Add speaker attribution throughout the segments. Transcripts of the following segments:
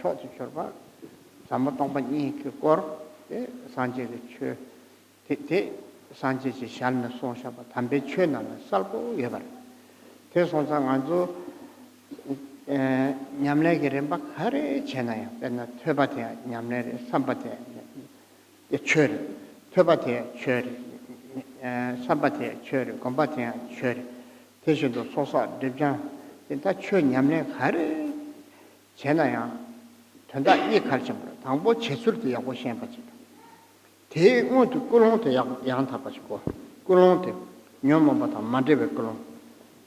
Speaker 1: 초지 줘봐. 잘못 동반이 그거 산지의 최 대 산지지 샬나 손샤바 담배 최나는 살고 예발. 대손상 안주 냠내기를 막 하래 제나요. 맨날 퇴바대 냠내를 삼바대 최를 퇴바대 최를 삼바대 최를 공바대 최를 대신도 소사 대장 다 최 냠내 하래 제나야 된다 이 가르침으로 당보 제술도 야고 시험 받지. 대응도 꿀렁도 양타 가지고 꿀렁도 녀모마다 만들베 꿀렁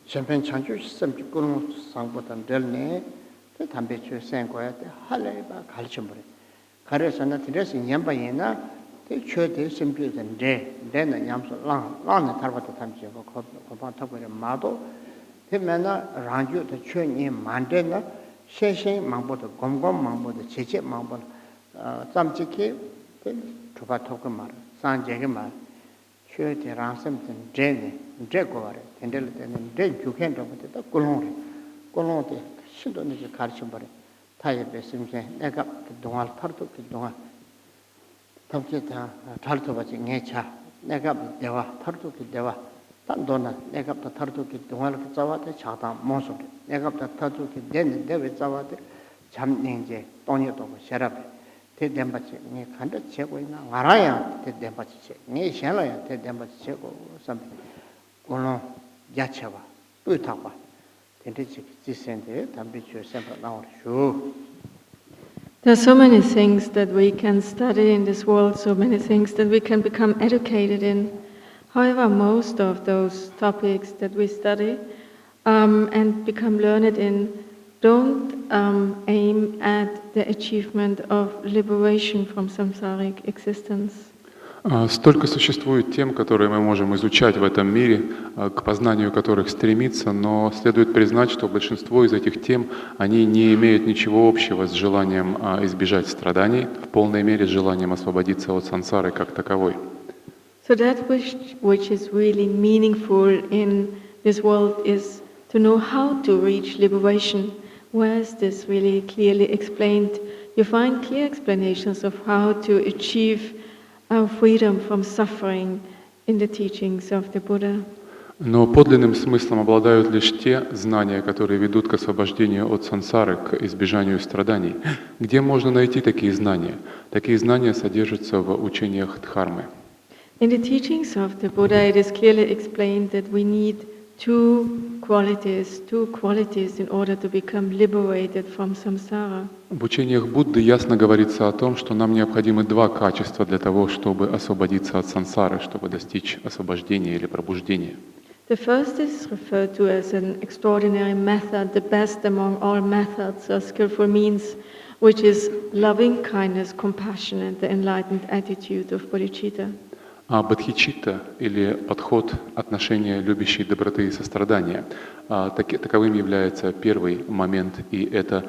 Speaker 1: 샴페인 찬주 시스템 꿀렁 상보단 될네 그 담배 주 생고야 돼 할래바 가르침으로 가르쳐서는 드레스 냠바이나 대 최대 심비던데 내는 냠소 랑랑의 달바도 담지고 고반 타고를 마도 되면은 랑주도 최니 만데나 셰셰 망보도 곰곰 망보도 제제 망보도 짬지키 두바 토그 말 산제게 말 최대 랑섬든 제네 제고래 텐델 때는 제 주켄도 부터 꼴롱데 신도는 가르쳐 버려 타에 besimse 내가 그동안 파르도 그동안 탐지다 탈도 받지 내차 내가 대화 파르도 대화 단도나 내가 파르도 그동안 그 자와대 자다 모습 내가 파르도 되는데 왜 자와대 잠닝제 돈이도 셔랍 대dem받지 네 간다 제고 있나 알아야 대dem받지 네 셔라야 대dem받지 제고 삼 오늘 야채와 뿌타와
Speaker 2: There are so many things that we can study in this world, so many things that we can become educated in. However, most of those topics that we study and become learned in don't aim at the achievement of liberation from samsaric existence.
Speaker 3: Столько существует тем, которые мы можем изучать в этом мире, к познанию которых стремиться, но следует признать, что большинство из этих тем, они не имеют ничего общего с желанием избежать страданий, в полной мере с желанием освободиться от сансары как таковой.
Speaker 2: So that which is really meaningful in this world is to know how to reach liberation. Where is this really clearly explained? You find clear explanations of how to achieve our freedom from suffering in the teachings of the Buddha.
Speaker 3: Но подлинным смыслом обладают лишь те знания, которые ведут к освобождению от сансары, к избежанию страданий. Где можно найти такие знания? Такие знания содержатся в учениях Дхармы.
Speaker 2: In the teachings of the Buddha, it is clearly explained that we need two qualities in order to become liberated from samsara.
Speaker 3: В учениях Будды ясно говорится о том, что нам необходимы два качества для того, чтобы освободиться от сансары, чтобы достичь освобождения или пробуждения.
Speaker 2: The first is referred to as an extraordinary method, the best among all methods or skillful means, which is loving kindness, compassion, and the enlightened attitude of bodhicitta.
Speaker 3: А бодхичитта, или подход отношения любящей доброты и сострадания, таковым является первый момент, и это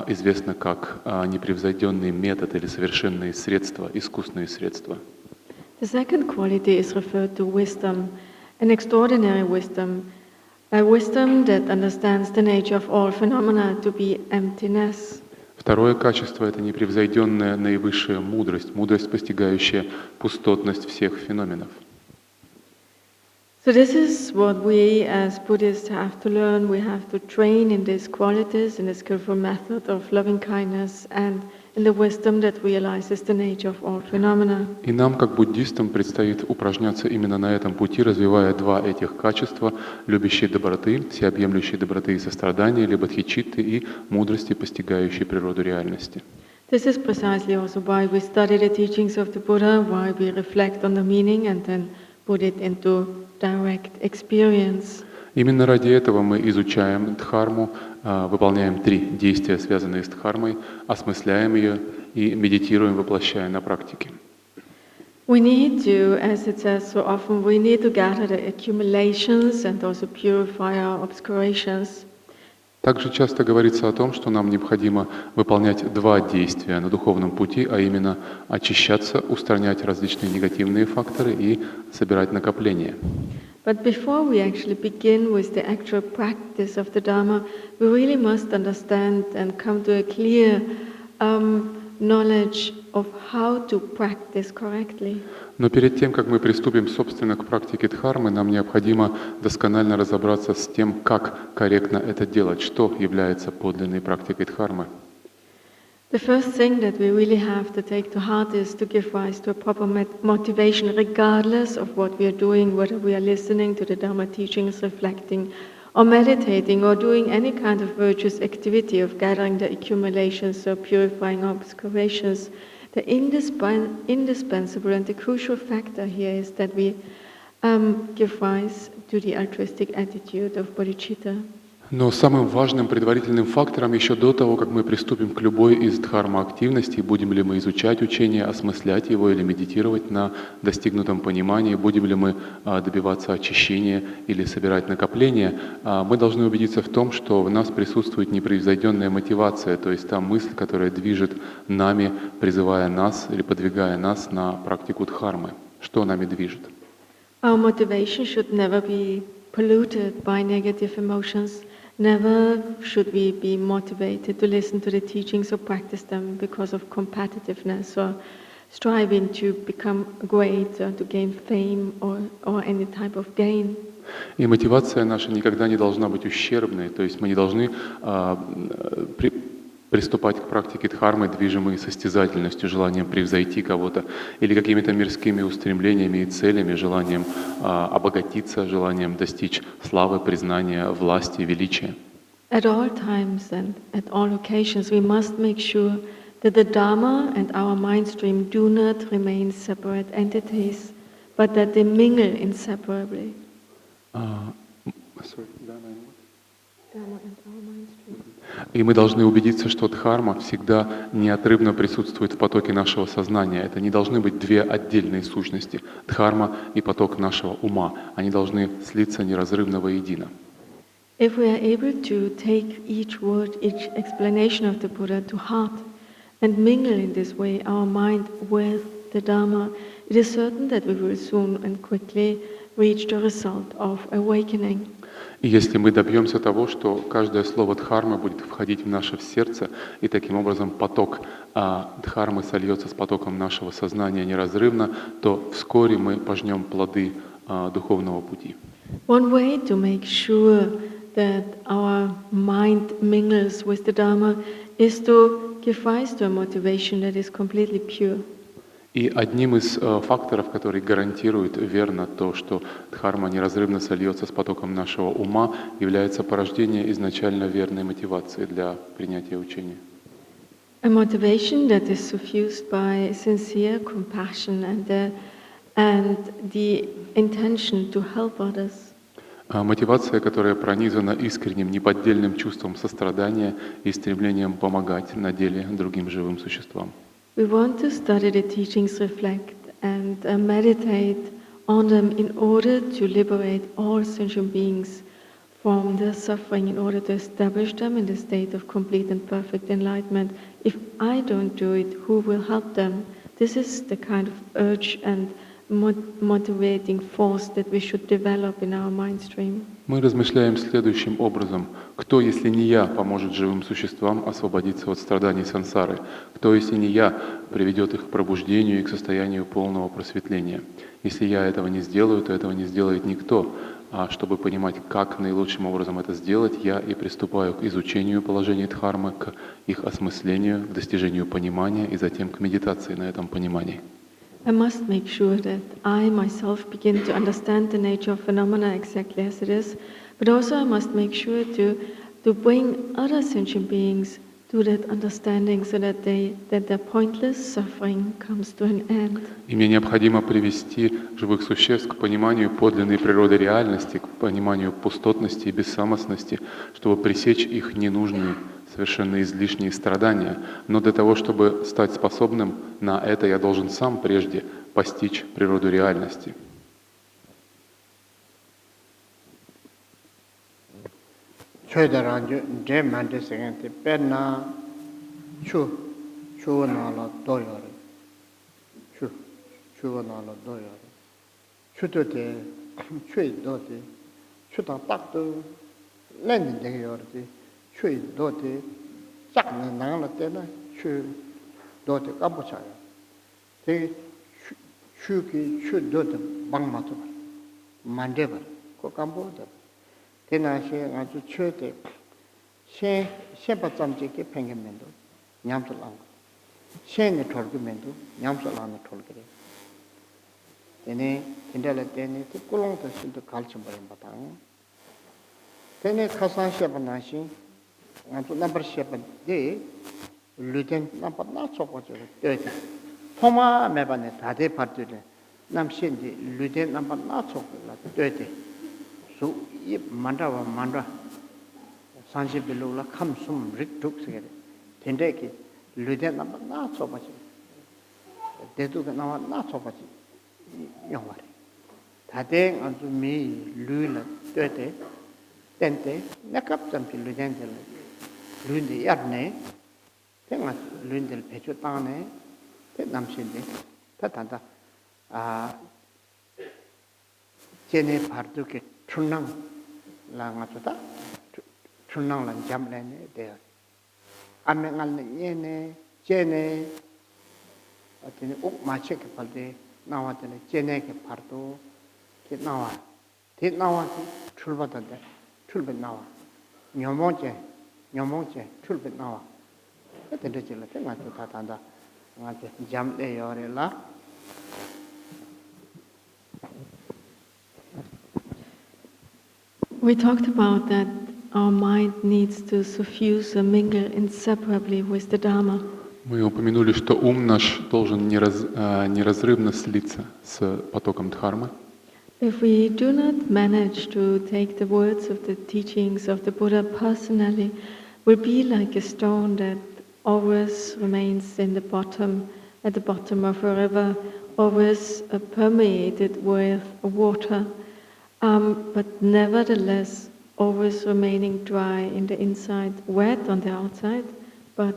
Speaker 3: известно как непревзойденный метод или совершенные средства, искусные средства.
Speaker 2: The second quality is referred to wisdom, an extraordinary wisdom, a wisdom that understands the nature of all phenomena to be emptiness.
Speaker 3: Второе качество — это непревзойденная наивысшая мудрость, мудрость, постигающая пустотность всех феноменов.
Speaker 2: So this is what we as Buddhists have to learn. We have to train in these qualities, in the skillful method of loving kindness and in the wisdom that realizes the nature of all phenomena.
Speaker 3: И нам, как буддистам, предстоит упражняться именно на этом пути, развивая два этих качества — любящей доброты, всеобъемлющей доброты и сострадания, или бодхичитты, и мудрости, постигающей природу реальности.
Speaker 2: This is precisely also why we study the teachings of the Buddha, why we reflect on the meaning and then put it into direct experience.
Speaker 3: Именно ради этого мы изучаем Дхарму, выполняем три действия, связанные с Дхармой, осмысляем ее и медитируем, воплощая на практике.
Speaker 2: We need to, as it says so often, we need to gather the accumulations and also purify our obscurations.
Speaker 3: Также часто говорится о том, что нам необходимо выполнять два действия на духовном пути, а именно очищаться, устранять различные негативные факторы и собирать накопления.
Speaker 2: But before we actually begin with the actual practice of the Dharma, we really must understand and come to a clear knowledge of how to practice correctly.
Speaker 3: Но перед тем, как мы приступим, собственно, к практике дхармы, нам необходимо досконально разобраться с тем, как корректно это делать, что является подлинной практикой дхармы.
Speaker 2: The first thing that we really have to take to heart is to give rise to a proper motivation, regardless of what we are doing, whether we are listening to the Dharma teachings, reflecting, or meditating, or doing any kind of virtuous activity of gathering the accumulations or purifying obscurations. The indispensable and the crucial factor here is that we give rise to the altruistic attitude of bodhicitta.
Speaker 3: Но самым важным предварительным фактором еще до того, как мы приступим к любой из дхарма-активностей, будем ли мы изучать учение, осмыслять его или медитировать на достигнутом понимании, будем ли мы добиваться очищения или собирать накопления, мы должны убедиться в том, что в нас присутствует непревзойденная мотивация, то есть та мысль, которая движет нами, призывая нас или подвигая нас на практику дхармы. Что нами движет?
Speaker 2: Our motivation should never be polluted by negative emotions. Never should we be motivated to listen to the teachings or practice them because of competitiveness or striving to become great or to gain fame or any type of gain.
Speaker 3: И мотивация наша никогда не должна быть ущербной, то есть мы не должны приступать к практике дхармы, движимой состязательностью, желанием превзойти кого-то, или какими-то мирскими устремлениями и целями, желанием обогатиться, желанием достичь славы, признания, власти, величия.
Speaker 2: At all times and at all occasions we must make sure that the Dharma and our mind stream do not remain separate entities, but that they mingle inseparably.
Speaker 3: И мы должны убедиться, что дхарма всегда неотрывно присутствует в потоке нашего сознания. Это не должны быть две отдельные сущности. Дхарма и поток нашего ума. Они должны слиться неразрывно воедино.
Speaker 2: If we are able to take each word, each explanation of the Buddha to heart and mingle in this way our mind with the Dharma, it is certain that we will soon and quickly reach the result of awakening.
Speaker 3: И если мы добьемся того, что каждое слово дхармы будет входить в наше сердце, и таким образом поток дхармы сольется с потоком нашего сознания неразрывно, то вскоре мы пожнем плоды духовного пути.
Speaker 2: One way to make sure that our mind mingles with the Dharma is to give rise to a motivation that is completely pure.
Speaker 3: И одним из факторов, который гарантирует верно то, что дхарма неразрывно сольется с потоком нашего ума, является порождение изначально верной мотивации для принятия учения.
Speaker 2: A motivation that is suffused by sincere compassion and the intention to help others.
Speaker 3: Мотивация, которая пронизана искренним, неподдельным чувством сострадания и стремлением помогать на деле другим живым существам.
Speaker 2: We want to study the teachings, reflect and meditate on them in order to liberate all sentient beings from their suffering, in order to establish them in the state of complete and perfect enlightenment. If I don't do it, who will help them? This is the kind of urge and motivating force that we should develop in our mind stream.
Speaker 3: Мы размышляем следующим образом. Кто, если не я, поможет живым существам освободиться от страданий сансары? Кто, если не я, приведет их к пробуждению и к состоянию полного просветления? Если я этого не сделаю, то этого не сделает никто. А чтобы понимать, как наилучшим образом это сделать, я и приступаю к изучению положений дхармы, к их осмыслению, к достижению понимания и затем к медитации на этом понимании.
Speaker 2: I must make sure that I myself begin to understand the nature of phenomena exactly as it is, but also I must make sure to bring other sentient beings to that understanding so that their pointless suffering comes to an end.
Speaker 3: И мне необходимо привести живых существ к пониманию подлинной природы реальности, к пониманию пустотности и бессамостности, чтобы пресечь их ненужные, совершенно излишние страдания. Но для того, чтобы стать способным на это, я должен сам прежде постичь природу реальности.
Speaker 1: 추 도데 까보자요. 대 추기 추 도데 방마도 만데버 그 깜보데 대나시 아주 추데 셰바점지게 팽개면도 냠슬랑 셰네 털기면도 냠슬랑에 털기래. 얘네 근데를 때네 꿀렁도 신도 갈증 버린 바탕. 때네 가산 셰바나시 아주 넘버 셰바데 루덴 넘버 나초고죠. 때 포마 매반에 다대 파트를 남신디 루덴 넘버 나초고라 때 수이 만다와 만다 산지 빌로라 감숨 릭둑스게 텐데기 루덴 넘버 나초고지 대두가 나와 나초고지 영화래 다대 아주 미 루라 때 텐데 내갑점 빌루덴들 루인데 야네 tenga lundel pecho tane te namshinde ta tanda jene pardu ke chunang la nga chota chunang la jamlene de ame ngalne yene jene atene uk mache ke palde nawa tene jene ke pardu ke nawa te nawa 출바던데 출배 나와 녀몽제 출배 나와 그때 저를 때가 다 단다 아주 잠내 요래라
Speaker 2: We talked about that our mind needs to suffuse and mingle inseparably with the Dharma.
Speaker 3: Мы упомянули, что ум наш должен неразрывно слиться с потоком Дхармы.
Speaker 2: If we do not manage to take the words of the teachings of the Buddha personally, we'll be like a stone that always remains at the bottom of a river, always permeated with water, but nevertheless always remaining dry in the inside, wet on the outside, but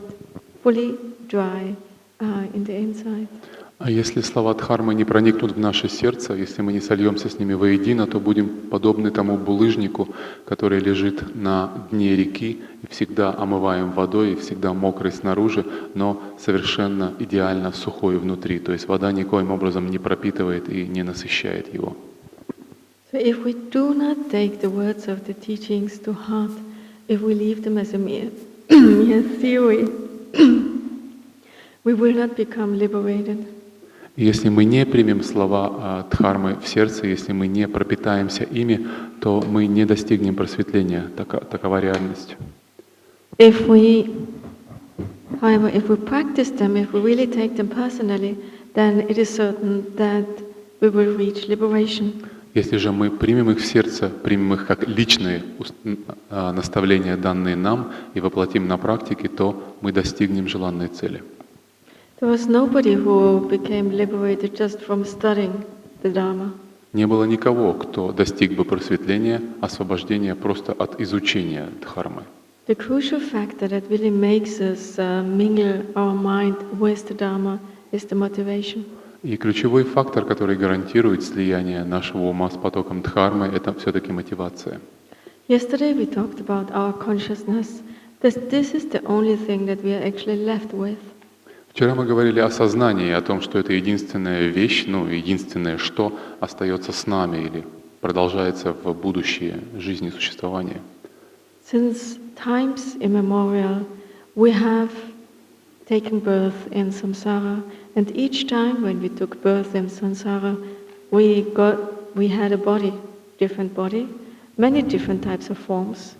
Speaker 2: fully dry in the inside.
Speaker 3: А если слова Дхармы не проникнут в наше сердце, если мы не сольемся с ними воедино, то будем подобны тому булыжнику, который лежит на дне реки и всегда омываем водой, и всегда мокрый снаружи, но совершенно идеально сухой внутри. То есть вода никоим образом не пропитывает и не насыщает его.
Speaker 2: So if we do not take the words of the teachings to heart, if we leave them as a mere theory, we will not become liberated.
Speaker 3: Если мы не примем слова Дхармы в сердце, если мы не пропитаемся ими, то мы не достигнем просветления. Такова реальность.
Speaker 2: However, if we practice them, if we really take them personally, then it is certain that we will reach liberation.
Speaker 3: Если же мы примем их в сердце, примем их как личные наставления, данные нам, и воплотим на практике, то мы достигнем желанной цели.
Speaker 2: There was nobody who became liberated just from studying the Dharma.
Speaker 3: Не было никого, кто достиг бы просветления, освобождения просто от изучения Дхармы.
Speaker 2: The crucial factor that really makes us mingle our mind with the Dharma is the motivation.
Speaker 3: И ключевой фактор, который гарантирует слияние нашего ума с потоком Дхармы, это все-таки мотивация.
Speaker 2: Yesterday we talked about our consciousness, that this is the only thing that we are actually left with.
Speaker 3: Вчера мы говорили о сознании, о том, что это единственная вещь, единственное, что остается с нами или продолжается в будущее жизни и существования.
Speaker 2: Since times immemorial, we have taken birth in samsara, and each time when we took birth in samsara, we had a body, many different types of forms.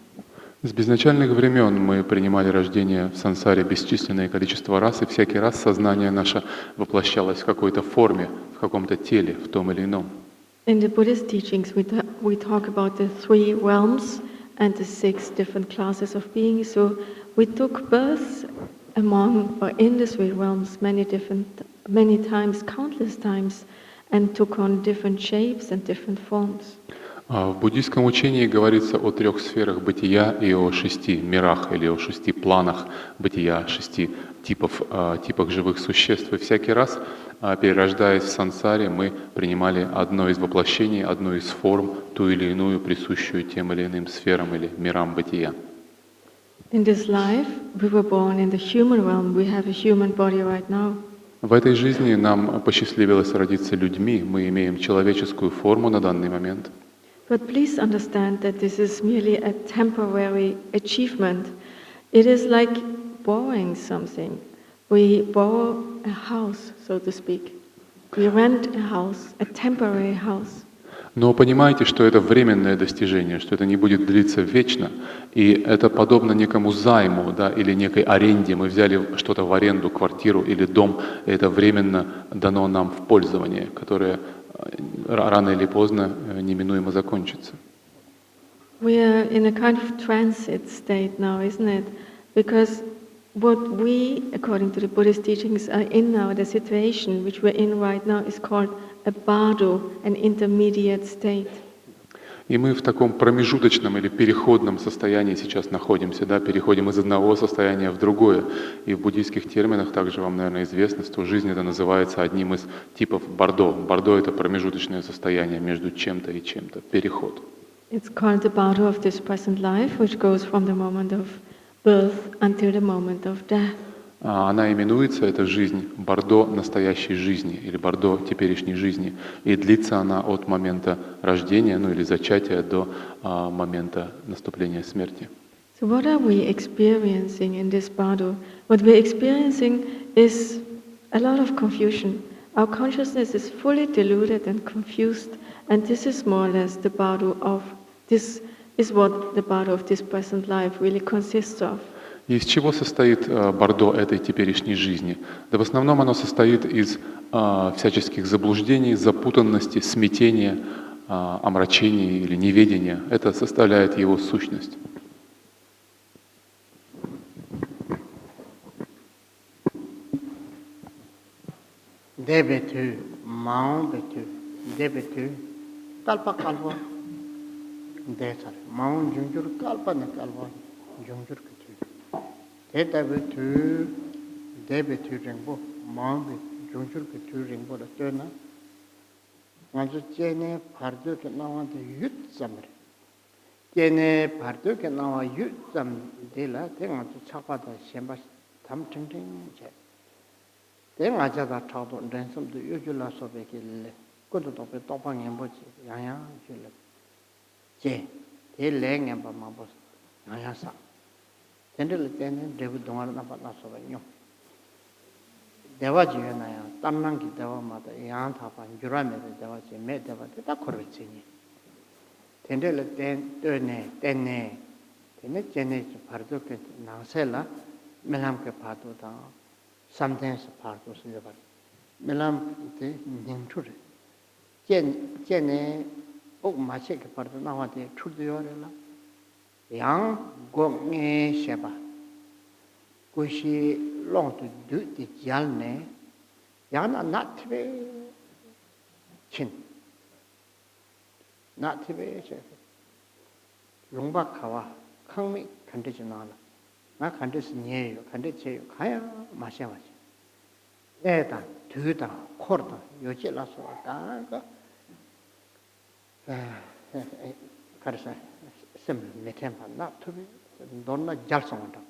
Speaker 3: С безначальных времен мы принимали рождение в сансаре бесчисленное количество раз, и всякий раз сознание наше воплощалось в какой-то форме, в каком-то теле, в том или ином.
Speaker 2: In the Buddhist teachings, we talk about the 3 realms and the 6 different classes of beings. So we took birth in the 3 realms many times, countless times, and took on different shapes and different forms.
Speaker 3: В буддийском учении говорится о 3 сферах бытия и о 6 мирах или о 6 планах бытия, 6 типах живых существ. И всякий раз, перерождаясь в сансаре, мы принимали одно из воплощений, одну из форм, ту или иную, присущую тем или иным сферам или мирам бытия.
Speaker 2: In this life, we were born in the human realm. We have a human body right now.
Speaker 3: В этой жизни нам посчастливилось родиться людьми, мы имеем человеческую форму на данный момент.
Speaker 2: But please understand that this is merely a temporary achievement. It is like borrowing something. We borrow a house, so to speak. We rent a house, a temporary house.
Speaker 3: Но понимаете, что это временное достижение, что это не будет длиться вечно, и это подобно некому займу, да, или некой аренде. Мы взяли что-то в аренду, квартиру или дом, и это временно дано нам в пользование, которое рано или поздно неминуемо закончится.
Speaker 2: We are in a kind of transit state now, isn't it? Because what we, according to the Buddhist teachings, are in now, the situation which we're in right now is called a bardo, an intermediate state.
Speaker 3: И мы в таком промежуточном или переходном состоянии сейчас находимся, да, переходим из одного состояния в другое. И в буддийских терминах также вам, наверное, известно, что жизнь это называется одним из типов бардо. Бардо — это промежуточное состояние между чем-то и чем-то, переход.
Speaker 2: It's called the bardo of this present life, which goes from the moment of birth until the moment of death.
Speaker 3: Она именуется, эта жизнь, бардо настоящей жизни или бардо теперешней жизни. И длится она от момента рождения, ну или зачатия до момента наступления смерти.
Speaker 2: So what are we experiencing in this bardo? What we're experiencing is a lot of confusion. Our consciousness is fully deluded and confused, and this is more or less the bardo of this is what the bardo of this present life really consists of.
Speaker 3: И из чего состоит бардо этой теперешней жизни? Да в основном оно состоит из всяческих заблуждений, запутанности, смятения, омрачения или неведения. Это составляет его сущность.
Speaker 1: Дебету, маунбету, дебету, калпа-калпа, десар, маун джунджур калпа-не калпа, джунджур кату. Debetu, debetu ringbo, maunbe, junjur katu ringbo la tuna. Nganzu jene pardo ke nawa de yut zamre. Jene pardo ke nawa yut zam de la, de nganzu chakpa da shenpa tam ting ting che. De ngaja da chakdo rensum du yu la sobe ke le, kudu tope topa ngenpo che, yang yang ju le. Je, de le ngenpa mambo, yang yang sa. Tendele tene devu dongar napa nasoba nyong. Dewa jiyo na ya, tamnangi dewa mada yang thapa, njura mede dewa jiyo, me dewa teta korwe chini. Tendele tene, tene jene ji pardo ke nangse la, melam ke pardo tang, samten se pardo se yobar. Melam te nyingchur. Jene, ok mache ke pardo nawa te churdo yore la. Yang gong nge sheba, kushi long tu du di jal ne, yang na natbe chin, natbe che, longba kawa, kangmi kante che nala, nga kante si nye yo, kante che yo, kaya ma she ma che, ne dan, tu dan, kor dan, yo che la so, dan ka, karisa. Sem metempa na tubi donna jal songa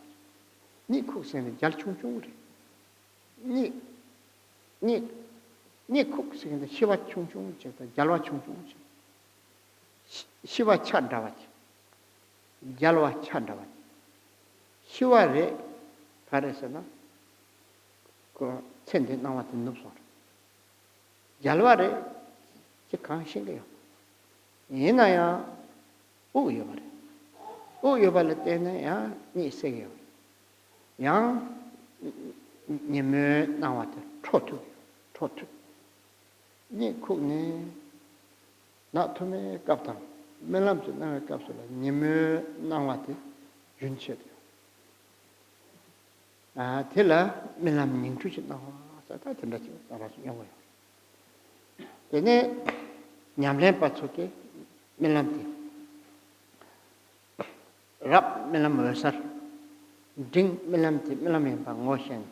Speaker 1: ni ku sen jal chung chung ri ni ku sen shiva chung chung che jalwa chung chung che shiva chanda wa jalwa chanda wa shiva re karasana ko chende na wa tin nupso jalwa re che kang shin ge ina ya 우여발에 우여발에 때는 야 니세요 양 님을 나왔다 초투 니 국내 나토메 갑다 멜람도 나 갑소라 님을 나왔다 윤체도 아 텔라 멜람 닝투지 나와서 다 된다지 알아서 영어요 근데 냠렘 빠초게 멜람티 rap melam besar, ding melam ti melam yang pangosien,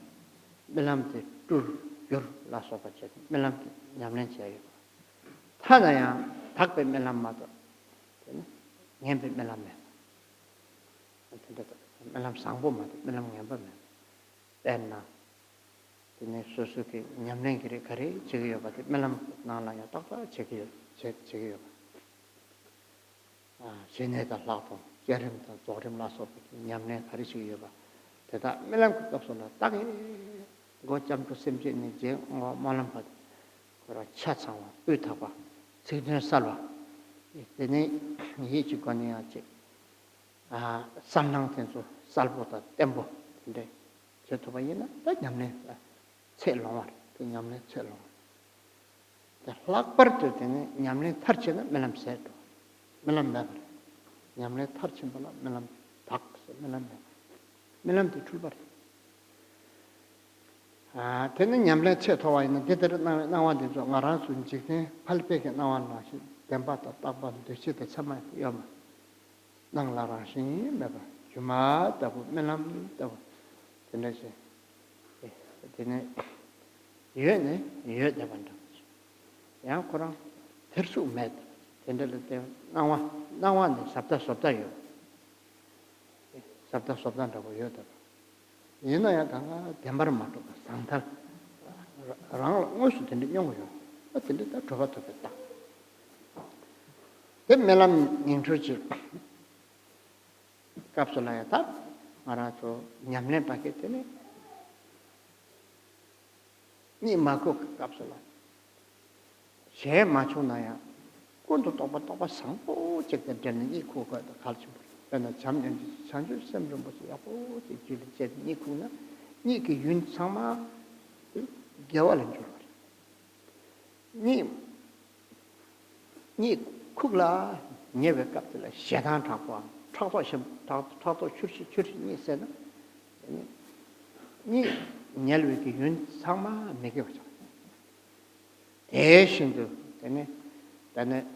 Speaker 1: melam ti tur jur laso pacet, melam ti nyamlen caya. Thana yang thak pe melam mata, ngempe melam me. melam sangbo ma melam nyamba me tenna tene susuki nyamnen kire kare chigiyo ba melam nala ya takta chigiyo shene da lato jerim da zorim la so nyamnen kare chigiyo ba teta melam kapsona tak go jam to semje ni je malam ba kora chachawa utaba chigne salwa tene yi chi koni ache samnang tenso salbota tempo 근데 저도 봐이나 딱 냠네 첼롱아 그 냠네 첼롱 다 락버트 되네 냠네 터치는 melam 세도 melam 나 냠네 터치 몰라 melam 박스 melam 도 출발 되는 냠네 쳇도와 있는 데들 나와도 좀 알아서 이제 800에 나왔나 시 덴바다 딱반 되시다 참아 염 낭라라시 매바 주마 다고 melam 다고 되네지 되네 이해네 대반다 야 그럼 될수 없네 된들 때 나와네 sab다요 sab다 sab다라고 해요 얘나야 강아 대말을 맞고 상탈 랑 무슨 된데 영어요 어떤데 다 저것도겠다 그 melam 인트로지 갑슬라야 다 알아서 냠내 바게트네 니 마고 갑슬라 제 맞추나야 꼰도 똑바 상고 적게 되는 이 코가 갈지 그러나 잠년지 산주 셈좀 보세요 야고 지질 제 니구나 니그 윤상마 겨울인 줄 니 쿡라 니베 갑슬라 샤단 타고 타도 출시 있어요. 니 녀르기 윤 상마 내게 보자. 대신도 되네. 다네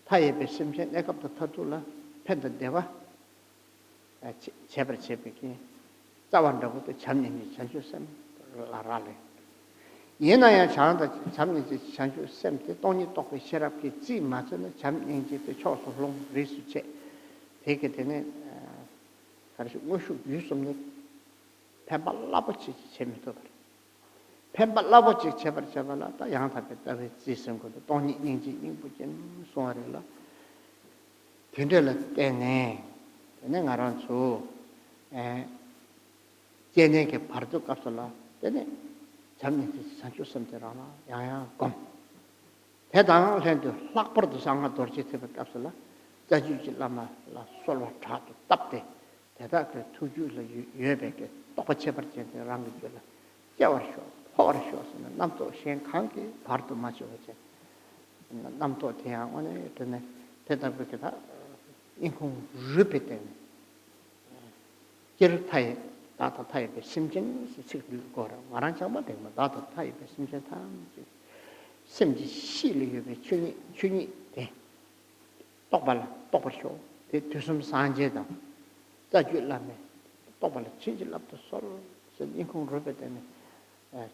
Speaker 1: 타입의 심세 내가부터 터둘라 팬도 내가 제발 제비기 짜완다고도 잠님이 전주쌤 라라래. 얘나야 잘한다 잠님이 전주쌤 때 돈이 똑고 시랍기 지 맞으면 잠님이 때 초소롱 리스체 되게 되네. 가르쳐 무슨 유스없는 펜발라버치 재미도 그래. 펜발라버치 제발라 다 양타겠다 지선 것도 돈이 인지 인부진 소아래라. 된들 때네. 내가 알아서 제네게 바르도 값을라. 때네. 잠님이 산주섬대라나 야야 곰. 대당을 해도 락버도 상가 돌지트에 값을라. 자주질라마 라 솔와 차도 답대 대다 그 투주를 예배게 똑같이 버티는 랑이 줄라 겨워쇼 호르쇼스는 남도 시행 관계 바로 맞춰지 남도 대양 오늘 되네 대답을 다 인공 리피트 기르타에 다타 타입의 심진 시식을 거라 말한 잡아 되면 다타 타입의 심진 탐 심지 시리의 춘이 돼 똑바쇼 대투숨 산제다 자줄라메 똑바라 치질랍도 솔 인공 로베데네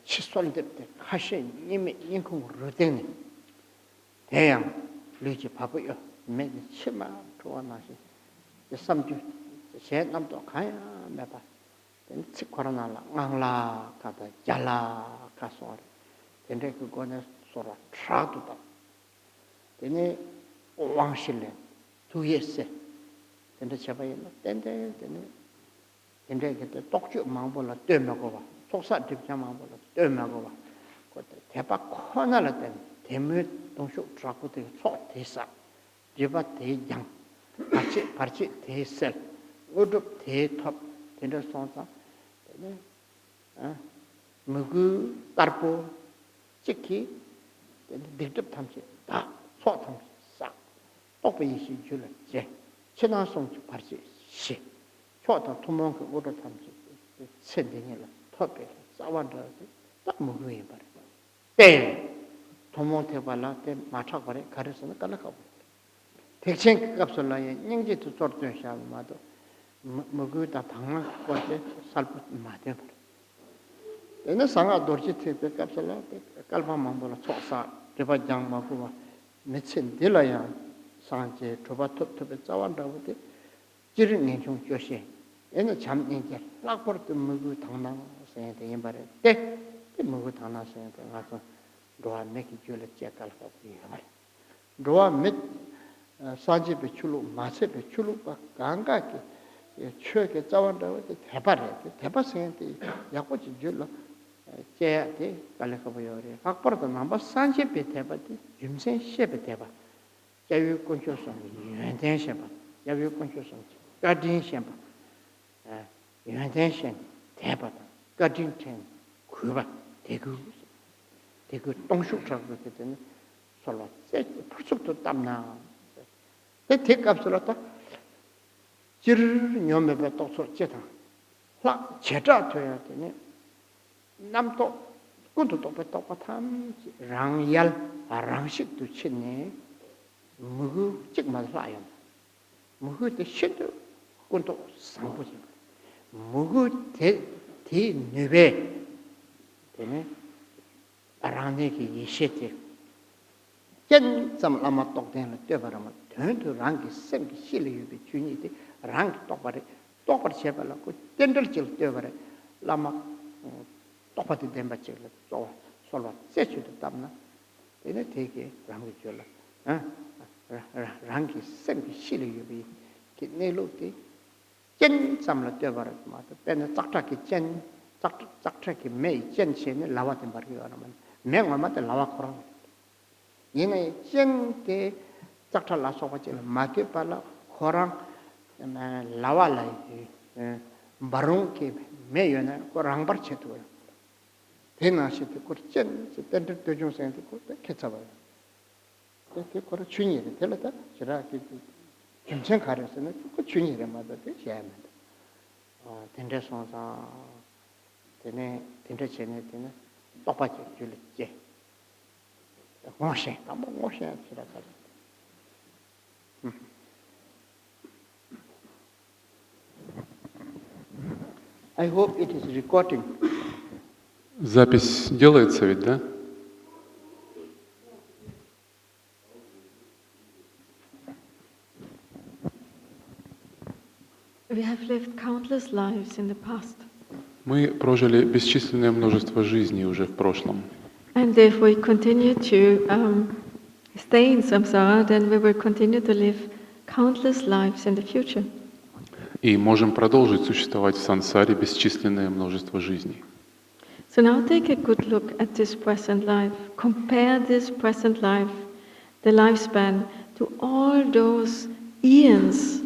Speaker 1: 치솔데데 카시 이미 인공 로데네 대양 리지 바보요 메 치마 좋아나시 삼주 제 남도 가야 메바 치 코로나라 앙라 가다 잘라 가서 근데 그거는 소라 트라도다 되네 왕실래 두예세 근데 제발 땐데 근데 그때 똑주 망볼라 떼먹어 봐 속사 뒷장 망볼라 떼먹어 봐 그때 대박 코나라 때 대물 동쇼 트라고도 소 대사 제바 대장 같이 대셀 우드 대탑 근데 손사 네 무구 따르고 찍기 뒷접 탐지 다 소탐지 똑배이시 줄을 제 친화성 발시 시 초다 투몽 그 오더 탐지 천등이라 토배 싸완다 딱 먹어야 봐. 때 투몽 대발라 때 맞춰 버려 가르서는 깔라고. 대체 값을라에 인지도 sort된 샤마도 먹으다 당한 거에 살부 맞대 버려. 얘는 상아 돌지 택배 값을라 깔바만 보라 초사 대바장 먹고 며칠 될어야 산제 조바 톱톱에 짜완다고 때 지른 내중 조시 얘는 참 이제 락버도 먹고 당나 생한테 임바래 때 먹고 당나 생한테 가서 로아 맥이 줄을 째깔 갖고 이거 로아 맥 사지베 출루 마세베 출루가 강가게 추억에 짜wan다고 대바래 대바생한테 약고지 줄로 째야돼 깔래가 보여래 각버도 남바 산시베 대바디 윤생 시베 대바 야유 건조성 유한된 시바 야유 건조성 가딘 시바 유한된 시 대바 가딘 텐 그바 대구 똥숙처럼 그렇게 되는 솔로 세 풀쑥도 땀나 대값으로다 지르르 녀매베 똑소 제다 라 제자 돼야 되네 남도 군도 똑같아 랑얄 랑식도 치네 무그 찍만 사요 무그 때 신도 군도 상부지 무그 대 네베 되네 랑네기 이셰티 전 잠라마 똑대는 때바라마 된도 랑기 생기 실리유비 주니데 랑기 똑바리 제발라고 덴들질 때바래 라마 똑바디 덴바질 저 솔로 세추도 담나 얘네 되게 랑기 줄라 랑기 생기 실리유비 기내로데 전 잠라 때바라 마도 벤 짝짝이 전 짝짝이 매이 전체는 라와된 바리가 나면 맹마마데 라와 코라 얘네 젠데 짝짝 라소가질 마게 발라 코랑 라와라이 바롱케 매요나 코랑 버체도 대나시도 코전 젠데 도중생도 코 캐쳐봐요 그렇게 코라 주니에 될다 저라 김천 가려서는 그 주니에 맞아 되지야면 된대선사 되네 된대 전에 되네 똑같이 줄지 멋이 너무 멋이 들어가. I hope it is recording.
Speaker 3: Запись делается ведь, да?
Speaker 2: We have lived countless lives in the past.
Speaker 3: Мы прожили бесчисленное множество жизней уже в прошлом.
Speaker 2: And if we continue to stay in samsara, then we will continue to live countless lives in the future.
Speaker 3: И можем продолжить существовать в сансаре бесчисленное множество жизней.
Speaker 2: So now take a good look at this present life. Compare this present life, the lifespan, to all those eons,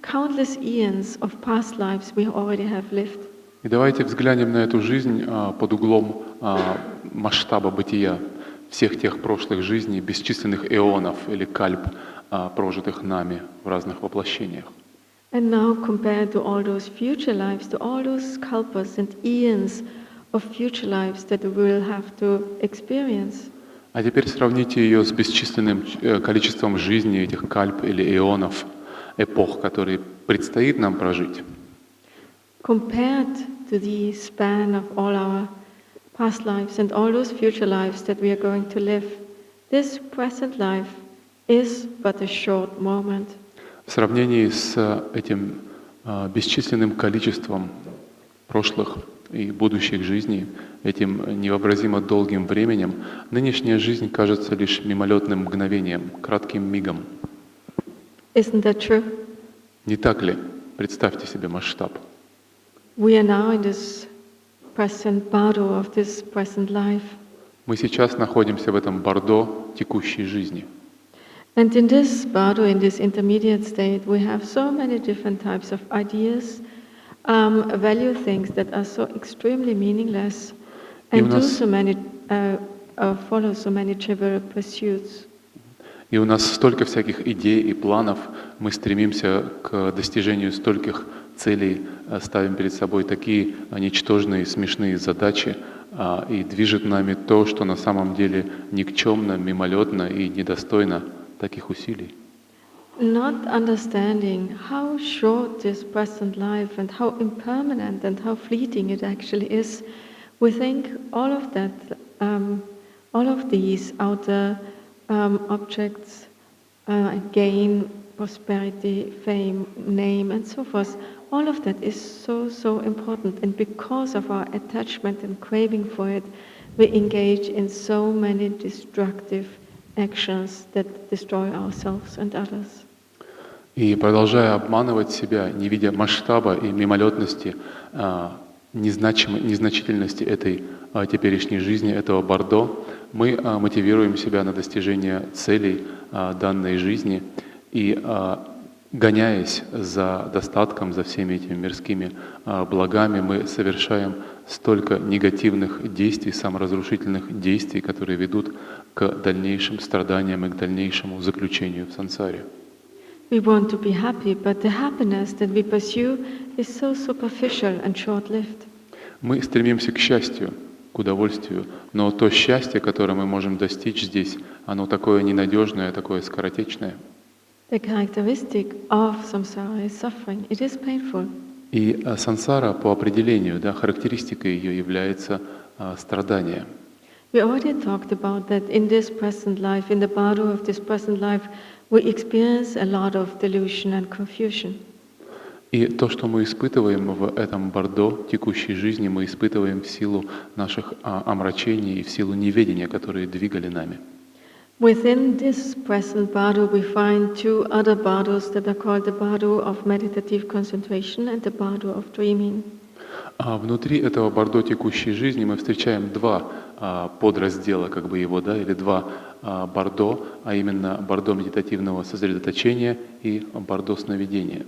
Speaker 2: countless eons of past lives we already have lived.
Speaker 3: И давайте взглянем на эту жизнь под углом масштаба бытия всех тех прошлых жизней, бесчисленных эонов или кальп, прожитых нами в разных воплощениях.
Speaker 2: And now compare to all those future lives, to all those kalpas and eons of future lives that we will have to experience.
Speaker 3: А теперь сравните ее с бесчисленным количеством жизней этих кальп или эонов, эпох, которые предстоит нам прожить.
Speaker 2: Compared to the span of all our past lives and all those future lives that we are going to live, this present life is but a short moment.
Speaker 3: В сравнении с этим бесчисленным количеством прошлых и будущих жизней, этим невообразимо долгим временем, нынешняя жизнь кажется лишь мимолетным мгновением, кратким мигом.
Speaker 2: Isn't that true?
Speaker 3: Не так ли? Представьте себе масштаб.
Speaker 2: We are now in this present bardo of this present life.
Speaker 3: Мы сейчас находимся в этом бордо текущей жизни.
Speaker 2: And in this bardo, in this intermediate state, we have so many different types of ideas, value things that are so extremely meaningless, and follow so many trivial pursuits.
Speaker 3: И у нас столько всяких идей и планов, мы стремимся к достижению стольких целей, ставим перед собой такие ничтожные, смешные задачи, и движет нами то, что на самом деле никчемно, мимолетно и недостойно таких усилий.
Speaker 2: Not understanding how short this present life and how impermanent and how fleeting it actually is, we think all of that, all of these outer objects, gain, prosperity, fame, name, and so forth. All of that is so important, and because of our attachment and craving for it, we engage in so many destructive actions that destroy ourselves and others.
Speaker 3: И продолжая обманывать себя, не видя масштаба и мимолетности, незначительности этой теперешней жизни, этого Бордо, мы мотивируем себя на достижение целей данной жизни и, гоняясь за достатком, за всеми этими мирскими благами, мы совершаем столько негативных действий, саморазрушительных действий, которые ведут к дальнейшим страданиям и к дальнейшему заключению в сансаре.
Speaker 2: We want to be happy, but the happiness that we pursue is so superficial and short-lived.
Speaker 3: Мы стремимся к счастью, к удовольствию, но то счастье, которое мы можем достичь здесь, оно такое ненадежное, такое скоротечное.
Speaker 2: The characteristic of samsara is suffering. It is painful.
Speaker 3: И сансара по определению, да, характеристикой ее является страдание.
Speaker 2: We already talked about that in this present life, in the bardo of this present life, we experience a lot of delusion and confusion.
Speaker 3: И то, что мы испытываем в этом Бордо, текущей жизни, мы испытываем в силу наших омрачений и в силу неведения, которые двигали нами.
Speaker 2: Within this present bardo, we find two other bardos that are called the bardo of meditative concentration and the bardo of dreaming.
Speaker 3: А внутри этого Бордо текущей жизни мы встречаем два подраздела, как бы его, да, или два Бордо, а именно Бордо медитативного сосредоточения и Бордо сновидения.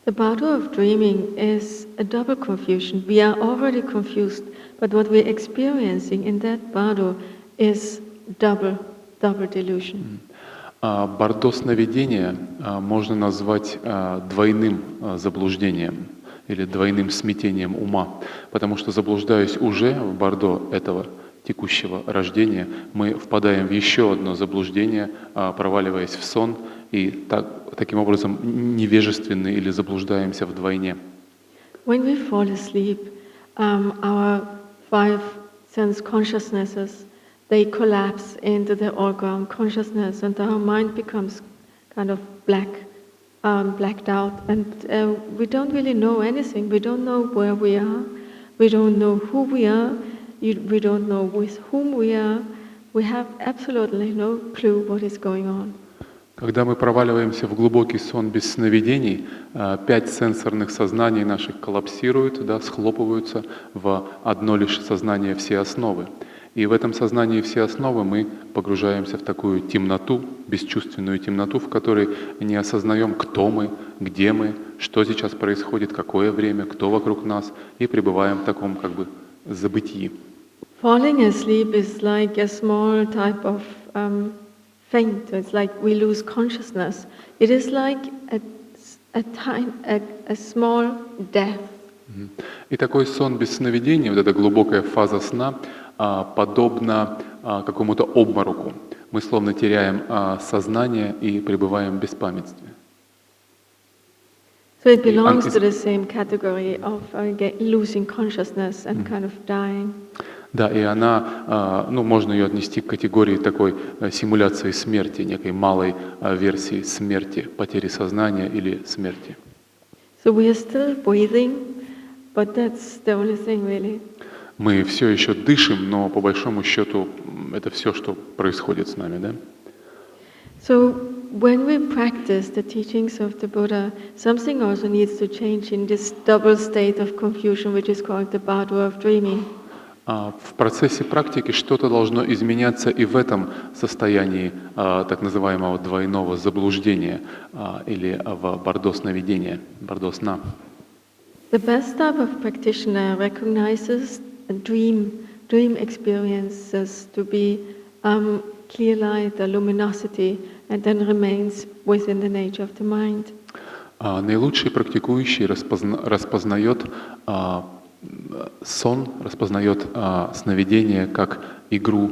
Speaker 2: The bardo of dreaming is a double confusion. We are already confused, but what we're experiencing in that bardo is double delusion.
Speaker 3: Бордо сновидения можно назвать двойным заблуждением или двойным смятением ума, потому что, заблуждаясь уже в Бордо этого текущего рождения, мы впадаем в еще одно заблуждение, проваливаясь в сон, и таким образом невежественны или заблуждаемся вдвойне.
Speaker 2: When we fall asleep, our five sense consciousnesses, they collapse into the all-ground consciousness, and our mind becomes kind of blacked out, and we don't really know anything. We don't know where we are. We don't know who we are. We don't know with whom we are. We have absolutely no clue what is going on.
Speaker 3: Когда мы проваливаемся в глубокий сон без сновидений, 5 сенсорных сознаний наших коллапсируют, да, схлопываются в одно лишь сознание все основы. И в этом сознании все основы мы погружаемся в такую темноту, бесчувственную темноту, в которой не осознаем, кто мы, где мы, что сейчас происходит, какое время, кто вокруг нас, и пребываем в таком как бы забытии.
Speaker 2: Falling asleep is like a small type of faint. It's like we lose consciousness. It is like a small death.
Speaker 3: И такой сон без сновидений, вот эта глубокая фаза сна, подобна какому-то обмороку. Мы словно теряем сознание и пребываем в беспамятстве.
Speaker 2: So it belongs to the same category of losing consciousness and kind of dying.
Speaker 3: Да, и она, можно ее отнести к категории такой симуляции смерти, некой малой версии смерти, потери сознания или смерти.
Speaker 2: So we are still breathing, but that's the only thing really.
Speaker 3: Мы все еще дышим, но по большому счету это все, что происходит с нами, да?
Speaker 2: So when we practice the teachings of the Buddha, something also needs to change in this double state of confusion, which is called the bardo of dreaming.
Speaker 3: В процессе практики что-то должно изменяться и в этом состоянии так называемого двойного заблуждения или в бордо сновидения, бордо сна.
Speaker 2: The best type of practitioner recognizes dream experiences to be clear light, a luminosity, and then remains within the nature of the mind.
Speaker 3: Наилучший практикующий распознает сон, распознает сновидение как игру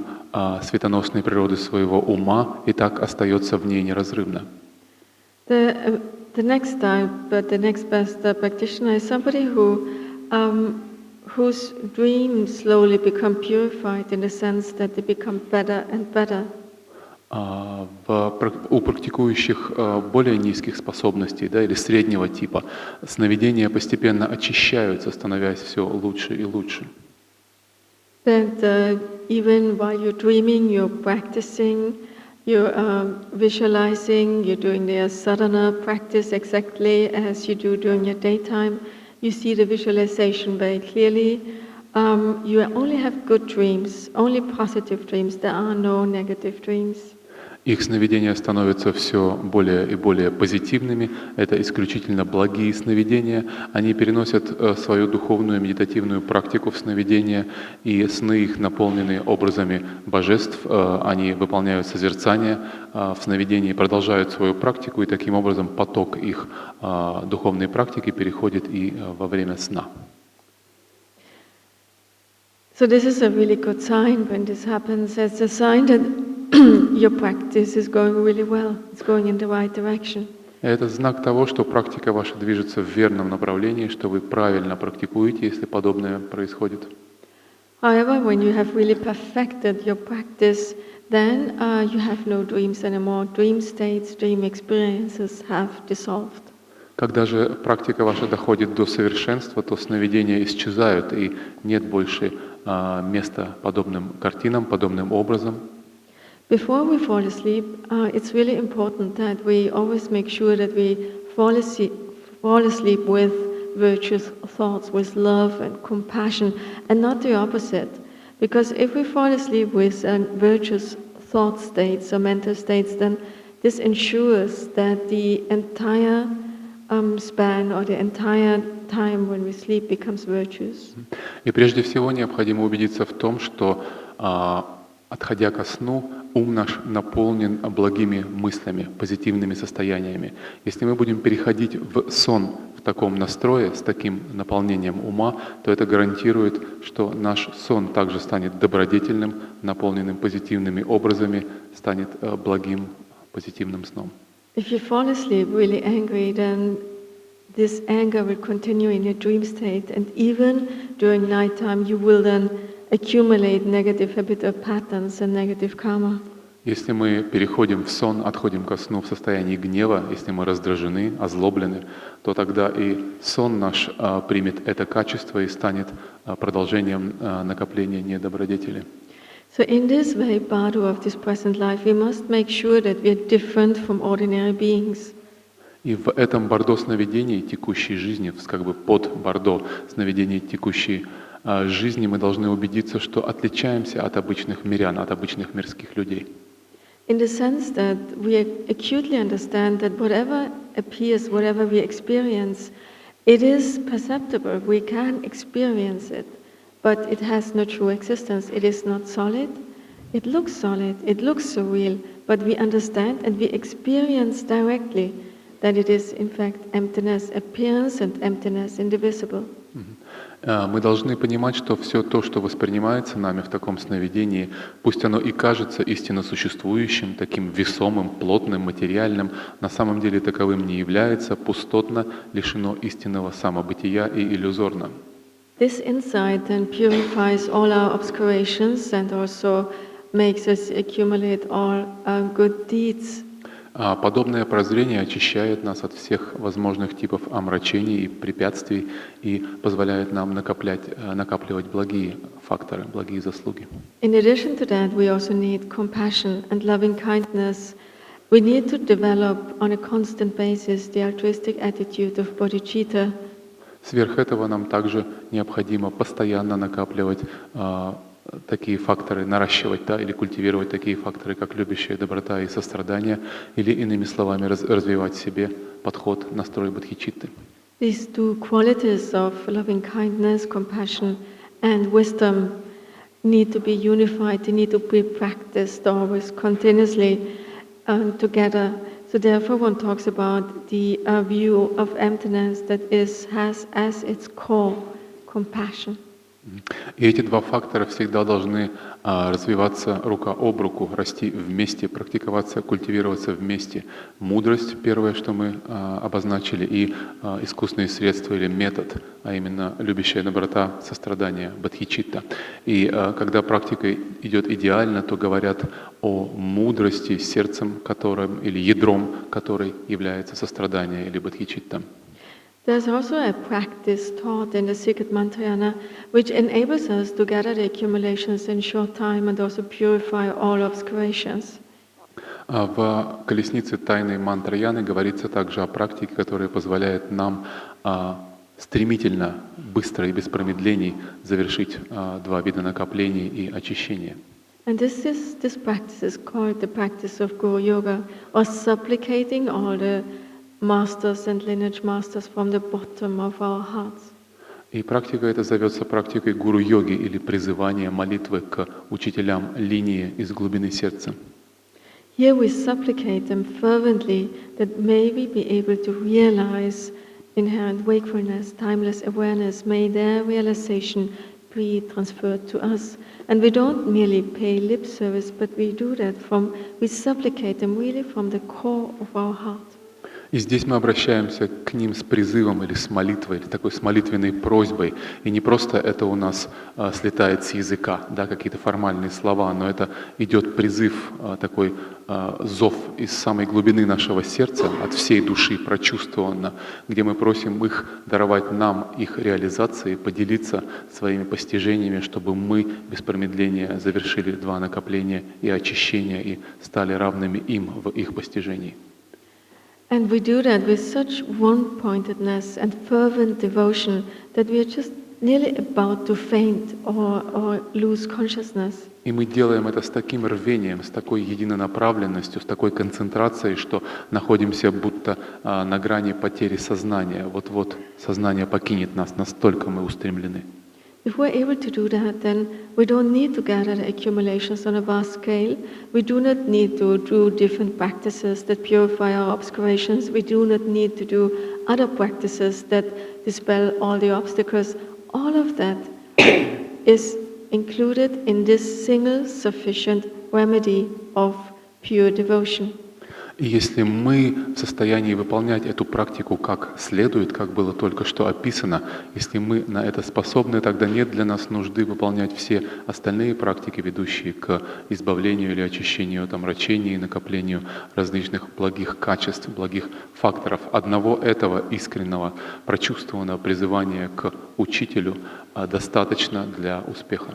Speaker 3: светоносной природы своего ума и так остается в ней неразрывно.
Speaker 2: The next type, but the next best practitioner is somebody whose dreams slowly become purified in the sense that they become better and better.
Speaker 3: У практикующих более низких способностей, да, или среднего типа, сновидения постепенно очищаются, становясь все лучше и лучше.
Speaker 2: That even while you're dreaming, you're practicing, you're visualizing, you're doing the sadhana practice exactly as you do during your daytime. You see the visualization very clearly. You only have good dreams, only positive dreams. There are no negative dreams.
Speaker 3: Их сновидения становятся все более и более позитивными. Это исключительно благие сновидения. Они переносят свою духовную медитативную практику в сновидения, и сны их наполнены образами божеств. Они выполняют созерцание в сновидении, продолжают свою практику, и таким образом поток их духовной практики переходит и во время сна.
Speaker 2: So this is a really good sign when this happens. It's a sign that your practice is going really well. It's going in the right direction.
Speaker 3: Это знак того, что практика ваша движется в верном направлении, что вы правильно практикуете, если подобное происходит.
Speaker 2: However, when you have really perfected your practice, then you have no dreams anymore. Dream states, dream experiences have dissolved.
Speaker 3: Когда же практика ваша доходит до совершенства, то сновидения исчезают, и нет больше места подобным картинам, подобным образом.
Speaker 2: Before we fall asleep, it's really important that we always make sure that we fall asleep with virtuous thoughts, with love and compassion, and not the opposite. Because if we fall asleep with virtuous thought states or mental states, then this ensures that the entire span or the entire time when we sleep becomes virtuous.
Speaker 3: И прежде всего необходимо убедиться в том, что, отходя ко сну, ум наш наполнен благими мыслями, позитивными состояниями. Если мы будем переходить в сон в таком настрое, с таким наполнением ума, то это гарантирует, что наш сон также станет добродетельным, наполненным позитивными образами, станет благим, позитивным сном.
Speaker 2: If you fall asleep really angry, then this anger will continue in your dream state, and even during nighttime you will then accumulate negative habitual patterns and negative karma.
Speaker 3: Если мы переходим в сон, отходим ко сну в состоянии гнева, если мы раздражены, озлоблены, то тогда и сон наш примет это качество и станет продолжением накопления недобродетели.
Speaker 2: So in this very bardo of this present life, we must make sure that we are different from ordinary beings.
Speaker 3: И в этом бордо сновидений текущей жизни, как бы под бордо сновидений текущей жизни, мы должны убедиться, что отличаемся от обычных мирян, от обычных мирских людей.
Speaker 2: In the sense that we acutely understand that whatever appears, whatever we experience, it is perceptible. We can experience it, but it has no true existence. It is not solid. It looks surreal, but we understand and we experience directly that it is in fact emptiness, appearance and emptiness, indivisible.
Speaker 3: Мы должны понимать, что все то, что воспринимается нами в таком сновидении, пусть оно и кажется истинно существующим, таким весомым, плотным, материальным, на самом деле таковым не является, пустотно, лишено истинного самобытия и иллюзорно.
Speaker 2: This insight then purifies all our obscurations and also makes us accumulate all our good deeds.
Speaker 3: Подобное прозрение очищает нас от всех возможных типов омрачений и препятствий и позволяет нам накапливать благие факторы, благие заслуги.
Speaker 2: In addition to that, we also need compassion and loving kindness. We need to develop on a constant basis the altruistic attitude of bodhicitta.
Speaker 3: Сверх этого нам также необходимо постоянно накапливать такие факторы, наращивать, или культивировать такие факторы, как любящая доброта и сострадание, или иными словами развивать в себе подход, настрой бодхичитты.
Speaker 2: These two qualities of loving kindness, compassion and wisdom need to be unified, they need to be practiced always continuously together. So therefore one talks about the view of emptiness that has as its core compassion.
Speaker 3: И эти два фактора всегда должны развиваться рука об руку, расти вместе, практиковаться, культивироваться вместе. Мудрость, первое, что мы обозначили, и искусственные средства или метод, а именно любящая доброта, сострадание, бодхичитта. И когда практика идет идеально, то говорят о мудрости, сердцем которым, или ядром которой является сострадание или бодхичитта.
Speaker 2: There's also a practice taught in the secret mantrayana which enables us to gather the accumulations in short time and also purify all obscurations.
Speaker 3: В колеснице тайной мантраяны говорится также о практике, которая позволяет нам стремительно, быстро и без промедлений завершить два вида накоплений и очищения.
Speaker 2: And this practice is called the practice of Guru Yoga, or supplicating all the masters and lineage masters from the bottom of our hearts.
Speaker 3: И практика эта зовется практикой гуру-йоги или призывание молитвы к учителям линии из глубины сердца.
Speaker 2: Here we supplicate them fervently that may we be able to realize inherent wakefulness, timeless awareness, may their realization be transferred to us. And we don't merely pay lip service, but we do that we supplicate them really from the core of our heart.
Speaker 3: И здесь мы обращаемся к ним с призывом или с молитвой, или такой с молитвенной просьбой. И не просто это у нас слетает с языка, да, какие-то формальные слова, но это идет призыв, такой зов из самой глубины нашего сердца, от всей души прочувствованно, где мы просим их даровать нам их реализации, поделиться своими постижениями, чтобы мы без промедления завершили два накопления и очищения и стали равными им в их постижении.
Speaker 2: And we do that with such one-pointedness and fervent devotion that we are just nearly about to faint or lose consciousness.
Speaker 3: И мы делаем это с таким рвением, с такой единонаправленностью, с такой концентрацией, что находимся будто на грани потери сознания. Вот-вот сознание покинет нас, настолько мы устремлены.
Speaker 2: If we're able to do that, then we don't need to gather the accumulations on a vast scale. We do not need to do different practices that purify our obscurations. We do not need to do other practices that dispel all the obstacles. All of that is included in this single sufficient remedy of pure devotion.
Speaker 3: И если мы в состоянии выполнять эту практику как следует, как было только что описано, если мы на это способны, тогда нет для нас нужды выполнять все остальные практики, ведущие к избавлению или очищению от омрачения и накоплению различных благих качеств, благих факторов. Одного этого искреннего, прочувствованного призывания к учителю достаточно для успеха.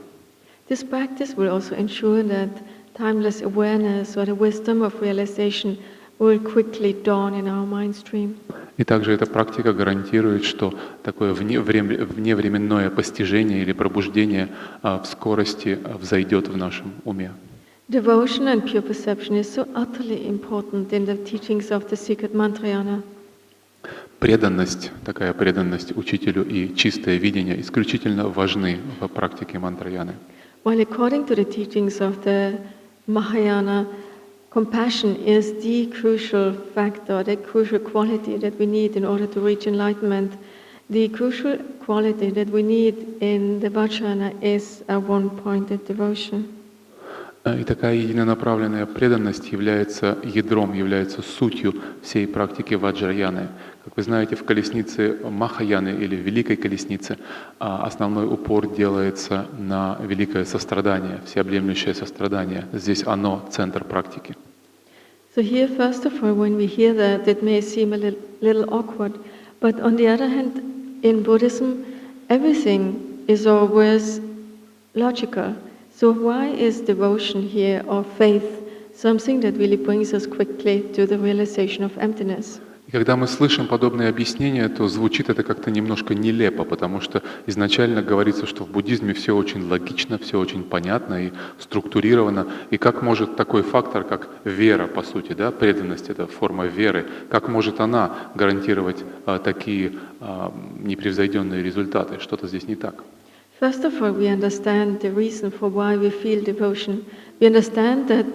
Speaker 2: This practice will also ensure that timeless awareness or the wisdom of realization will quickly dawn in our mind stream.
Speaker 3: И также эта практика гарантирует, что такое вневременное постижение или пробуждение в скорости взойдет в нашем уме.
Speaker 2: Devotion and pure perception is so utterly important in the teachings of the secret mantrayana.
Speaker 3: Преданность, такая преданность учителю и чистое видение исключительно важны в практике мантраяны.
Speaker 2: While according to the teachings of the Mahayana, compassion is the crucial factor, the crucial quality that we need in order to reach enlightenment. The crucial quality that we need in the Vajrayana is a one-pointed devotion.
Speaker 3: И такая единонаправленная преданность является ядром, является сутью всей практики ваджраяны. Как вы знаете, в колеснице Махаяны или Великой колеснице основной упор делается на великое сострадание, всеобъемлющее сострадание. Здесь оно центр практики.
Speaker 2: So here, first of all, when we hear that, it may seem a little awkward, but on the other hand, in Buddhism, everything is always logical. So why is devotion here or faith something that really brings us quickly to the realization of emptiness?
Speaker 3: И когда мы слышим подобные объяснения, то звучит это как-то немножко нелепо, потому что изначально говорится, что в буддизме все очень логично, все очень понятно и структурировано. И как может такой фактор, как вера, по сути, да, преданность — это форма веры, как может она гарантировать такие непревзойденные результаты? Что-то здесь не так.
Speaker 2: First of all, we understand the reason for why we feel devotion. We understand that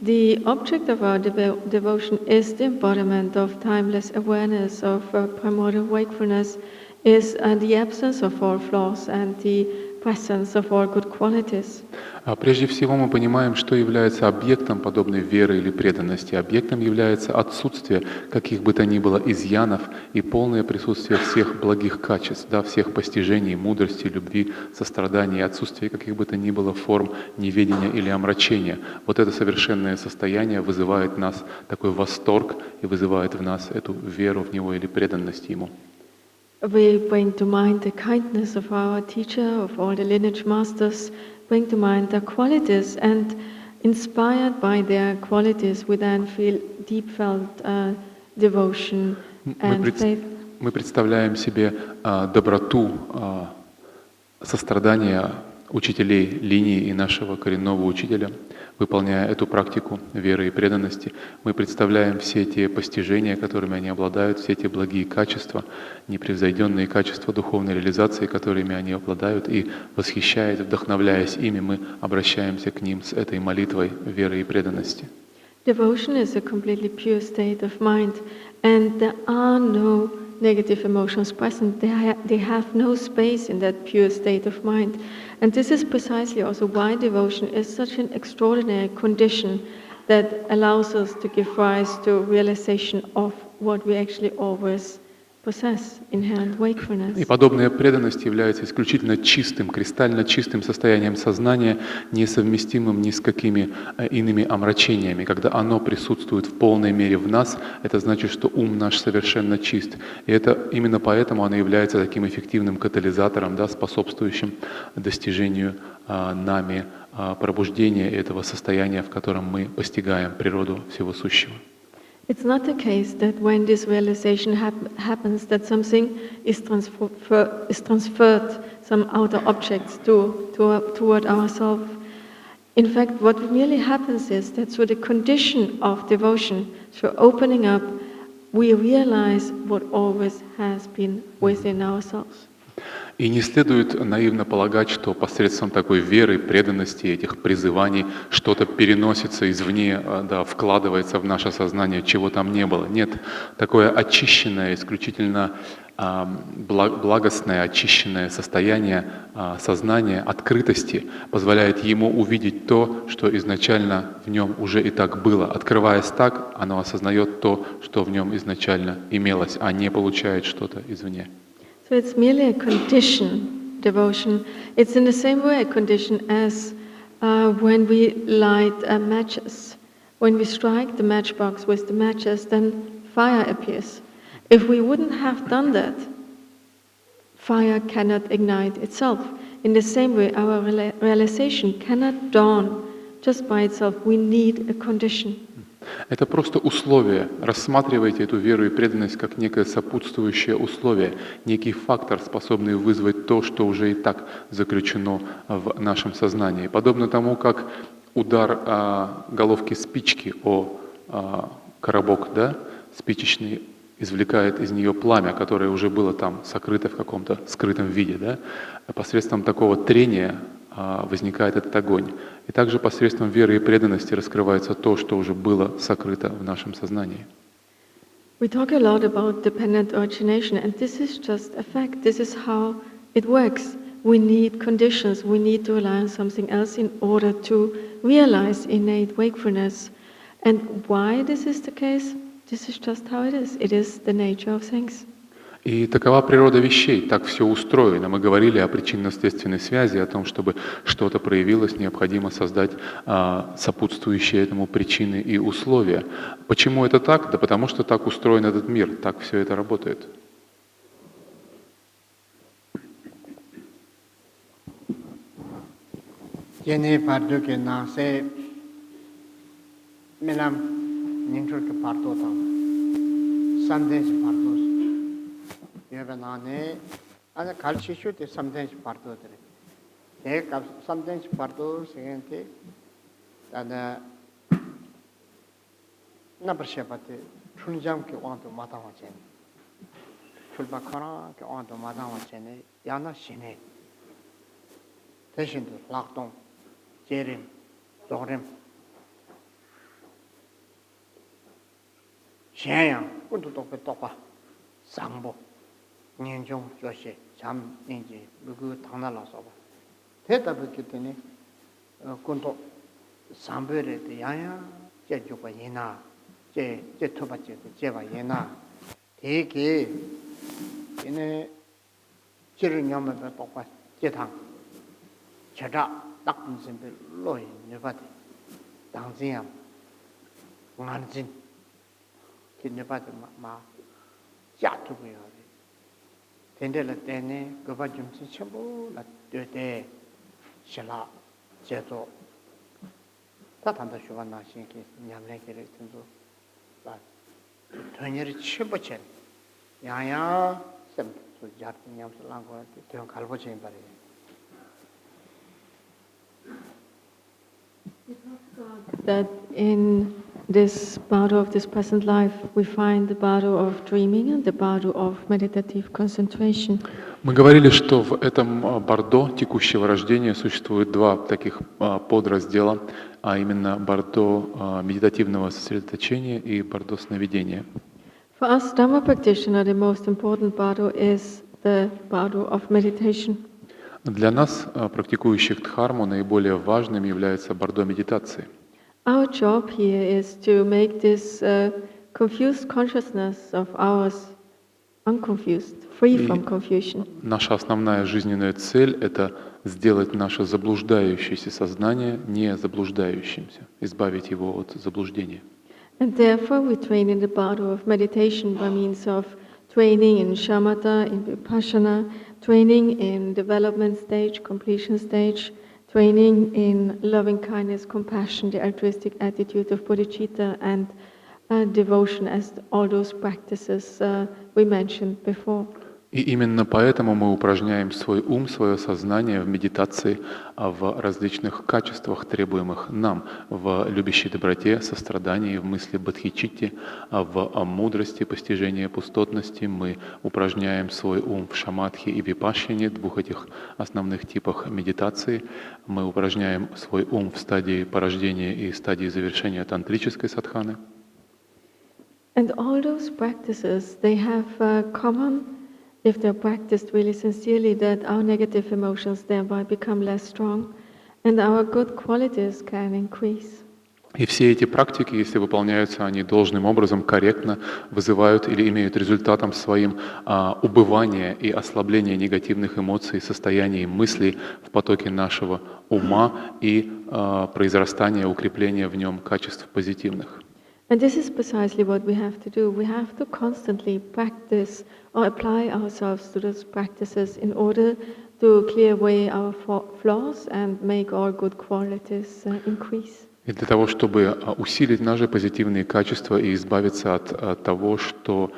Speaker 2: the object of our devotion is the embodiment of timeless awareness, of primordial wakefulness, is the absence of all flaws and the presence of all good qualities.
Speaker 3: Прежде всего мы понимаем, что является объектом подобной веры или преданности. Объектом является отсутствие каких бы то ни было изъянов и полное присутствие всех благих качеств, да, всех постижений, мудрости, любви, сострадания, отсутствие каких бы то ни было форм неведения или омрачения. Вот это совершенное состояние вызывает в нас такой восторг и вызывает в нас эту веру в Него или преданность Ему.
Speaker 2: We bring to mind the kindness of our teacher, of all the lineage masters, bring to mind their qualities, and inspired by their qualities, we then feel deep felt devotion and faith.
Speaker 3: Мы представляем себе доброту, сострадание учителей линии и нашего коренного учителя, выполняя эту практику веры и преданности. Мы представляем все те постижения, которыми они обладают, все те благие качества, непревзойденные качества духовной реализации, которыми они обладают, и восхищаясь, вдохновляясь ими, мы обращаемся к ним с этой молитвой веры и преданности.
Speaker 2: Devotion is a completely pure state of mind, and there are no negative emotions present. They have no space in that pure state of mind. And this is precisely also why devotion is such an extraordinary condition that allows us to give rise to realization of what we actually always possess, inherent wakefulness.
Speaker 3: И подобная преданность является исключительно чистым, кристально чистым состоянием сознания, несовместимым ни с какими иными омрачениями. Когда оно присутствует в полной мере в нас, это значит, что ум наш совершенно чист. И это именно поэтому оно является таким эффективным катализатором, да, способствующим достижению нами пробуждения этого состояния, в котором мы постигаем природу всего сущего.
Speaker 2: It's not the case that when this realization happens that something is transferred, some outer objects toward ourselves. In fact, what really happens is that through the condition of devotion, through opening up, we realize what always has been within ourselves.
Speaker 3: И не следует наивно полагать, что посредством такой веры, преданности, этих призываний что-то переносится извне, да, вкладывается в наше сознание, чего там не было. Нет, такое очищенное, исключительно благостное, очищенное состояние сознания, открытости позволяет ему увидеть то, что изначально в нем уже и так было. Открываясь так, оно осознает то, что в нем изначально имелось, а не получает что-то извне.
Speaker 2: So it's merely a condition, devotion. It's in the same way a condition as when we light matches. When we strike the matchbox with the matches, then fire appears. If we wouldn't have done that, fire cannot ignite itself. In the same way, our realization cannot dawn just by itself. We need a condition.
Speaker 3: Это просто условие. Рассматривайте эту веру и преданность как некое сопутствующее условие, некий фактор, способный вызвать то, что уже и так заключено в нашем сознании. Подобно тому, как удар головки спички о коробок, да, спичечный, извлекает из нее пламя, которое уже было там сокрыто в каком-то скрытом виде. Да? Посредством такого трения возникает этот огонь. И также посредством веры и преданности раскрывается то, что уже было сокрыто в нашем сознании.
Speaker 2: We talk a lot about dependent origination, and this is just a fact. This is how it works. We need conditions. We need to rely on something else in order to realize innate wakefulness. And why this is the case? This is just how it is. It is the nature of things.
Speaker 3: И такова природа вещей, так все устроено. Мы говорили о причинно-следственной связи, о том, чтобы что-то проявилось, необходимо создать сопутствующие этому причины и условия. Почему это так? Да потому что так устроен этот мир, так все это работает.
Speaker 1: 예배나네 아니 갈치슈 때 3cm 파르도들 대가 3cm 파르도 생한테 아나 나버셔바테 춘장께 와도 마다와제 출바카나 게 와도 마다와제네 야나 신네 대신도 락동 제림 도림 샤양 군도 똑바 상보 년종 조시 잠 인지 그 당나라서 대답을 때문에 군도 삼베레 야야 제주가 예나 제 토바제 제가 예나 되게 얘네 지를 냐면 똑같 제탕 제자 딱 무슨 로이 네바디 당진야 만진 긴네바디 마 자투고요 된데를 때네 그바 좀 전부 나 되대 신라 제조 다단다 쇼가나 신기 냠내게를 tundu 라 전열이 치버체 야야 셈 소자 냠슬랑 거 대형 갈보체 바래
Speaker 2: that in this bardo of this present life we find the bardo of dreaming and the bardo of meditative concentration.
Speaker 3: Мы говорили, что в этом бардо текущего рождения существует два таких подраздела, а именно бардо медитативного сосредоточения и бардо сновидения.
Speaker 2: For us Dhamma practitioner, the most important bardo is the bardo of meditation.
Speaker 3: Для нас, практикующих дхарму, наиболее важным является бардо медитации.
Speaker 2: Our job here is to make this confused consciousness of ours unconfused, free from confusion.
Speaker 3: Наша основная жизненная цель — это сделать наше заблуждающееся сознание не заблуждающимся, избавить его от заблуждения.
Speaker 2: And therefore we train in the bardo of meditation by means of training in shamatha, in vipassana, training in development stage, completion stage, training in loving kindness, compassion, the altruistic attitude of bodhicitta, and devotion, as all those practices we mentioned before.
Speaker 3: И именно поэтому мы упражняем свой ум, свое сознание в медитации в различных качествах, требуемых нам, в любящей доброте, сострадании, в мысли бодхичитте, в мудрости, постижении пустотности. Мы упражняем свой ум в шаматхе и випашяне, двух этих основных типах медитации. Мы упражняем свой ум в стадии порождения и стадии завершения тантрической садханы.
Speaker 2: And all those practices, they have common, if they're practiced really sincerely, that our negative emotions thereby become less strong and our good qualities can increase.
Speaker 3: И все эти практики, если выполняются они должным образом, корректно, вызывают или имеют результатом своим убывание и ослабление негативных эмоций, состояний, мыслей в потоке нашего ума и произрастание, укрепление в нем качеств позитивных.
Speaker 2: And this is precisely what we have to do. We have to constantly practice or apply ourselves to those practices in order to clear away our flaws and make our good qualities increase.
Speaker 3: И для того, чтобы усилить наши позитивные качества и избавиться от того, что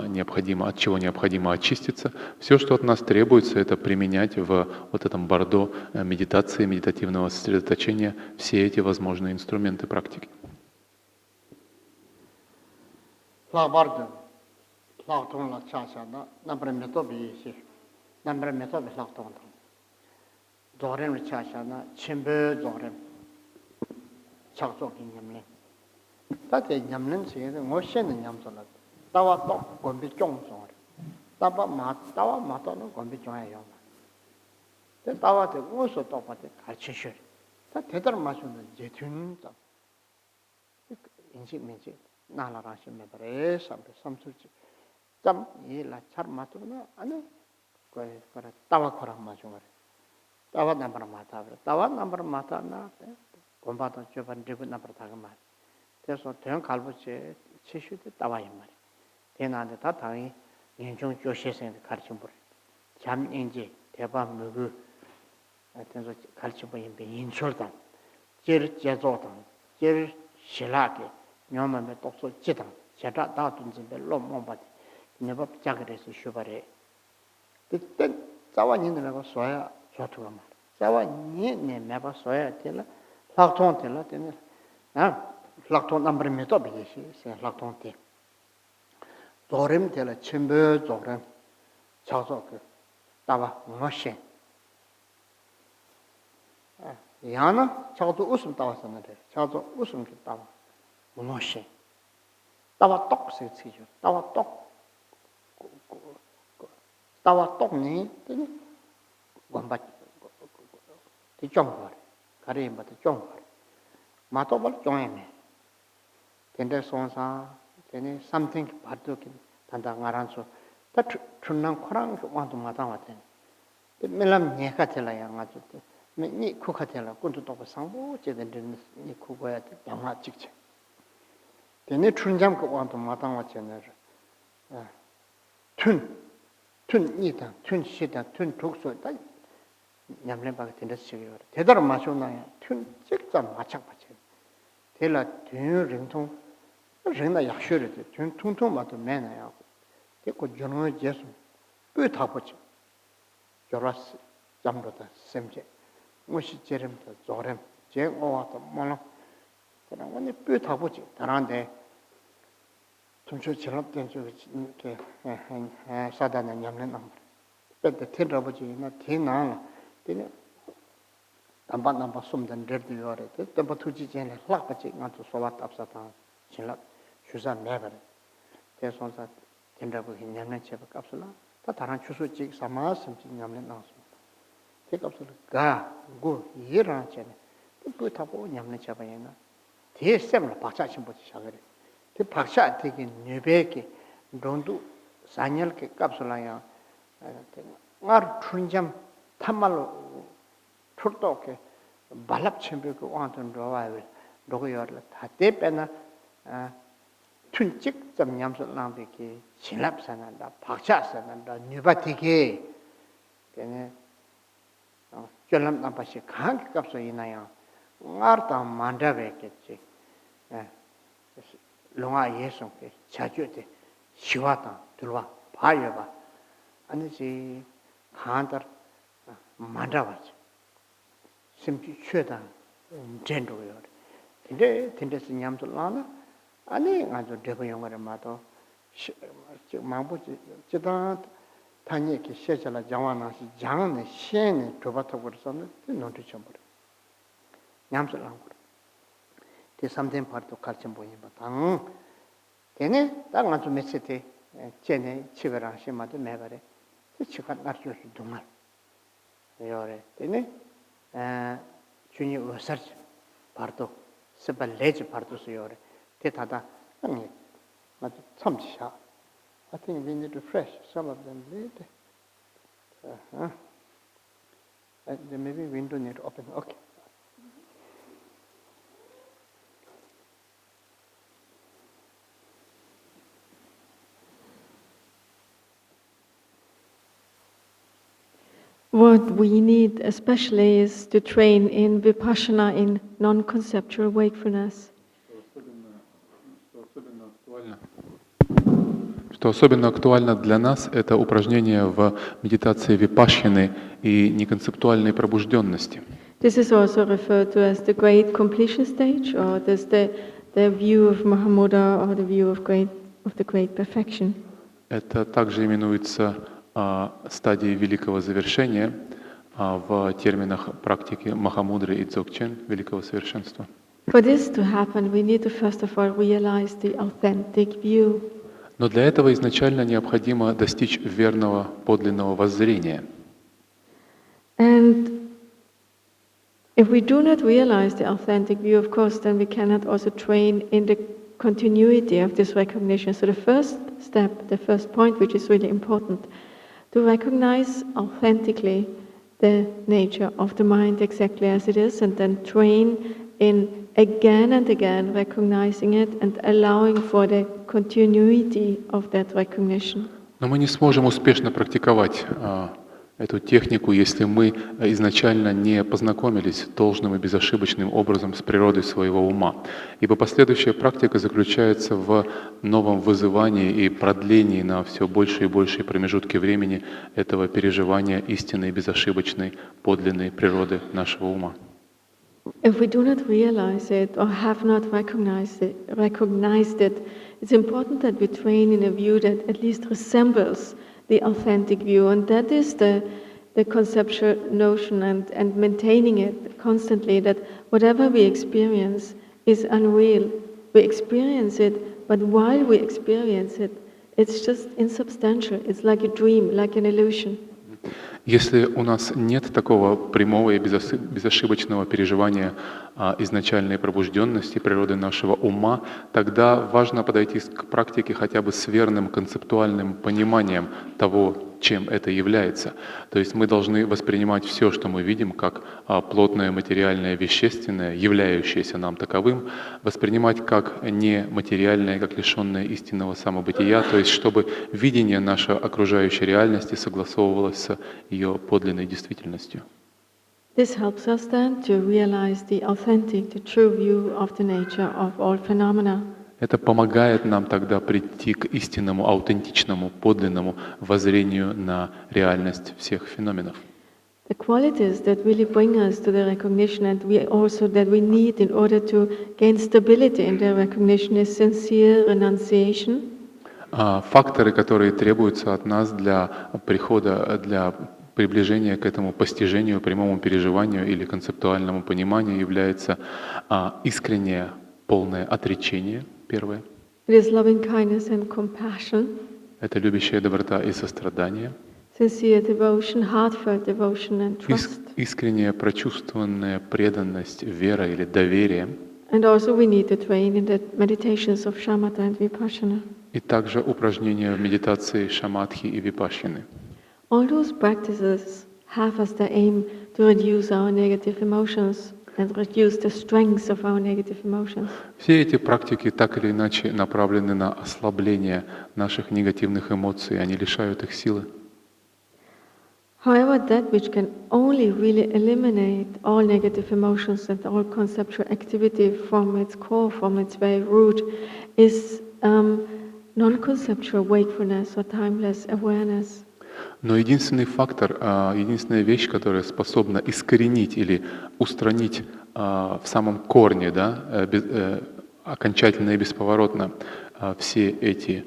Speaker 3: необходимо, от чего необходимо очиститься, все, что от нас требуется, это применять в вот этом бардо медитации, медитативного сосредоточения все эти возможные инструменты практики.
Speaker 1: 라바르드 라톤라 차샤나 남브레메토비시 남브레메토비 라톤다 도렘 차샤나 침베 도렘 작속이 냠네 다데 냠는 세데 모션은 냠솔라 따와 또 건비 쫑소 따바 마 따와 마도는 건비 쫑해요 데 따와데 오서 또 바데 같이셔 다 대달 마셔는 제tun다 인식 민지 나라라시면 그래 삼술지 짬 이라 차르마도나 아니 거에 거라 따와코라 마중을 따와 남바라 마타 따와 남바라 마타나 공바도 저번 되고 남바라 다가마 그래서 대형 갈부제 치슈도 따와이 말이 대나한테 다 당이 인중 조시생 가르쳐 버려 잠인지 대박 누구 하여튼 가르쳐 버린 배 인솔다 제르 제조다 제르 실하게 냐면에 똑소 지다 제가 다 둔진데 롬몽바디 네버 자그레스 슈바레 그때 자완이는 내가 써야 좋더라 말 자완이 내가 써야 되나 락톤 되나 되네 락톤 남브르메도 비시 락톤 때 도렘 되라 쳔베 도렘 자서 그 따와 뭐시 야나 저도 웃음 따왔었는데 저도 웃음 따와 무엇이 따와 똑세 치죠 따와 똑니 되니 원바 the Jongor, Karim, but the Jongor. Matobal join me. Then there's then something Patukin, Tandangaranso. That Trunang Korang want to Matamaten. The Milam Nekatela Yangatu, Ni Kukatela, go to talk Sambo, then Ni Kuka, Yama Chick. The Netrunjam want to Matamachen. Tun Nita, Tun Shita, Tun Tukso, Yamlebak in the Syria. Tedar Machona, Tun Chicka Machapache. Tela Tun Rington, Rinda Yashurity, Tun Tuntum to Mena. They could journal Jesu, Butapoche. Joras, Jambota, Semje, Mushi Jerem, Zorem, Jeng or Mono. But I want to Butapoche, Tarande. Tumcho Chilop to Sadan and Yamlin number. But the tin robogy, not tin on. Didn't about number some than dirty or it. The Batuji and Lapachi, not to Sawat upside down. Chilop, Shuzan never. There's one that tin robot in Yamlin Cheva capsula. That aren't Chusu Chicks, Samas, something Yamlin also. Take up to the Ga, go, year on Chen. The put up on Yamlin Chavayana. Here's several Pachachim Butchagari. The Paksha taking Nubeki, don't do Sanyal capsula. Or Trunjam Tamalo Turtoke, Balap Chimbuku want to draw. I will do your Hatep and Tunchik, some Yams Lambiki, Chilaps and Paksas and Nubatiki. Then Jolam Nampashi can't capsule in a Marta Mandaveke. Longa Yesum, Chajute, Shivata, Tulva, Payava, and the Hunter Mandavas. Simply Chudan, Gendo. Today, Tindes in Yamtulana, and then I do Devo Younger Mato, Mambu Chidan, Tanyaki, Shechala, Jawana, Jan, Shen, Tobata Wurson, not to Chamber. Yamsulang. There's something part of Kalchamboy, but then that want to miss it, Jenny, Chivera, Shima, the Mavere, the chicken not used to do much. You're then junior research part of several ledge part of your Tetada, but some shop. I think we need to fresh some of them later. Maybe window need to open. Okay.
Speaker 2: What we need especially is to train in Vipassana in non-conceptual wakefulness.
Speaker 3: Что особенно актуально для нас, это упражнение в медитации випашшаны и неконцептуальной пробужденности.
Speaker 2: This is also referred to as the great completion stage, or there's the view of Mahamudra, or the view of the great perfection.
Speaker 3: Это также именуется стадией великого завершения в терминах практики Махамудры и Дзогчен, великого совершенства.
Speaker 2: For this to happen, we need to first of all realize the authentic view.
Speaker 3: Но для этого изначально необходимо достичь верного подлинного воззрения.
Speaker 2: And if we do not realize the authentic view, of course, then we cannot also train in the continuity of this recognition. So the first step, the first point, which is really important, to recognize authentically the nature of the mind exactly as it is, and then train in again and again recognizing it and allowing for the continuity of that recognition.
Speaker 3: Но мы не сможем успешно практиковать эту технику, если мы изначально не познакомились должным и безошибочным образом с природой своего ума. Ибо последующая практика заключается в новом вызывании и продлении на все больше и большие промежутки времени этого переживания истинной, безошибочной, подлинной природы нашего ума.
Speaker 2: If we do not realize it or have not recognized it, it's important that we train in a view that at least resembles the authentic view, and that is the conceptual notion, and maintaining it constantly, that whatever we experience is unreal. We experience it, but while we experience it, it's just insubstantial. It's like a dream, like an illusion.
Speaker 3: Если у нас нет такого прямого и безошибочного переживания изначальной пробужденности природы нашего ума, тогда важно подойти к практике хотя бы с верным концептуальным пониманием того, чем это является. То есть мы должны воспринимать все, что мы видим, как плотное, материальное, вещественное, являющееся нам таковым, воспринимать как нематериальное, как лишенное истинного самобытия, то есть чтобы видение нашей окружающей реальности согласовывалось с ее подлинной действительностью.
Speaker 2: This helps us then to realize the authentic, the true view of the nature of all phenomena.
Speaker 3: Это помогает нам тогда прийти к истинному, аутентичному, подлинному воззрению на реальность всех феноменов.
Speaker 2: The qualities that really bring us to the recognition and that we need in order to gain stability in the recognition is sincere renunciation.
Speaker 3: Факторы, которые требуются от нас для прихода, для приближения к этому постижению, прямому переживанию или концептуальному пониманию, является искреннее, полное отречение, первое.
Speaker 2: It is loving kindness and compassion.
Speaker 3: Это любящая доброта и сострадание.
Speaker 2: Sincere devotion, heartfelt devotion and trust.
Speaker 3: Искренняя прочувствованная преданность, вера или доверие.
Speaker 2: And also we need to train in the meditations of shamatha and vipassana.
Speaker 3: И также упражнения в медитации шаматхи и випашшины.
Speaker 2: All those practices have as their aim to reduce our negative emotions and reduce the strength of our negative emotions.
Speaker 3: Все эти практики так или иначе направлены на ослабление наших негативных эмоций, они лишают их силы.
Speaker 2: However, that which can only really eliminate all negative emotions and all conceptual activity from its core, from its very root, is non-conceptual wakefulness or timeless awareness.
Speaker 3: Но единственный фактор, единственная вещь, которая способна искоренить или устранить в самом корне, окончательно и бесповоротно все эти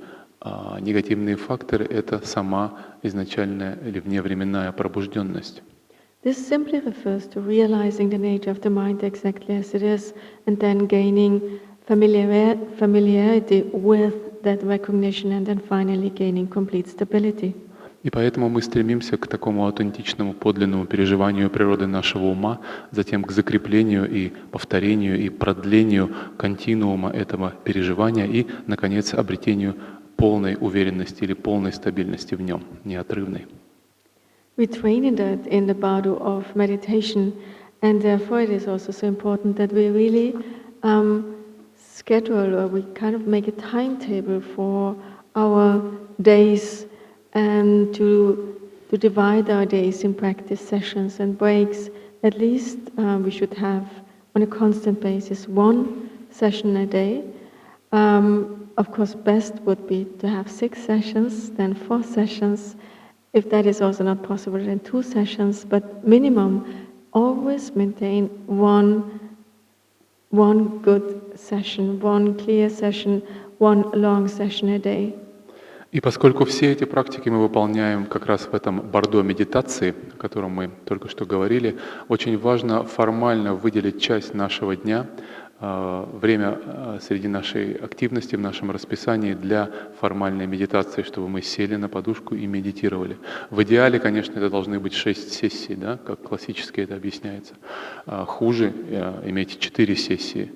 Speaker 3: негативные факторы, это сама изначальная или вневременная пробужденность.
Speaker 2: This simply refers to realizing the nature of the mind exactly as it is, and then gaining familiarity with that recognition, and then finally gaining complete stability.
Speaker 3: И поэтому мы стремимся к такому аутентичному, подлинному переживанию природы нашего ума, затем к закреплению и повторению и продлению континуума этого переживания и, наконец, обретению полной уверенности или полной стабильности в нем, неотрывной.
Speaker 2: We train in that in the bardo of meditation, and therefore it is also so important that we really schedule, or we kind of make a timetable for our days, and to divide our days in practice sessions and breaks. At least we should have on a constant basis one session a day. Of course, best would be to have 6 sessions, then 4 sessions. If that is also not possible, then 2 sessions. But minimum, always maintain one good session, one clear session, one long session a day.
Speaker 3: И поскольку все эти практики мы выполняем как раз в этом бордо медитации, о котором мы только что говорили, очень важно формально выделить часть нашего дня, время среди нашей активности в нашем расписании для формальной медитации, чтобы мы сели на подушку и медитировали. В идеале, конечно, это должны быть 6 сессий, как классически это объясняется. Хуже иметь 4 сессии.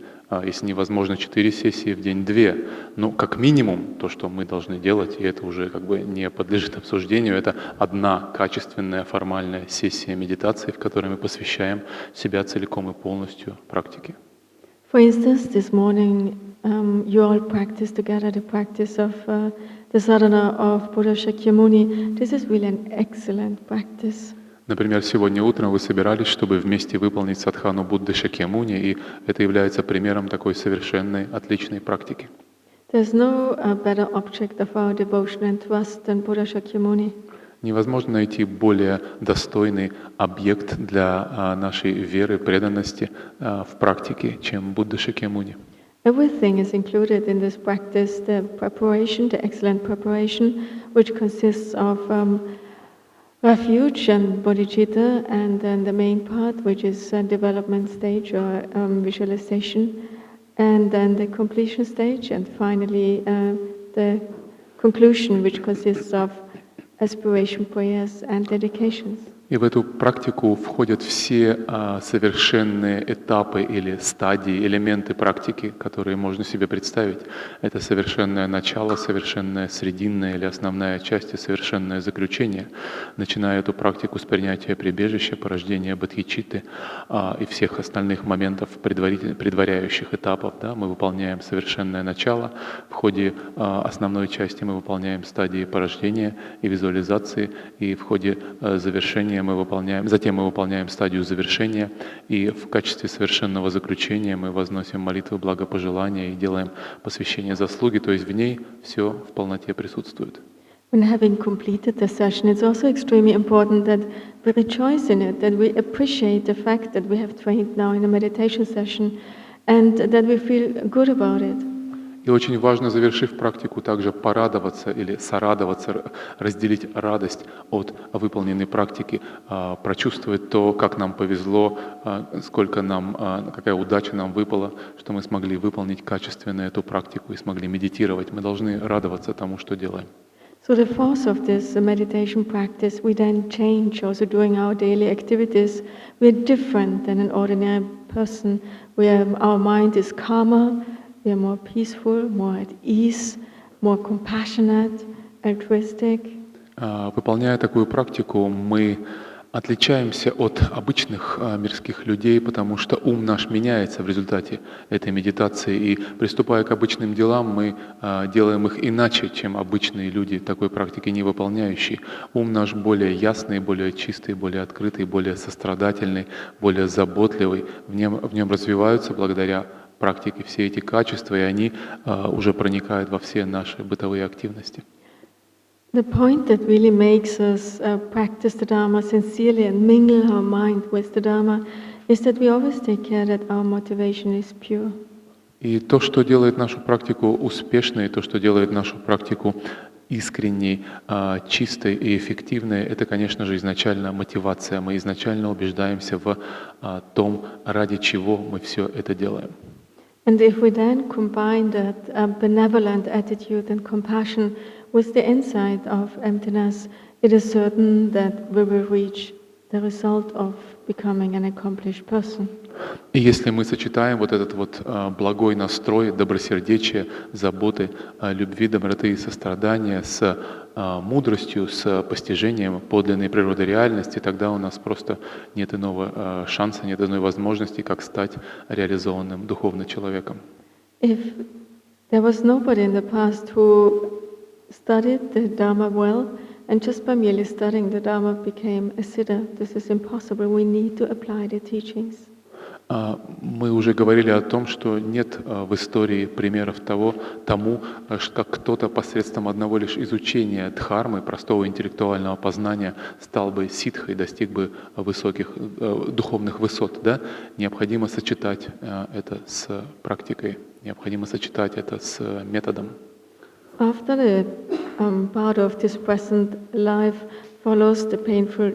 Speaker 3: Если невозможно 4 сессии в день, 2. Но как минимум то, что мы должны делать, и это уже не подлежит обсуждению, это одна качественная формальная сессия медитации, в которой мы посвящаем себя целиком и полностью практике.
Speaker 2: For instance, this morning you all practice together the practice of the sadhana of Buddha Shakyamuni. This is really an excellent practice.
Speaker 3: Например, сегодня утром вы собирались, чтобы вместе выполнить садхану Будды Шакьямуни, и это является примером такой совершенной, отличной практики.
Speaker 2: There's no better object of our devotion and trust than Buddha Shakyamuni.
Speaker 3: Невозможно найти более достойный объект для нашей веры, преданности в практике, чем Будда Шакьямуни.
Speaker 2: Everything is included in this practice, the preparation, the excellent preparation, which consists of refuge and bodhicitta, and then the main part, which is development stage or visualization, and then the completion stage, and finally the conclusion, which consists of aspiration prayers and dedications.
Speaker 3: И в эту практику входят все совершенные этапы или стадии, элементы практики, которые можно себе представить. Это совершенное начало, совершенное срединное или основная часть и совершенное заключение. Начиная эту практику с принятия прибежища, порождения бодхичитты и всех остальных моментов, предваряющих этапов, да, мы выполняем совершенное начало. В ходе основной части мы выполняем стадии порождения и визуализации, и в ходе завершения затем мы выполняем стадию завершения, и в качестве совершенного заключения мы возносим молитвы благопожелания и делаем посвящение заслуги, то есть в ней все в полноте присутствует.
Speaker 2: When having completed the session, it's also extremely important that we rejoice in it, that we appreciate the fact that we have trained now in a meditation session, and that we feel good about it.
Speaker 3: И очень важно, завершив практику, также порадоваться или сорадоваться, разделить радость от выполненной практики, прочувствовать то, как нам повезло, какая удача нам выпала, что мы смогли выполнить качественно эту практику и смогли медитировать. Мы должны радоваться тому, что делаем.
Speaker 2: So the force of this meditation practice, we then change also during our daily activities. We're different than an ordinary person, where our mind is calmer, we are more peaceful, more at ease, more compassionate, altruistic.
Speaker 3: Выполняя такую практику, мы отличаемся от обычных мирских людей, потому что ум наш меняется в результате этой медитации. И приступая к обычным делам, мы делаем их иначе, чем обычные люди, такой практики не выполняющие. Ум наш более ясный, более чистый, более открытый, более сострадательный, более заботливый. В нем развиваются благодаря практике все эти качества, и они уже проникают во все наши бытовые активности.
Speaker 2: The point that really makes us practice the Dharma sincerely and mingle our mind with the Dharma is that we always take care that our motivation is pure.
Speaker 3: И то, что делает нашу практику успешной, то, что делает нашу практику искренней, чистой и эффективной, это, конечно же, изначально мотивация. Мы изначально убеждаемся в том, ради чего мы все это делаем.
Speaker 2: And if we then combine that benevolent attitude and compassion with the insight of emptiness, it is certain that we will reach the result of becoming an accomplished person.
Speaker 3: И если мы сочетаем вот этот благой настрой, добросердечие, заботы, любви, доброты и сострадания с мудростью, с постижением подлинной природы реальности, тогда у нас просто нет иного шанса, нет иной возможности, как стать реализованным духовным человеком.
Speaker 2: If there was nobody in the past who studied the Dharma well, and just by merely studying the Dharma became a siddha, this is impossible. We need to apply the teachings.
Speaker 3: Мы уже говорили о том, что нет в истории примеров тому, как кто-то посредством одного лишь изучения дхармы, простого интеллектуального познания, стал бы ситхой, достиг бы высоких духовных высот. Да? Необходимо сочетать это с практикой, необходимо сочетать это с методом.
Speaker 2: After the bardo of this present life follows the painful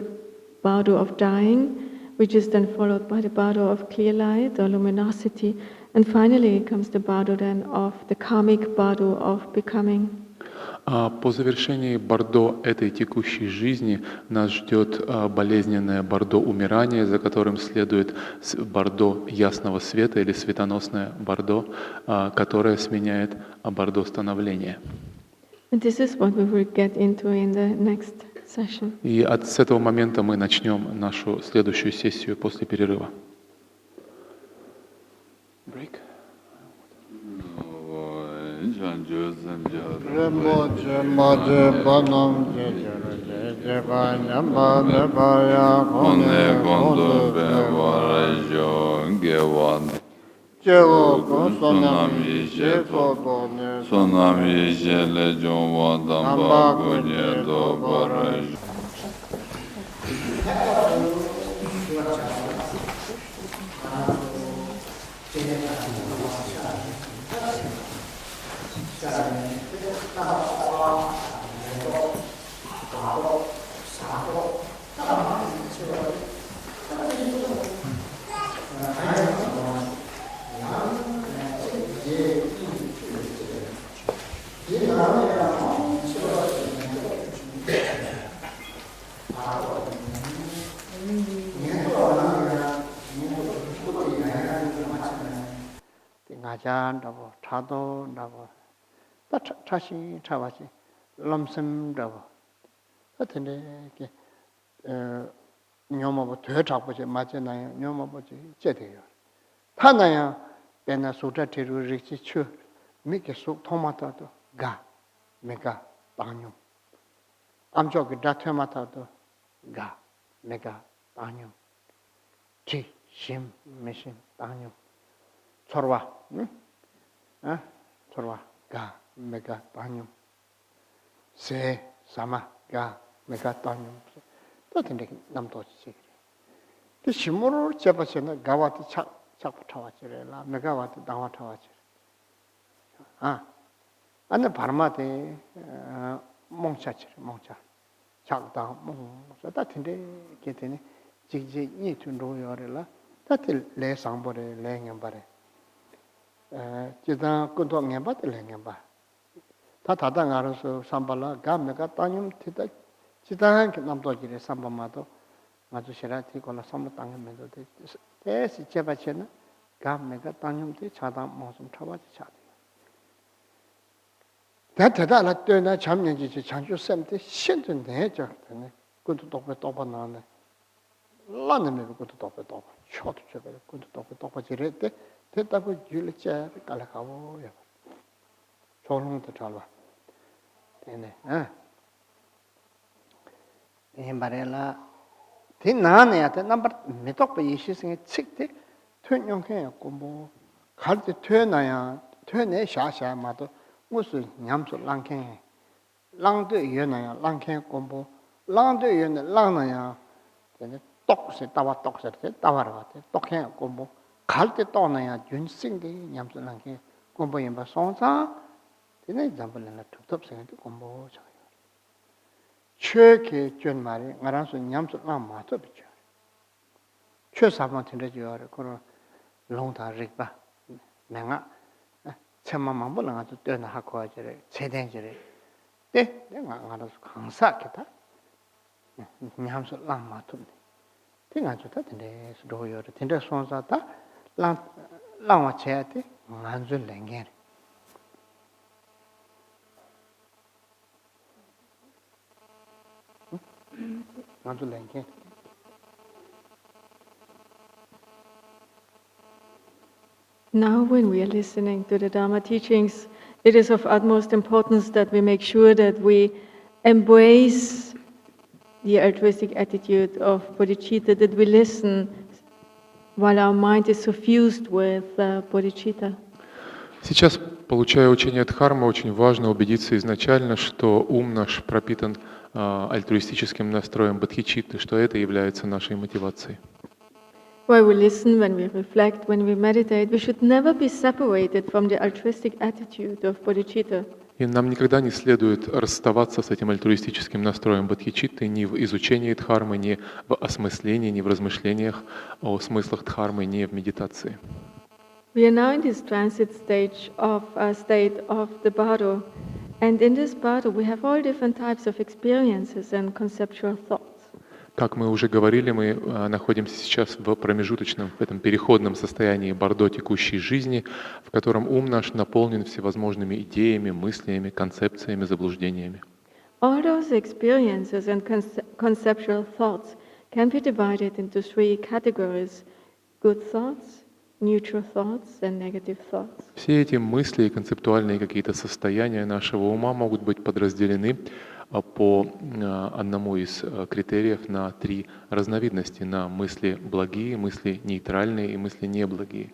Speaker 2: bardo of dying, which is then followed by the bardo of clear light or luminosity, and finally comes the bardo then of the karmic bardo of becoming.
Speaker 3: По завершении бардо этой текущей жизни нас ждет болезненное бардо умирания, за которым следует бардо ясного света или светоносное бардо, которое сменяет бардо становления.
Speaker 2: And this is what we will get into in the next session.
Speaker 3: И с этого момента мы начнем нашу следующую сессию после перерыва. Break.
Speaker 1: ngajandawo chado ndawo ta chashi chawachi lomsem ndawo atende ke nyomo de chapoje maje na nyomo boje jedeyo 타나야 베나 소자테루 리치추 미게 속 토마토도 가 메가 바뉴 암저기 다테마타도 가 메가 바뉴 지심 메심 바뉴 초르와 초르와 가 메가 바뉴 세 사마 가 메가 바뉴 또 근데 남도지 그 심으로 제바시는 가와티 자꾸 타와지래라 메가와트 나와 타와지 안에 바르마데 몽차지 몽차 작다 몽차 다텐데 게테네 지지 니tun도 요래라 다들 내 상보래 내년바래 지다 kunto ngem바 랭gem바 다 다당 알아서 삼발라 감내가 따님 티다 지다 남도지래 삼바마도 아주 시라티 콜라 삼로 땅에면도 대시 제바체는 감내가 땅님도 자다 모좀 타와지 자 대대다라 때나 잠년지 장주 쌤때 신전대 적네 그것도 똑바 나네 라는 그것도 똑바 쇼트 쳐버 그것도 똑바 지레때 됐다고 줄자 깔아가고 조롱도 잘 봐. 되네. 이 말에라 디나네한테 넘버 메톡 이시승의 책대 퇴용해갖고 뭐 갈때 퇴나야 퇴내 샤샤마도 무슨 냠수 랑캔 랑도 이연나야 랑캔 공부 랑도 이연나 랑나야 근데 똑세 따와 똑세 따와라 같아 똑해 공부 갈때 떠나야 준생대 냠수 랑캔 공부 연바 송사 되네 잠불나 툭툭생도 공부 저 최게 준 말이 알아서 냠수 랑 맞어 비죠 최사만 된다죠 그런 롱다 릭바 내가 참만 몰라 가지고 떠나 하고 하지래 제대지래 때 내가 알아서 강사겠다 냠수 랑 맞던데 내가 좋다 된대 로요를 된대 손사다 랑와 쳐야돼 안줄 랭게 안줄 랭게
Speaker 2: Now, when we are listening to the Dharma teachings, it is of utmost importance that we make sure that we embrace the altruistic attitude of bodhicitta, that we listen while our mind is suffused with bodhicitta.
Speaker 3: Сейчас, получая учение Дхармы, очень важно убедиться изначально, что ум наш пропитан альтруистическим настроем бодхичитты, что это является нашей мотивацией.
Speaker 2: While we listen, when we reflect, when we meditate, we should never be separated from the altruistic attitude of bodhicitta.
Speaker 3: И нам никогда не следует расставаться с этим альтруистическим настроем бодхичитты ни в изучении Дхармы, ни в осмыслении, ни в размышлениях о смыслах Дхармы, ни в медитации.
Speaker 2: We are now in this transit state of the Bardo, and in this Bardo we have all different types of experiences and conceptual thoughts.
Speaker 3: Как мы уже говорили, мы находимся сейчас в промежуточном, в этом переходном состоянии бардо текущей жизни, в котором ум наш наполнен всевозможными идеями, мыслями, концепциями, заблуждениями.
Speaker 2: All those experiences and conceptual thoughts can be divided into three categories: good thoughts, neutral thoughts, and negative thoughts.
Speaker 3: Все эти мысли и концептуальные какие-то состояния нашего ума могут быть подразделены по одному из критериев на три разновидности: на мысли благие, мысли нейтральные и мысли неблагие.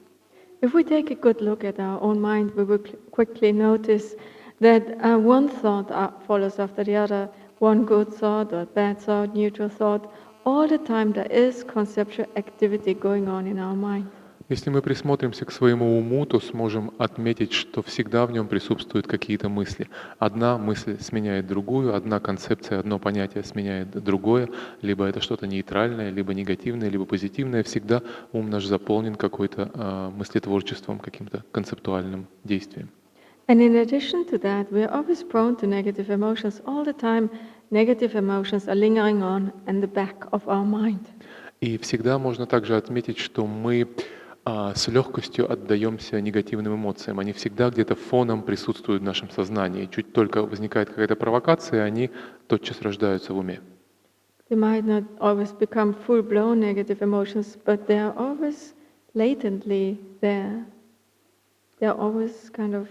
Speaker 2: If we take a good look at our own mind, we will quickly notice that one thought follows after the other, one good thought or bad thought, neutral thought. All the time there is conceptual activity going on in our mind.
Speaker 3: Если мы присмотримся к своему уму, то сможем отметить, что всегда в нем присутствуют какие-то мысли. Одна мысль сменяет другую, одна концепция, одно понятие сменяет другое, либо это что-то нейтральное, либо негативное, либо позитивное. Всегда ум наш заполнен какой-то мыслетворчеством, каким-то концептуальным действием.
Speaker 2: And in addition to that, we are always prone to negative emotions all the time. negative emotions are lingering on in the back of our mind.
Speaker 3: И всегда можно также отметить, что мы с легкостью отдаемся негативным эмоциям. Они всегда где-то фоном присутствуют в нашем сознании. Чуть только возникает какая-то провокация, они тотчас рождаются в уме.
Speaker 2: They might not always become full-blown negative emotions, but they are always latently there. They are always kind of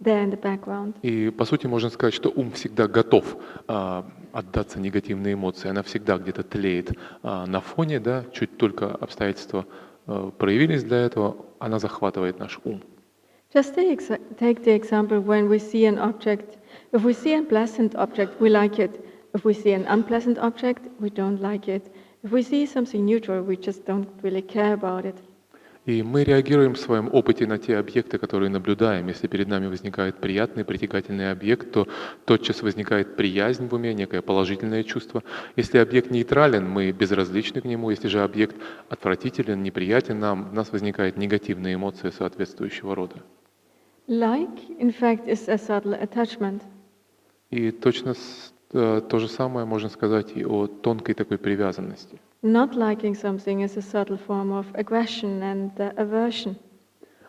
Speaker 2: there in the background.
Speaker 3: И по сути можно сказать, что ум всегда готов отдаться негативной эмоции. Она всегда где-то тлеет на фоне, да, чуть только обстоятельства проявились для этого, она захватывает наш ум.
Speaker 2: Just take the example when we see an object. If we see a pleasant object, we like it. If we see an unpleasant object, we don't like it. If we see something neutral, we just don't really care about it.
Speaker 3: И мы реагируем в своем опыте на те объекты, которые наблюдаем. Если перед нами возникает приятный, притягательный объект, то тотчас возникает приязнь в уме, некое положительное чувство. Если объект нейтрален, мы безразличны к нему. Если же объект отвратителен, неприятен нам, у нас возникает негативная эмоция соответствующего рода.
Speaker 2: Like, in fact, is a subtle attachment.
Speaker 3: И точно то же самое можно сказать и о тонкой такой привязанности.
Speaker 2: Not liking something is a subtle form of aggression and aversion.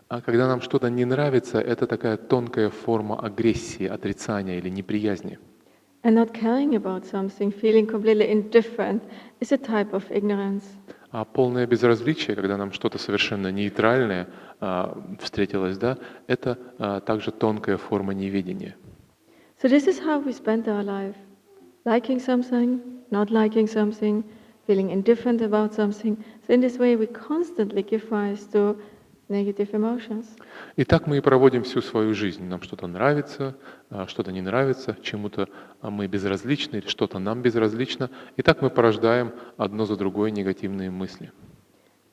Speaker 3: А когда нам что-то не нравится, это такая тонкая форма агрессии, отрицания или неприязни.
Speaker 2: And not caring about something, feeling completely indifferent, is a type of ignorance.
Speaker 3: А полное безразличие, когда нам что-то совершенно нейтральное встретилось, да, это также тонкая форма неведения.
Speaker 2: So this is how we spend our life. Liking something, not liking something, feeling indifferent about something. So in this way we constantly give rise to negative emotions.
Speaker 3: И так мы и проводим всю свою жизнь. Нам что-то нравится, что-то не нравится, чему-то мы безразличны, или что-то нам безразлично. И так мы порождаем одно за другой негативные мысли.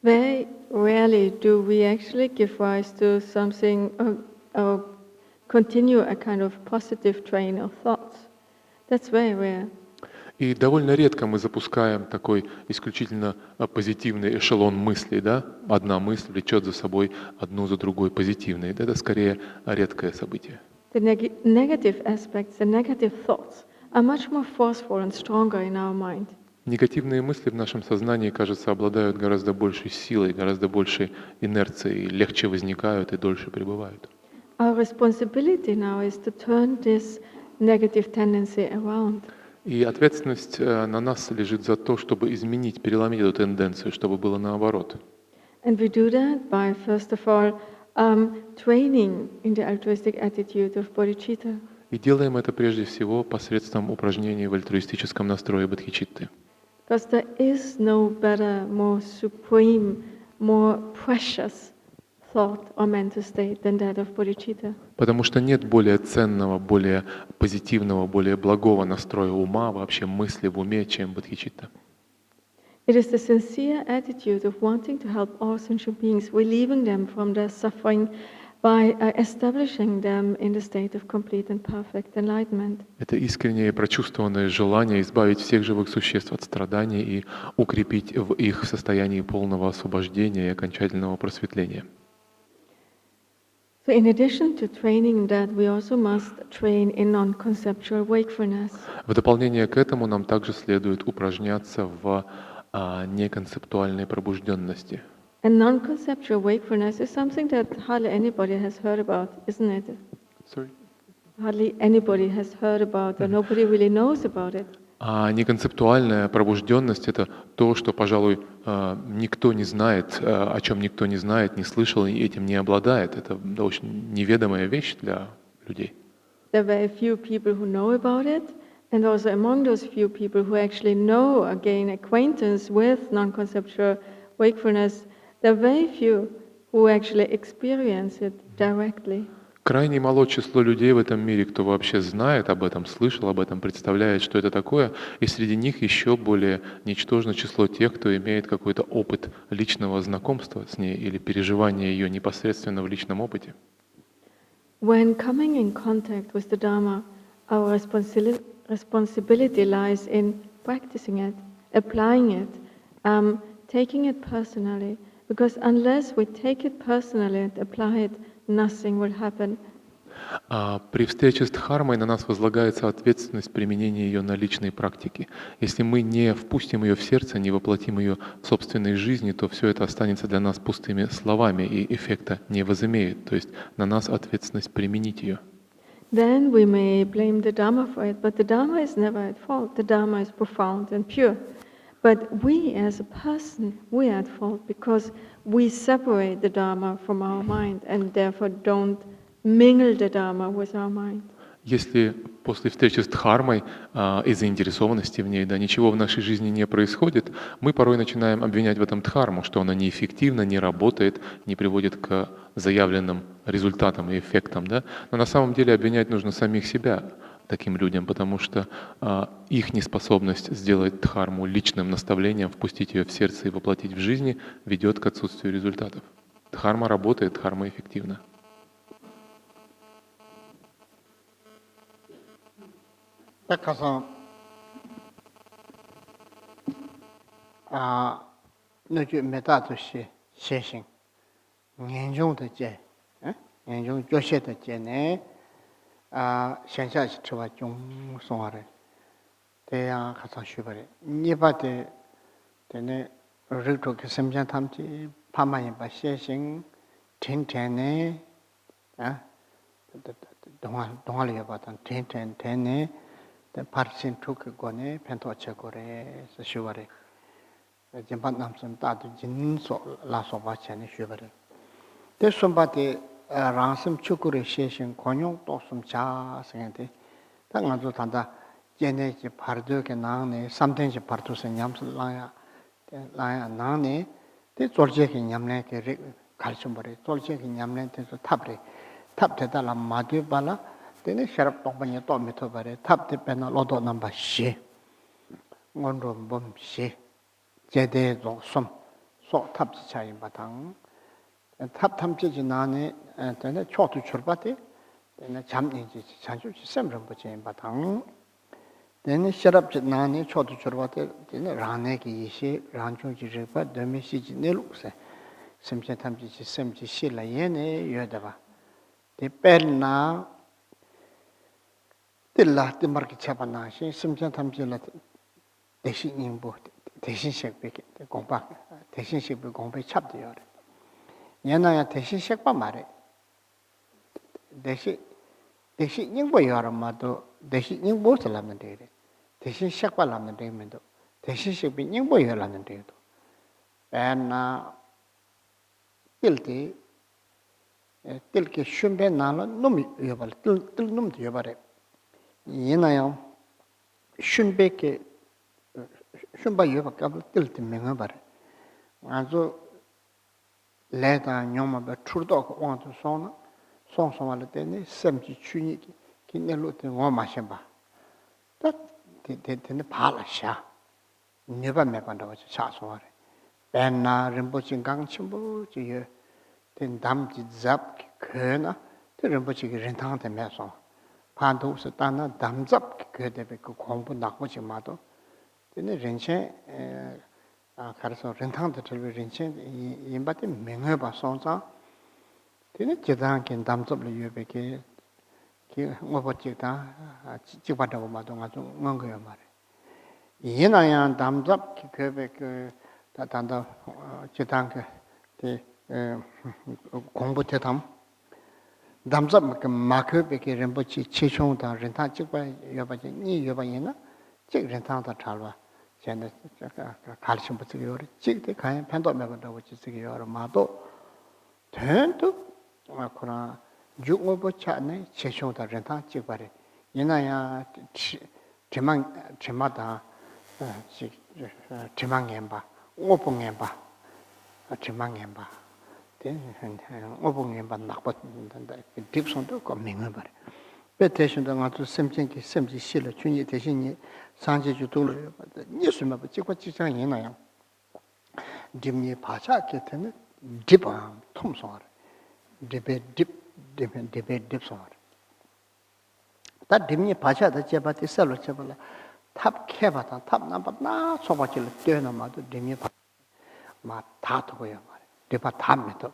Speaker 2: Very rarely do we actually give rise to something or continue a kind of positive train of thoughts. That's very rare.
Speaker 3: И довольно редко мы запускаем такой исключительно позитивный эшелон мыслей, да? Одна мысль влечет за собой одну за другой позитивные. Это скорее редкое событие.
Speaker 2: The negative aspects, the negative thoughts are much more forceful and stronger in our mind.
Speaker 3: Негативные мысли в нашем сознании, кажется, обладают гораздо большей силой, гораздо большей инерцией, легче возникают и дольше пребывают.
Speaker 2: Our responsibility now is to turn this negative tendency around.
Speaker 3: И ответственность на нас лежит за то, чтобы изменить, переломить эту тенденцию, чтобы было наоборот.
Speaker 2: And we do that by, first of all, training in the altruistic attitude of bodhicitta.
Speaker 3: И делаем это прежде всего посредством упражнений в альтруистическом настрое бодхичитты.
Speaker 2: Because there is no better, more supreme, more precious thought or mental state than that of bodhicitta.
Speaker 3: Потому что нет более ценного, более позитивного, более благого настроя ума, вообще мысли в уме, чем бодхичитта.
Speaker 2: It is the sincere attitude of wanting to help all sentient beings, relieving them from their suffering by establishing them in the state of complete and perfect enlightenment.
Speaker 3: Это искреннее прочувствованное желание избавить всех живых существ от страданий и укрепить в их в состоянии полного освобождения и окончательного просветления.
Speaker 2: So in addition to training that, we also must train in non-conceptual wakefulness.
Speaker 3: В дополнение к этому нам также следует упражняться в неконцептуальной пробужденности.
Speaker 2: And non-conceptual wakefulness is something that hardly anybody has heard about, isn't it?
Speaker 3: Sorry?
Speaker 2: Hardly anybody has heard about, or nobody really knows about it.
Speaker 3: А неконцептуальная пробужденность — это то, что, пожалуй, никто не знает, о чем никто не знает, не слышал и этим не обладает. Это очень неведомая вещь для людей.
Speaker 2: There are very few people who know about it, and also among those few people who actually know or gain acquaintance with non-conceptual wakefulness, there are very few who actually experience it directly.
Speaker 3: Крайне мало число людей в этом мире, кто вообще знает об этом, слышал об этом, представляет, что это такое, и среди них еще более ничтожно число тех, кто имеет какой-то опыт личного знакомства с ней или переживания ее непосредственно в личном опыте.
Speaker 2: When coming in contact with the Dharma, our responsibility lies in practicing it, applying it, taking it personally, because unless we take it personally and apply it, nothing will happen.
Speaker 3: При встрече с дхармой на нас возлагается ответственность применения ее на личной практике. Если мы не впустим ее в сердце, не воплотим ее в собственной жизни, то все это останется для нас пустыми словами и эффекта не возымеет. То есть на нас ответственность применить ее.
Speaker 2: Then we may blame the Dharma for it, but the Dharma is never at fault. The Dharma is profound and pure. But we as a person, we are at fault because we separate the Dharma from our mind and therefore don't mingle the Dharma with our mind.
Speaker 3: Если после встречи с дхармой из заинтересованности в ней, да, ничего в нашей жизни не происходит, мы порой начинаем обвинять в этом дхарму, что она неэффективна, не работает, не приводит к заявленным результатам и эффектам. Да? Но на самом деле обвинять нужно самих себя таким людям, потому что их неспособность сделать дхарму личным наставлением, впустить ее в сердце и воплотить в жизни, ведет к отсутствию результатов. Дхарма работает, дхарма эффективна.
Speaker 1: 딱 가서 너주 메다도시 세신 연종도 제 연종 조시도 제네 현샤시 처와 좀 송아래 대야 가서 쉬버래 니바데 되네 르토게 semjan 탐지 파마이 바 세신 텐텐네 동아리에 봤던 텐텐네 파르신 투크고네 펜토체고레 서슈와레 점반 남선 따도 진소 라소바체네 슈버레 대선바데 랑심 축구레 셰신 권용 또숨 자생한테 당아도 단다 제네지 파르도게 나네 삼텐지 파르도세 냠슬 라야 나네 대 졸제게 냠네게 갈춤버레 졸제게 냠네테서 탑레 탑대달라 마드발라 Tene sharap tongpanya to mito bare, tap te pena lodo namba shi, ngonro mbom shi, jede zong som, so tap chi chayin batang. Tap tam chi nane, tene chotu churbate, tene jam inji chi chanchu chi semram po chayin batang. Tene sharap chi nane, chotu churbate, tene rane ki yishi, ranchung chi rikpa, dome shi chi nilukse. Semchen tam chi sem chi shi la yene yodaba. Te pel na, 딜라 띠마르기 차바나 신 심전 탐지라 대신 인부 대신 식비 공부 대신 식비 공부 찹돼요. 얘나야 대신 식바 말해. 대신 인부 여러마도 대신 인부 살라면 돼. 대신 식바 라면 되면도 대신 식비 인부 여라면 돼도. 배나 딜티 딜게 슌베 나는 놈이 여발 딜 놈도 여발해. 이나요 슌베게 슌바 여바까 뜰때 명어버 아주 레다 뇽마베 추르도 왕도 손 송송할 때네 샘지 추니기 긴nel로때 뭐 마셔봐 딱 되네 발라샤 네바 매반다고 차소하래 벤나 림보진 강침부 지에 된 담지 잡 그나 림보지기 렌탕한테 매서 반도서 따나 담잡 그대베 그 공부 나고지 마도 근데 렌체 가르쳐 렌탕도 들고 렌체 임바데 명해 봐 손자 근데 제단께 담잡을 유베게 그 뭐버지다 찍받다고 마도 아주 뭔 거야 말해 이나야 담잡 그베 그 단다 제단께 공부 대담 담잡 그 마크베게 렘보치 치숑다 렌타 찍바 여바지 니 여바이나 찍 렌타다 잘와 쟤네 가르침 붙이기 요리 찍대 가야 편도 매번다고 찍기 요리 마도 된도 그러나 죽어버차네 치숑다 렌타 찍바래 이나야 제마다 제망엠바 오봉엠바 제망엠바 오봉엠바 낙받는다 딥선도 거명을 배태신도 가서 semjenki sem지 실을 준이 대신이 상제주 돌을 예수만 찍고 찍장 있나요? dim니 바자게 되는 딥방 톰소R 딥소R 다 dim니 바자다 제바티 살로 제발라 탑 캐바다 탑 남바나 소바질 되나마도 dim니 마 다도고요. 대파 담메도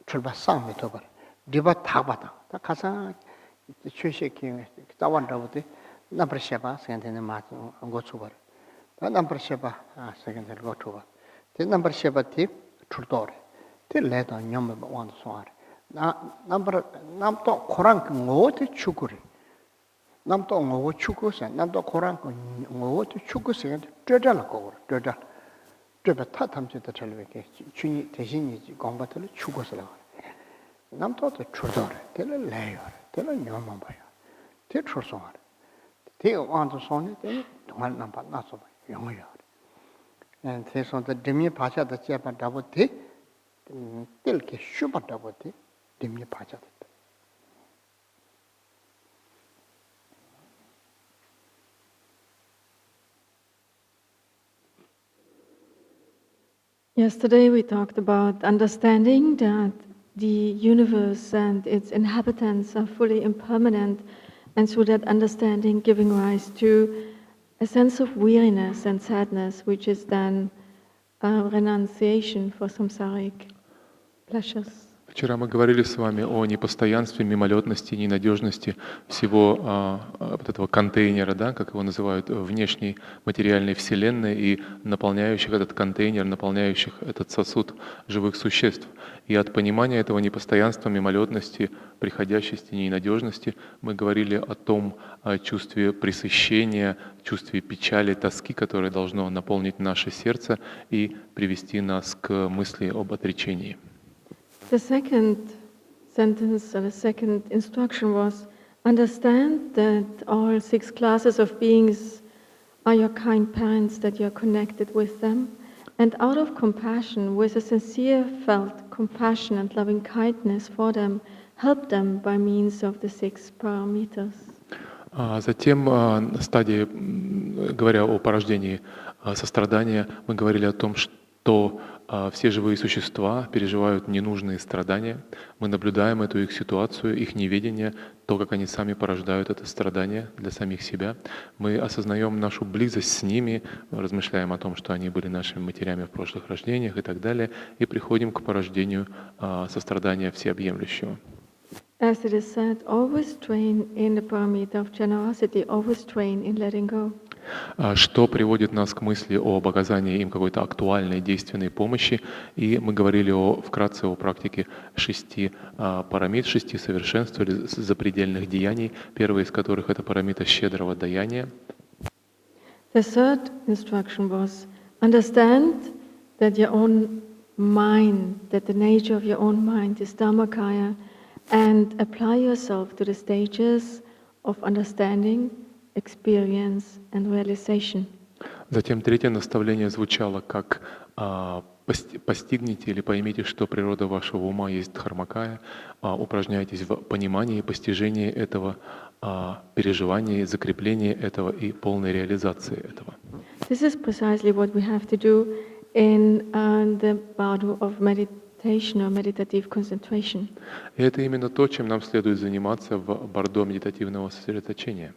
Speaker 1: 출발 상메도 버 리바 타바다. 다 가사 최시기 따완다고데 남버셔바 생한테는 맞고 거 초벌. 다 남버셔바 생한테 거 초벌. 대 남버셔바 팁 출도래. 대 레다 냠바 완도 소아래. 남도 코랑 뭐도 추구래. 남도 뭐 추구세. 남도 코랑 뭐도 추구세. 쩌잘 거고. 쩌잘. 쩌바 타탐지도 절베게 주니 대신이지 공부를 추구서라. 남도 출도래. 대를 내요. 대를 냠만 봐요. 대 출소하래. 대 완도 손이 대 정말 남바 나서 영어야. 그래서 데미 바샤다 제바다고 대 뜰게 슈바다고 대 데미 바샤다.
Speaker 2: Yesterday we talked about understanding that the universe and its inhabitants are fully impermanent, and through that understanding giving rise to a sense of weariness and sadness, which is then a renunciation for samsaric pleasures.
Speaker 3: Вчера мы говорили с вами о непостоянстве, мимолетности, ненадежности всего вот этого контейнера, да, как его называют, внешней материальной вселенной и наполняющих этот контейнер, наполняющих этот сосуд живых существ. И от понимания этого непостоянства, мимолетности, приходящести, ненадежности мы говорили о том чувстве пресыщения, чувстве печали, тоски, которое должно наполнить наше сердце и привести нас к мысли об отречении.
Speaker 2: The second sentence or the second instruction was, understand that all 6 classes of beings are your kind parents, that you are connected with them, and out of compassion, with a sincere felt compassion and loving kindness for them, help them by means of the 6 parameters.
Speaker 3: Затем на стадии, говоря о порождении сострадания, мы говорили о том, что все живые существа переживают ненужные страдания. Мы наблюдаем эту их ситуацию, их неведение, то, как они сами порождают это страдание для самих себя. Мы осознаем нашу близость с ними, размышляем о том, что они были нашими матерями в прошлых рождениях и так далее, и приходим к порождению сострадания всеобъемлющего.
Speaker 2: As it is said, always train in the parameter of generosity, always train in letting go.
Speaker 3: Что приводит нас к мысли об оказании им какой-то актуальной, действенной помощи. И мы говорили вкратце о практике 6 парамид, 6 совершенств или запредельных деяний, первый из которых это парамита щедрого даяния.
Speaker 2: The third instruction was, understand that your own mind, that the nature of your own mind is Dharmakaya, and apply yourself to the stages of understanding, experience and realization.
Speaker 3: Затем третье наставление звучало как постигните или поймите, что природа вашего ума есть дхармакая, упражняйтесь в понимании и постижении этого, переживании, закреплении этого и полной реализации этого.
Speaker 2: This is precisely what we have to do in the bardo of meditation or meditative concentration.
Speaker 3: И это именно то, чем нам следует заниматься в бардо медитативного сосредоточения.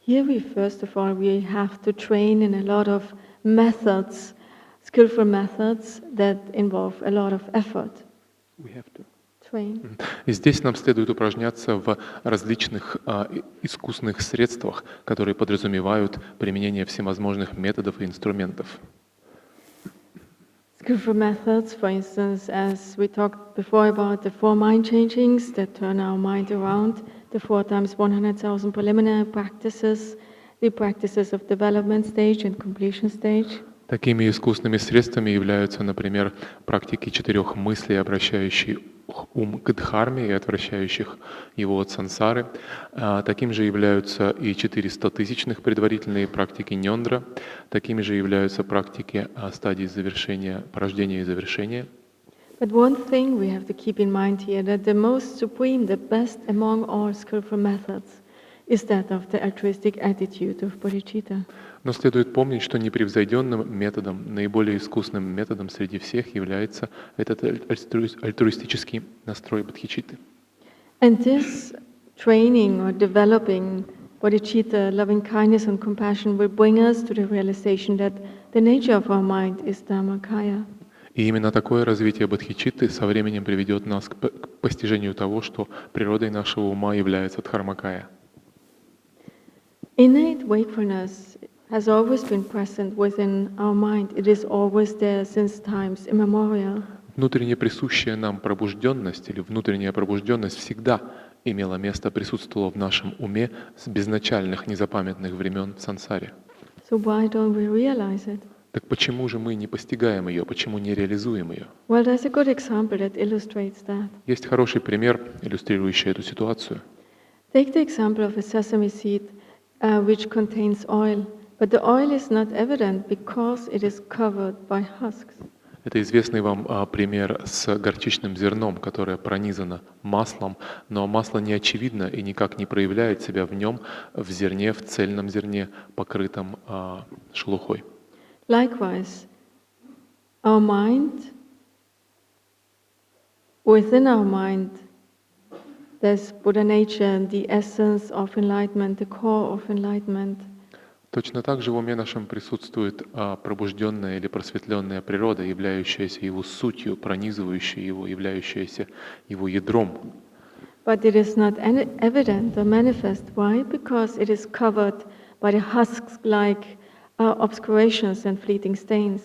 Speaker 2: Here first of all, we have to train in a lot of methods, skillful methods that involve a lot of effort.
Speaker 3: We have to.
Speaker 2: Train.
Speaker 3: И здесь нам следует упражняться в различных искусных средствах, которые подразумевают применение всевозможных методов и инструментов.
Speaker 2: Skillful methods, for instance, as we talked before about the 4 mind changings that turn our mind around, the 4 times 100,000 preliminary practices, the practices of development stage and completion stage.
Speaker 3: Такими искусными средствами являются, например, практики 4 мыслей, обращающие ум к дхарме и отвращающих его от сансары. Таким же являются и 4 100-тысячных предварительные практики ньондра. Такими же являются практики стадии завершения, порождения и завершения.
Speaker 2: But one thing we have to keep in mind here, that the most supreme, the best among all skillful methods, is that of the altruistic attitude of bodhicitta.
Speaker 3: Но следует помнить, что непревзойденным методом, наиболее искусным методом среди всех является этот альтруистический настрой бодхичитты.
Speaker 2: And this training or developing bodhicitta, loving kindness and compassion will bring us to the realization that the nature of our mind is Dharmakaya.
Speaker 3: И именно такое развитие бодхичитты со временем приведет нас к постижению того, что природой нашего ума является дхармакая.
Speaker 2: Innate wakefulness has always been present within our mind. It is always there since times immemorial.
Speaker 3: Внутренне присущая нам пробужденность или внутренняя пробужденность всегда имела место, присутствовала в нашем уме с безначальных незапамятных времен в сансаре.
Speaker 2: So why don't we realize it?
Speaker 3: Так почему же мы не постигаем ее, почему не реализуем ее?
Speaker 2: Well, there's a good example that illustrates that.
Speaker 3: Есть хороший пример, иллюстрирующий эту ситуацию.
Speaker 2: Take the example of a sesame seed which contains oil, but the oil is not evident because it is covered by husks.
Speaker 3: Это известный вам пример с горчичным зерном, которое пронизано маслом, но масло не очевидно и никак не проявляет себя в нем, в зерне, в цельном зерне, покрытом шелухой.
Speaker 2: Likewise, our mind, within our mind, there's Buddha nature, the essence of enlightenment, the core of enlightenment.
Speaker 3: Точно так же в уме нашем присутствует пробужденная или просветленная природа, являющаяся его сутью, пронизывающая его, являющаяся его ядром.
Speaker 2: But it is not evident or manifest. Why? Because it is covered by the husks like obscurations and fleeting stains.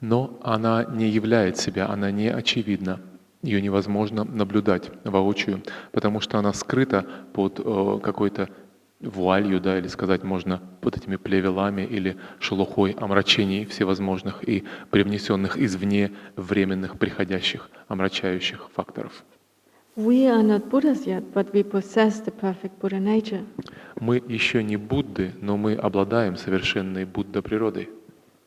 Speaker 3: Но она не являет себя, она не очевидна. Ее невозможно наблюдать воочию, потому что она скрыта под какой-то вуалью, да, или сказать можно под этими плевелами или шелухой омрачений всевозможных и привнесенных извне временных, приходящих, омрачающих факторов.
Speaker 2: We are not Buddhas yet, but we possess the perfect Buddha nature.
Speaker 3: Мы еще не Будды, но мы обладаем совершенной Будда природой.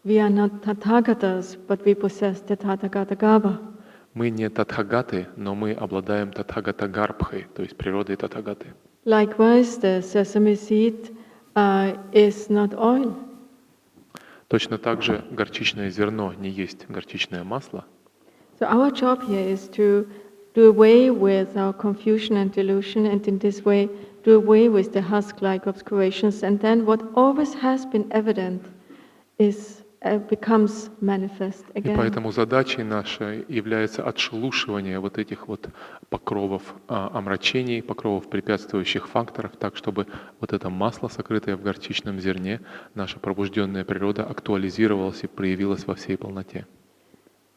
Speaker 2: We are not Tathagatas, but we possess the Tathagata Garbha.
Speaker 3: Мы не Татхагаты, но мы обладаем Татхагата Гарбхой, то есть природой Татхагаты.
Speaker 2: Likewise, the sesame seed is not oil.
Speaker 3: Точно так же горчичное зерно не есть горчичное масло.
Speaker 2: So our job here is to do away with our confusion and delusion, and in this way do away with the husk-like obscurations, and then what always has been evident becomes manifest
Speaker 3: И
Speaker 2: again.
Speaker 3: поэтому задачей нашей является отшелушивание вот этих вот покровов омрачений, покровов препятствующих факторов, так чтобы вот это масло, сокрытое в горчичном зерне, наша пробужденная природа актуализировалась и проявилась во всей полноте.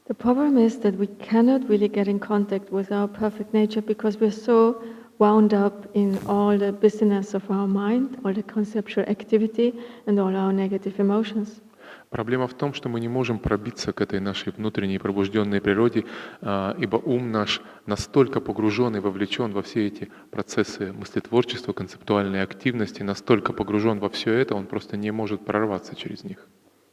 Speaker 2: The problem is that we cannot really get in contact with our perfect nature because we're so wound up in all the busyness of our mind, all the conceptual activity, and all our negative emotions.
Speaker 3: Проблема в том, что мы не можем пробиться к этой нашей внутренней пробужденной природе, ибо ум наш настолько погружен и вовлечен во все эти процессы мыслетворчества, концептуальной активности, настолько погружен во все это, он просто не может прорваться через них.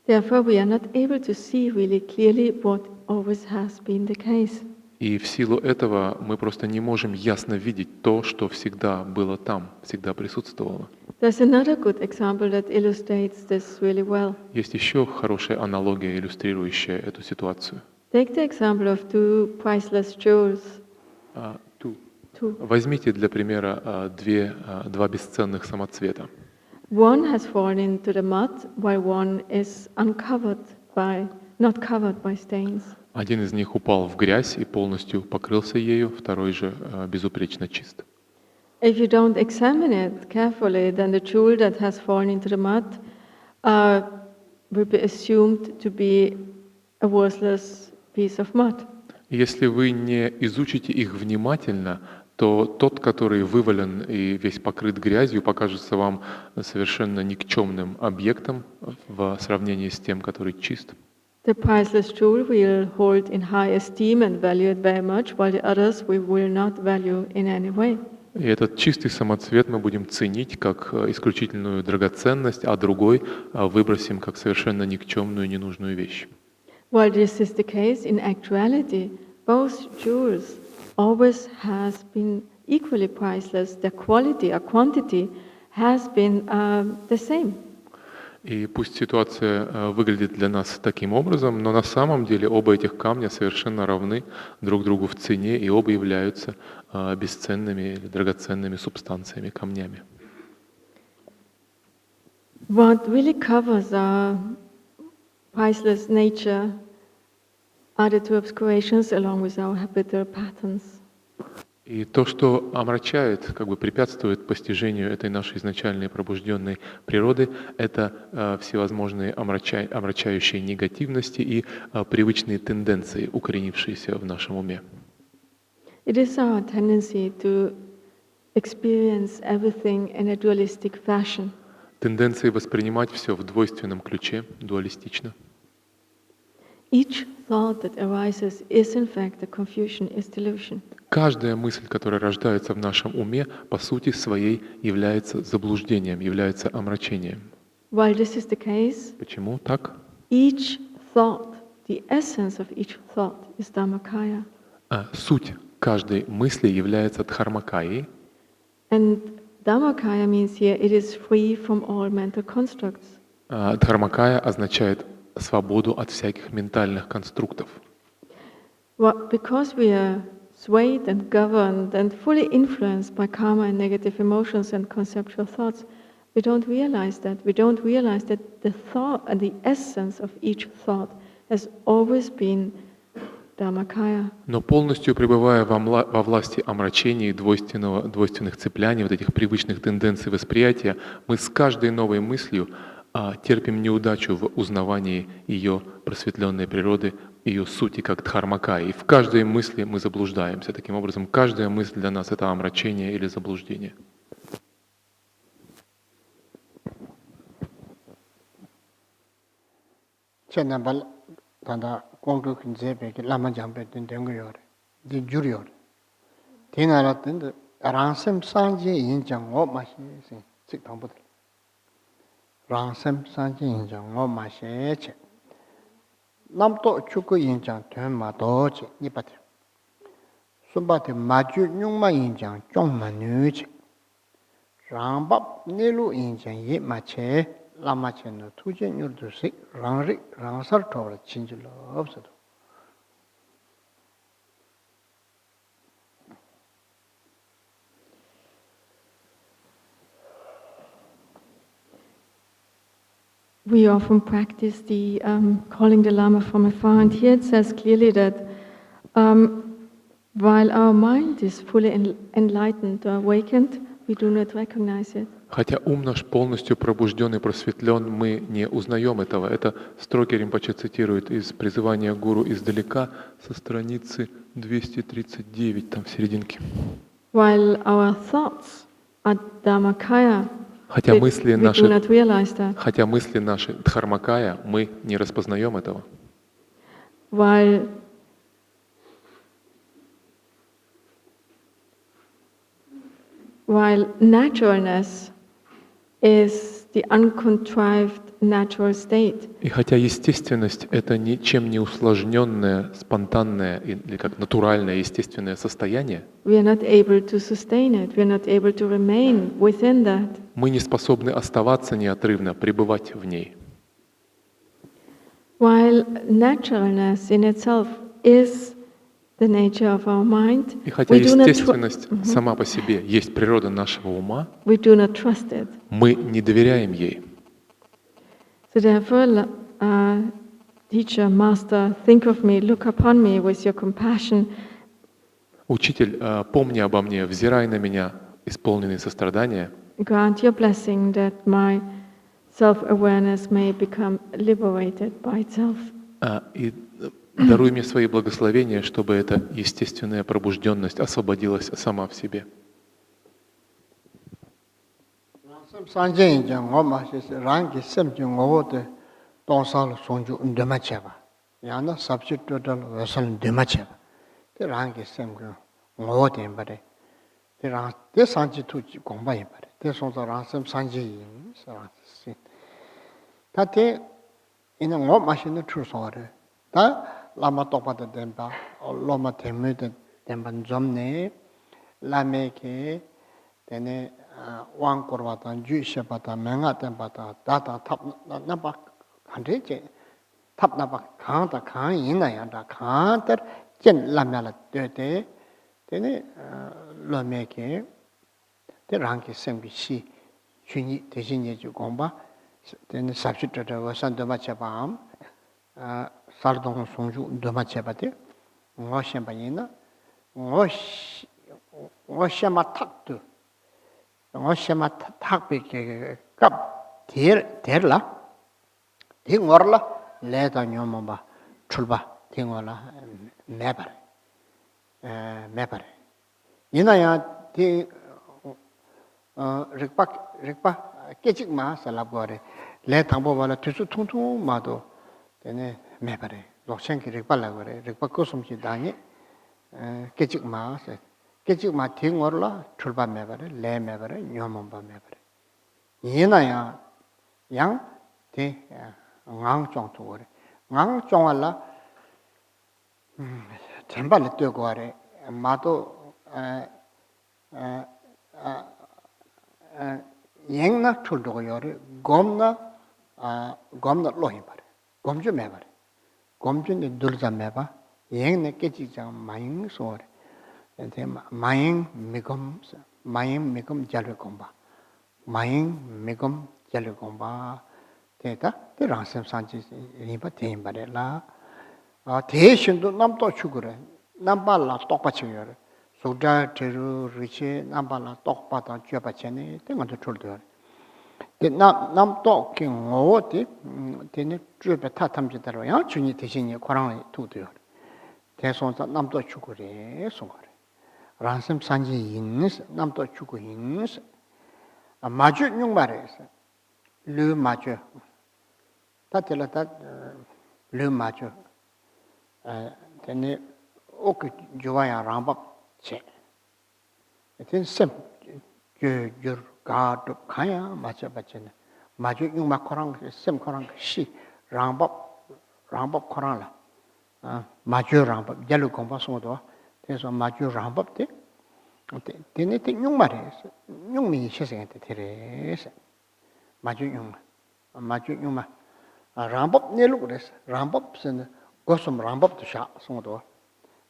Speaker 2: Therefore, we are not able to see really clearly what always has been the case.
Speaker 3: И в силу этого мы просто не можем ясно видеть то, что всегда было там, всегда присутствовало.
Speaker 2: There's another good example that illustrates this really well.
Speaker 3: Есть еще хорошая аналогия, иллюстрирующая эту ситуацию.
Speaker 2: Take the example of two priceless jewels. Two.
Speaker 3: Возьмите для примера два бесценных самоцвета.
Speaker 2: One has fallen into the mud, while one is not covered by stains.
Speaker 3: Один из них упал в грязь и полностью покрылся ею, второй же безупречно чист.
Speaker 2: If you don't examine it carefully, then the jewel that has fallen into the mud will be assumed to be a worthless piece of mud.
Speaker 3: Если вы не изучите их внимательно, то тот, который вывален и весь покрыт грязью, покажется вам совершенно никчемным объектом в сравнении с тем, который чист.
Speaker 2: The priceless jewel we'll hold in high esteem and value it very much, while the others we will not value in any way.
Speaker 3: И этот чистый самоцвет мы будем ценить как исключительную драгоценность, а другой выбросим как совершенно никчемную, ненужную вещь.
Speaker 2: While this is the case, in actuality, both jewels always has been equally priceless. Their quality or quantity has been the same.
Speaker 3: И пусть ситуация выглядит для нас таким образом, но на самом деле оба этих камня совершенно равны друг другу в цене, и оба являются бесценными или драгоценными субстанциями, камнями.
Speaker 2: What really covers our priceless nature are the two obscurations along with our habitual patterns.
Speaker 3: И то, что омрачает, как бы препятствует постижению этой нашей изначальной пробужденной природы, это всевозможные омрачающие негативности и привычные тенденции, укоренившиеся в нашем уме.
Speaker 2: It is our tendency to experience everything in a dualistic fashion.
Speaker 3: Тенденции воспринимать все в двойственном ключе, дуалистично.
Speaker 2: Each thought that arises is in fact a confusion, is delusion.
Speaker 3: Каждая мысль, которая рождается в нашем уме, по сути своей является заблуждением, является омрачением.
Speaker 2: While this is the case,
Speaker 3: Почему так?
Speaker 2: each thought, the essence of each thought is Dhammakaya.
Speaker 3: Суть каждой мысли является дхармакаей.
Speaker 2: And Dhammakaya means here it is free from all mental constructs.
Speaker 3: Дхармакая означает свободу от всяких ментальных конструктов.
Speaker 2: Because we are swayed and governed and fully influenced by karma and negative emotions and conceptual thoughts, we don't realize that. We don't realize that the thought and the essence of each thought has always been Dhammakaya.
Speaker 3: Но полностью пребывая во власти омрачений, двойственных цепляний, вот этих привычных тенденций восприятия, мы с каждой новой мыслью терпим неудачу в узнавании ее просветленной природы, ее сути как дхармакая. И в каждой мысли мы заблуждаемся. Таким образом, каждая мысль для нас — это омрачение или заблуждение.
Speaker 1: Rangsam Sanji Injang Ngo Ma She Che Namto Chukyi Injang Tuen Ma Do Che Nipate Sumbate Maju Nyungma Injang Chong Ma Nu Che Rangbap Nilu Injang Ye Ma Che Lama Che No Tuje Nyurdu Sik Rangrik Rangsar Tovra Chinjilo Obsado.
Speaker 2: We often practice the calling the Lama from afar, and here it says clearly that while our mind is fully enlightened or awakened, we do not recognize it.
Speaker 3: Хотя ум наш полностью пробужден и просветлен, мы не узнаем этого. Это строки Ринпоче цитирует из призывания гуру издалека со страницы 239, там в серединке.
Speaker 2: While our thoughts are Dhammakaya,
Speaker 3: Хотя мысли
Speaker 2: we do not realize that.
Speaker 3: Хотя мысли наши дхармакая, мы не распознаем этого.
Speaker 2: While naturalness is the uncontrived natural state.
Speaker 3: И хотя естественность — это ничем не усложненное, спонтанное или как натуральное, естественное состояние,
Speaker 2: we are not able to sustain it. We are not able to remain within that.
Speaker 3: мы не способны оставаться неотрывно, пребывать в ней.
Speaker 2: While naturalness in itself is the nature of our mind,
Speaker 3: И хотя естественность сама по себе есть природа нашего ума,
Speaker 2: we do not trust it.
Speaker 3: мы не доверяем ей.
Speaker 2: So therefore, teacher, master, think of me, look upon me with your compassion.
Speaker 3: Учитель, помни обо мне, взирай на меня, исполненный сострадания.
Speaker 2: Grant your blessing that my self-awareness may become liberated by itself.
Speaker 3: И даруй мне свои благословения, чтобы эта естественная пробужденность освободилась сама в себе.
Speaker 1: Sanjay Injang Ngo Ma She Rangi Sem Ju Ngo De Tongsal Sonju Ndema Cheba Yana Subject Total Vessel Ndema Cheba Te Rangi Sem Ngo De Mbare Te Rang Te Sanji Tu Gongba Mbare Te Sonsa Rang Sem Sanji Yin Sarang Sin Ta Te Ina Ngo Ma She No Tru Sore Ta Lama Tokpa De Demba Loma Temu De Demba Nzomne Lame Ke Tene Wang Korvatan, Ju Shepata, Mangatan Bata, Data Tap Nabak, Handriche, Tap Nabak, Kanta, Kan, Inayanda, Kantar, Jen Lamela Dede, Tene Lomeke, the Ranki Sembi Shi, Chuni, Tejini Gomba, then the substitute was under Machabam, 살동 송주 도마체바데 ngoshambayina ngoshama taktu ngoshama takbe kap derla dingorla leda nyomba 출바 tingorla mebar 이나야 디 릭박 깨직마 살라고래 레 당보발라 투수 통통 마도 되네 메바래 록생기 릭발라고래 릭박 고숨지 다니 깨직마 팅월라 출바 메바래 레 메바래 녀몬바 메바래 이나야 양디 앙정토고래 앙정알라 전발을 뜨고 하래 마도 앵나 출도고 요래 곰나 로히 바래 곰주 매바래 곰주는 둘자 매바 앵네 깨지장 마잉 소래 근데 마잉 미금 잘을 곰바 마잉 미금 잘을 곰바 대다 대랑심 산지 리바 대인 바래라 대신도 남도 죽으래 남발라 똑같이요 소자 제루 리치 남발라 똑바다 쥐어받잖니 때문에 줄도 남도 경오디 되네 주베 타탐지대로야 주니 대신이 고랑이 두도요 대손사 남도 죽으래 송거래 란심 산지 있는 남도 죽고 있는 마주 용말에서 르 마주 다텔라다 르 마주 되네 오크 좋아야 람밥 제. 이제 셈 가도 가야 맞아. 마주 용마코랑 셈 코랑 시 람밥 코랑라. 마주 람밥 잘로 공부하서도 그래서 마주 람밥 때 되네 용말에서 용미 세상한테 데려서 마주 용마 람밥 내로 그랬어. 람밥은 고슴 람밥도 샤 송도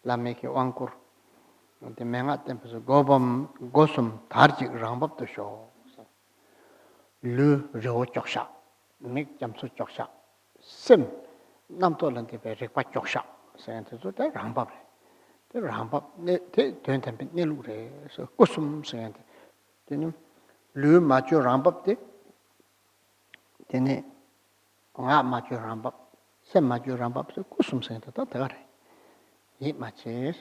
Speaker 1: 라메케 왕쿠르 근데 맹아 템포서 고슴 다르지 람밥도 쇼 르로 쪽샤 맥 잠수 쪽샤 심 남도란데 베렉바 쪽샤 센터도 다 람밥 네 된템 내루래 그래서 고슴 센터 되는 르 마주 람밥데 되네 아 마주 람밥 심 마주 람밥서 고슴 센터 다 다래 이 마치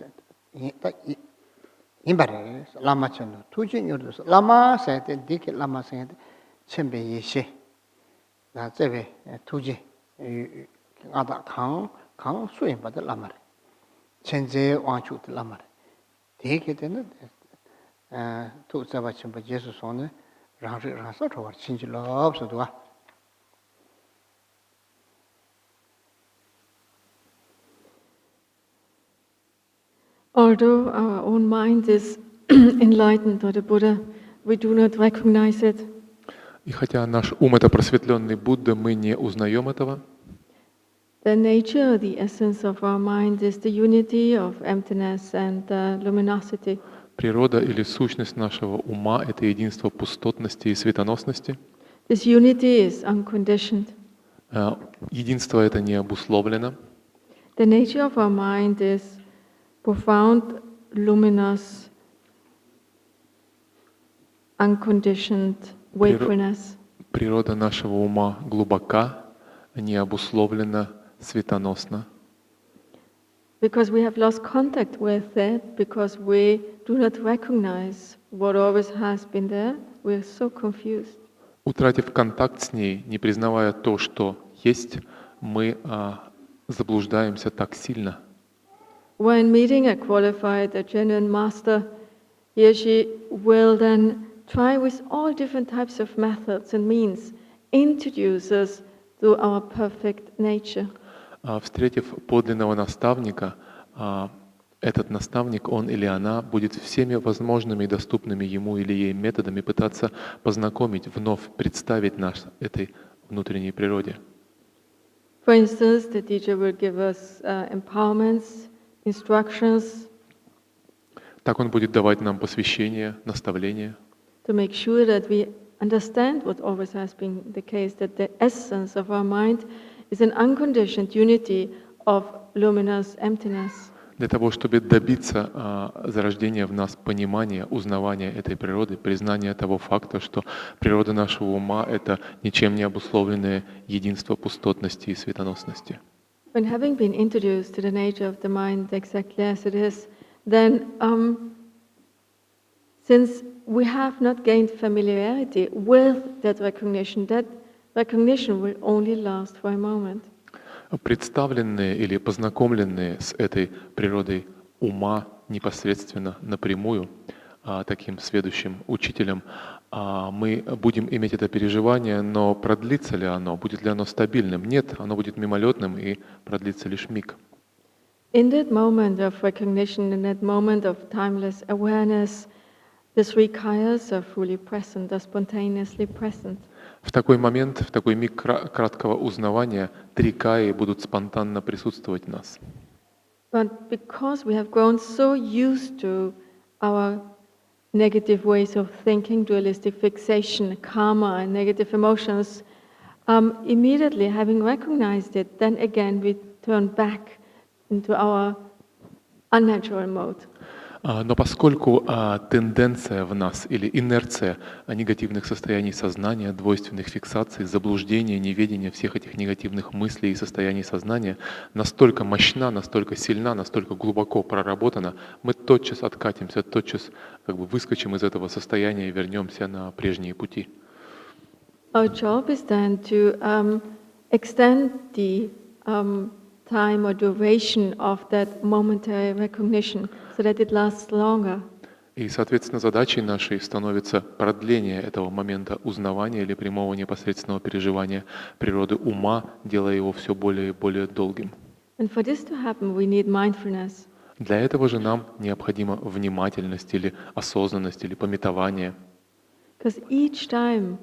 Speaker 1: 임바레 라마천도 투진요도 라마 세테 디케 라마 세테 쳔베이시 나 제베 투지 아다 강 수행 받을 라마레 첸제 왕추도 라마레 되게 되는 투자바 쳔베 예수 손에 라서 더 진실로 없어도
Speaker 2: Although our own mind is enlightened by the Buddha, we do not recognize it.
Speaker 3: И хотя наш ум — это просветленный Будда, мы не узнаем этого.
Speaker 2: The nature, the essence of our mind is the unity of emptiness and luminosity.
Speaker 3: Природа или сущность нашего ума — это единство пустотности и светоносности.
Speaker 2: This unity is unconditioned.
Speaker 3: Единство это не обусловлено.
Speaker 2: The nature of our mind is profound, luminous, unconditioned wakefulness.
Speaker 3: Природа нашего ума глубока, не обусловлена, светоносна.
Speaker 2: Because we have lost contact with it, because we do not recognize what always has been there, we are so confused.
Speaker 3: Утратив контакт с ней, не признавая то, что есть, мы заблуждаемся так сильно.
Speaker 2: When meeting a qualified, a genuine master, he or she will then try with all different types of methods and means, introduce us to our perfect nature.
Speaker 3: Встретив подлинного наставника, этот наставник, он или она, будет всеми возможными и доступными ему или ей методами пытаться познакомить, вновь представить нас этой внутренней природе.
Speaker 2: For instance, the teacher will give us empowerments, instructions.
Speaker 3: Так он будет давать нам посвящение, наставления.
Speaker 2: To make sure that we understand what always has been the case, that the essence of our mind is an unconditioned unity of luminous emptiness.
Speaker 3: Для того, чтобы добиться зарождения в нас понимания, узнавания этой природы, признания того факта, что природа нашего ума — это ничем не обусловленное единство пустотности и светоносности.
Speaker 2: When having been introduced to the nature of the mind exactly as it is, then since we have not gained familiarity with that recognition will only last for a moment.
Speaker 3: Представленные или познакомленные с этой природой ума непосредственно напрямую, таким сведущим учителем, мы будем иметь это переживание, но продлится ли оно, будет ли оно стабильным? Нет, оно будет мимолетным и продлится лишь миг.
Speaker 2: In that moment of recognition, in that moment of timeless awareness, the three kayas are fully present, are spontaneously present.
Speaker 3: В такой момент, в такой миг краткого узнавания, три каи будут спонтанно присутствовать в нас.
Speaker 2: But because we have grown so used to our negative ways of thinking, dualistic fixation, karma, and negative emotions, immediately having recognized it, then again we turn back into our unnatural mode.
Speaker 3: Но поскольку тенденция в нас или инерция негативных состояний сознания, двойственных фиксаций, заблуждения, неведения всех этих негативных мыслей и состояний сознания настолько мощна, настолько сильна, настолько глубоко проработана, мы тотчас откатимся, тотчас выскочим из этого состояния и вернемся на прежние пути.
Speaker 2: Our job is then to extend the time or duration of that momentary recognition so that it lasts longer.
Speaker 3: И, соответственно, задачей нашей становится продление этого момента узнавания или прямого непосредственного переживания природы ума, делая его все более и более долгим.
Speaker 2: And for this to happen, we need mindfulness.
Speaker 3: Для этого же нам необходима внимательность или осознанность или памятование.
Speaker 2: Because each time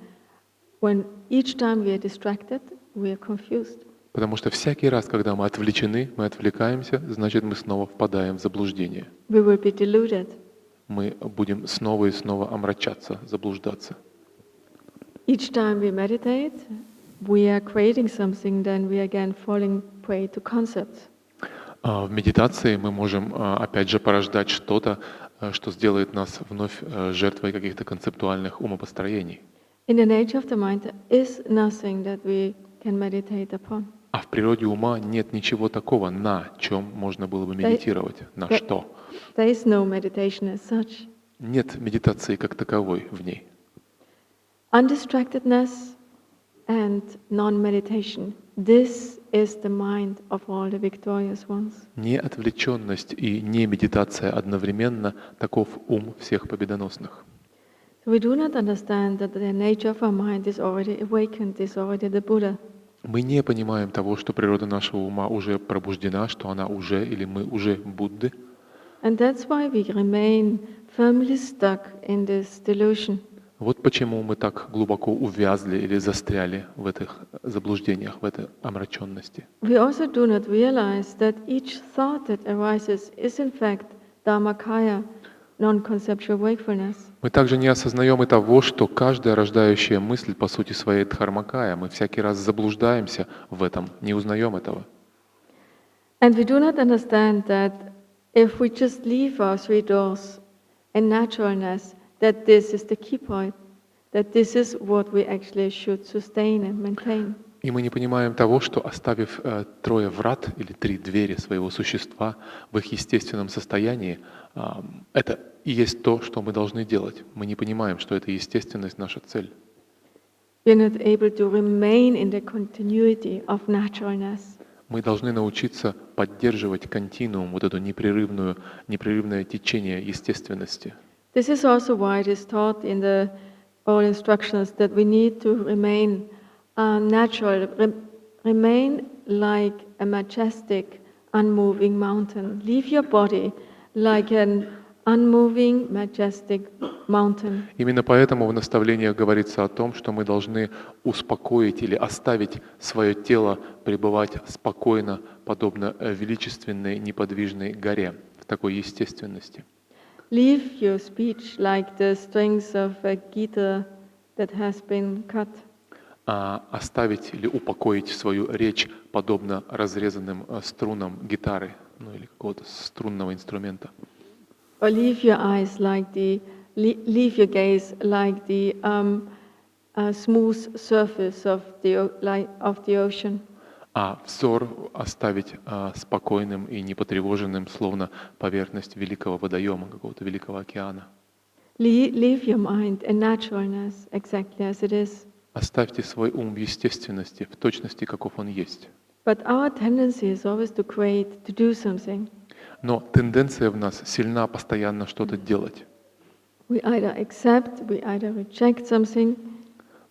Speaker 2: we are distracted, we are confused.
Speaker 3: Потому что всякий раз, когда мы отвлечены, мы отвлекаемся, значит, мы снова впадаем в заблуждение.
Speaker 2: We will be deluded.
Speaker 3: Мы будем снова и снова омрачаться, заблуждаться.
Speaker 2: Each time we meditate, we are creating something, then we are again falling prey to concepts.
Speaker 3: В медитации мы можем, опять же, порождать что-то, что сделает нас вновь жертвой каких-то концептуальных умопостроений.
Speaker 2: In the nature of the mind, there is nothing that we can meditate upon.
Speaker 3: А в природе ума нет ничего такого, на чем можно было бы медитировать, на что.
Speaker 2: There is no meditation as such.
Speaker 3: Нет медитации как таковой в ней.
Speaker 2: Undistractedness and non-meditation. This is the mind of all the victorious ones.
Speaker 3: Не отвлеченность и не медитация одновременно — таков ум всех победоносных.
Speaker 2: So we do not understand that the nature of our mind is already awakened, is already the Buddha.
Speaker 3: Мы не понимаем того, что природа нашего ума уже пробуждена, что она уже или мы уже Будды.
Speaker 2: And that's why we remain firmly stuck in this delusion.
Speaker 3: Вот почему мы так глубоко увязли или застряли в этих заблуждениях, в этой омраченности.
Speaker 2: We also do not realize that each thought that arises is in fact Dharmakaya, non-conceptual wakefulness.
Speaker 3: Мы также не осознаем и того, что каждая рождающая мысль по сути своей дхармакая. Мы всякий раз заблуждаемся в этом, не узнаем этого.
Speaker 2: And we do not understand that if we just leave our three doors in naturalness, that this is the key point, that this is what we actually should sustain and maintain.
Speaker 3: И мы не понимаем того, что, оставив трое врат или три двери своего существа в их естественном состоянии, это и есть то, что мы должны делать. Мы не понимаем, что это естественность, наша цель.
Speaker 2: We are not able to remain in the continuity of naturalness.
Speaker 3: Мы должны научиться поддерживать континуум, вот это непрерывное течение естественности.
Speaker 2: This is also why it is taught in the all instructions that we need to remain natural, remain like a majestic, unmoving mountain. Leave your body like an unmoving, majestic mountain.
Speaker 3: Именно поэтому в наставлениях говорится о том, что мы должны успокоить или оставить свое тело пребывать спокойно, подобно величественной неподвижной горе, в такой естественности.
Speaker 2: Leave your speech like the strings of a guitar that has been cut.
Speaker 3: оставить или упокоить свою речь подобно разрезанным струнам гитары, ну или какого-то струнного инструмента.
Speaker 2: Or leave your eyes like leave your gaze like the smooth surface of the ocean.
Speaker 3: А взор оставить спокойным и непотревоженным, словно поверхность великого водоема, какого-то великого океана.
Speaker 2: Leave your mind in naturalness, exactly as it is.
Speaker 3: Оставьте свой ум в естественности, в точности, каков он есть.
Speaker 2: But our tendency is always to do something.
Speaker 3: Но тенденция в нас сильна постоянно что-то делать.
Speaker 2: We either accept, we either reject something.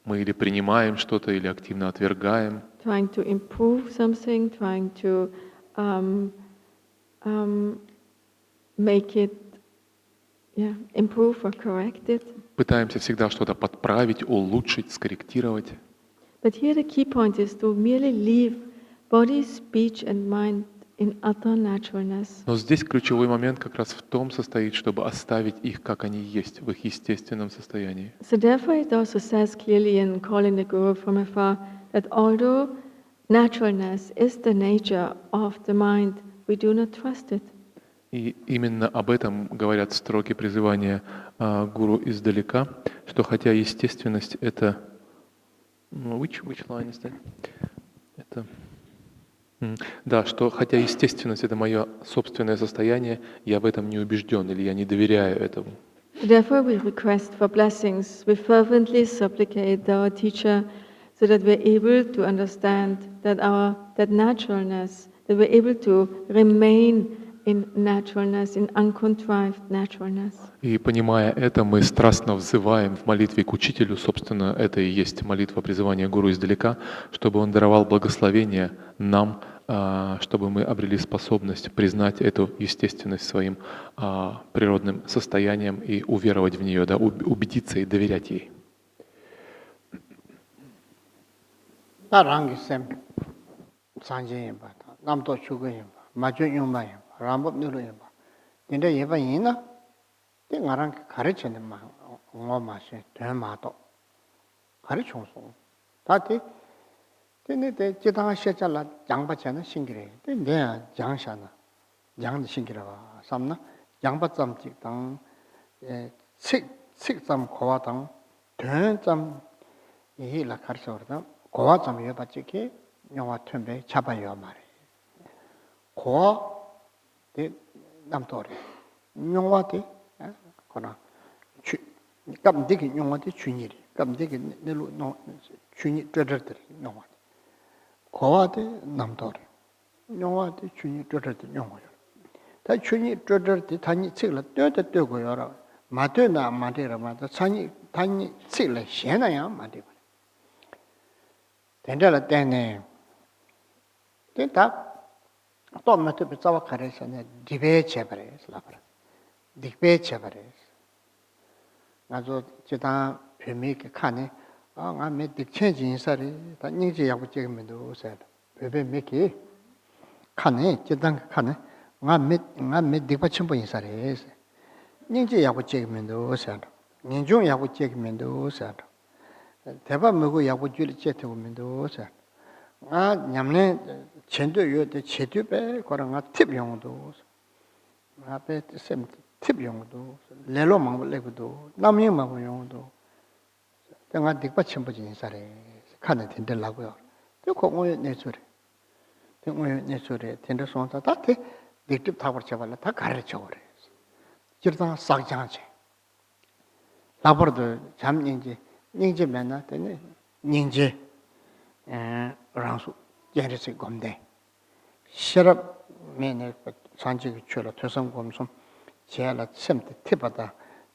Speaker 3: Мы или принимаем что-то, или активно отвергаем.
Speaker 2: Trying to improve something, trying to make it, improve or correct it.
Speaker 3: Пытаемся всегда что-то подправить, улучшить, скорректировать.
Speaker 2: But here the key point is to merely leave body, speech and mind in utter naturalness.
Speaker 3: Но здесь ключевой момент как раз в том состоит, чтобы оставить их, как они есть, в их естественном состоянии.
Speaker 2: So therefore it also says clearly in Calling the Guru from Afar that although naturalness is the nature of the mind, we do not trust it.
Speaker 3: И именно об этом говорят строки призывания гуру издалека, что хотя естественность это... Which line is that? Это... Да, что хотя естественность это мое собственное состояние, я в этом не убежден или я не доверяю этому.
Speaker 2: Therefore we request for blessings. We fervently supplicate our teacher so that we're able to understand that naturalness, that we're able to remain in naturalness, in uncontrived naturalness.
Speaker 3: И понимая это, мы страстно взываем в молитве к учителю, собственно, это и есть молитва призывания гуру издалека, чтобы он даровал благословение нам, чтобы мы обрели способность признать эту естественность своим природным состоянием и уверовать в нее, да, убедиться и доверять ей.
Speaker 1: Rambam Nuluimba. Dinda Yeba Yina, the Naran Karichan Ngomasi, Termato. Karichonso. Tati, then the Jitang Shechala, Jangbachana Singre, then there Jangshana, Jang the Singirava, Samna, Jangbatsam Jitang, six some Koatang, turn some Hila Karsorda, Koatam Yabachiki, Yawa Tumbe, Chabayo Mari. Ko de namtori nyongwa de kona kam de nyongwa de chuniri kam de ne lu no chuni tredder nyongwa ko de namtori nyongwa de chuni tredder nyongwa ta chuni tredder de tani chila de go yora ma de na ma de ra ma ta chani tani chila shena ya ma de tendala tene tenta 또 맞게 비싸와 가래서네 디베 제버레스 라브라 디베 제버레스 나도 제가 별미게 칸에 아가메 딕체 진사리 다 닝지 야고 찍으면도 오세요 베베 메키 칸에 제단 칸에 아가메 딕바 첨부 인사리 닝지 야고 찍으면도 오세요 닝중 야고 찍으면도 오세요 대박 먹고 야고 줄이 째트 오면도 오세요 아 냠네 전도 요때 제도배 거랑아 팁 용도 앞에 쌤 팁 용도 레로 망벌레고도 남이 망벌 용도 내가 닉바 첨부지 인사래 칸에 된들라고요 또 공원에 내소리 공원에 내소리 된들 손다 다테 닉집 타버 잡아라 다 가르쳐 버려 저다 싹장지 라버도 잠닝지 닝지 맨나 되네 닝지 랑수 예르세 검대 시럽 메네 산지기 줄어 퇴성검솜 제라 셈트 티바다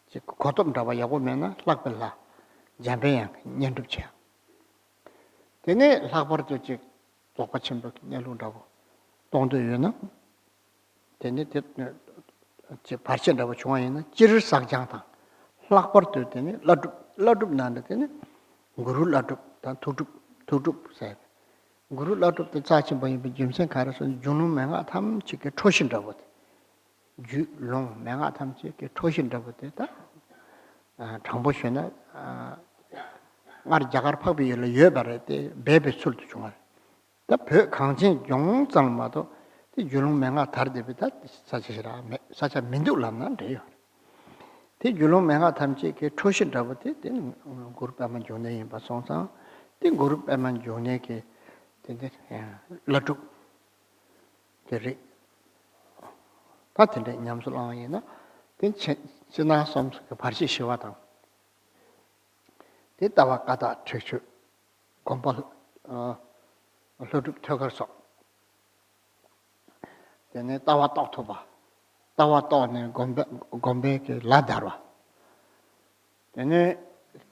Speaker 1: 지 고돔 잡아 야고면은 락벨라 잠배양 년둡체 되네 락버도 지 똑같이도 내lun다고 동도유는 되네 지 발전하고 중앙에는 지를 싹장다 락버도 되네 라둡 난데 되네 구루 라둡 다 도둑 세 guru lato te chachi bayi bi jimsen kare so junu menga tham chike thoshin rabo ju long menga tham chike thoshin rabo te ta thangbo shena 말 자갈 파비를 여바래데 베베 술도 중알 다벼 강진 용장마도 이 유롱맹아 다르데비다 사실이라 사실 민두람난 돼요 티 유롱맹아 탐지 게 초신다부터 되는 그룹에만 존내인 바송상 티 그룹에만 존내게 되게 라투 그리 같은데 냠술랑이나 된 지나 섬 발시 시와다 됐다와 가다 최초 공부 로둑 켜가서 되네 따와 떡토바 따와 떠네 공배게 라다와 되네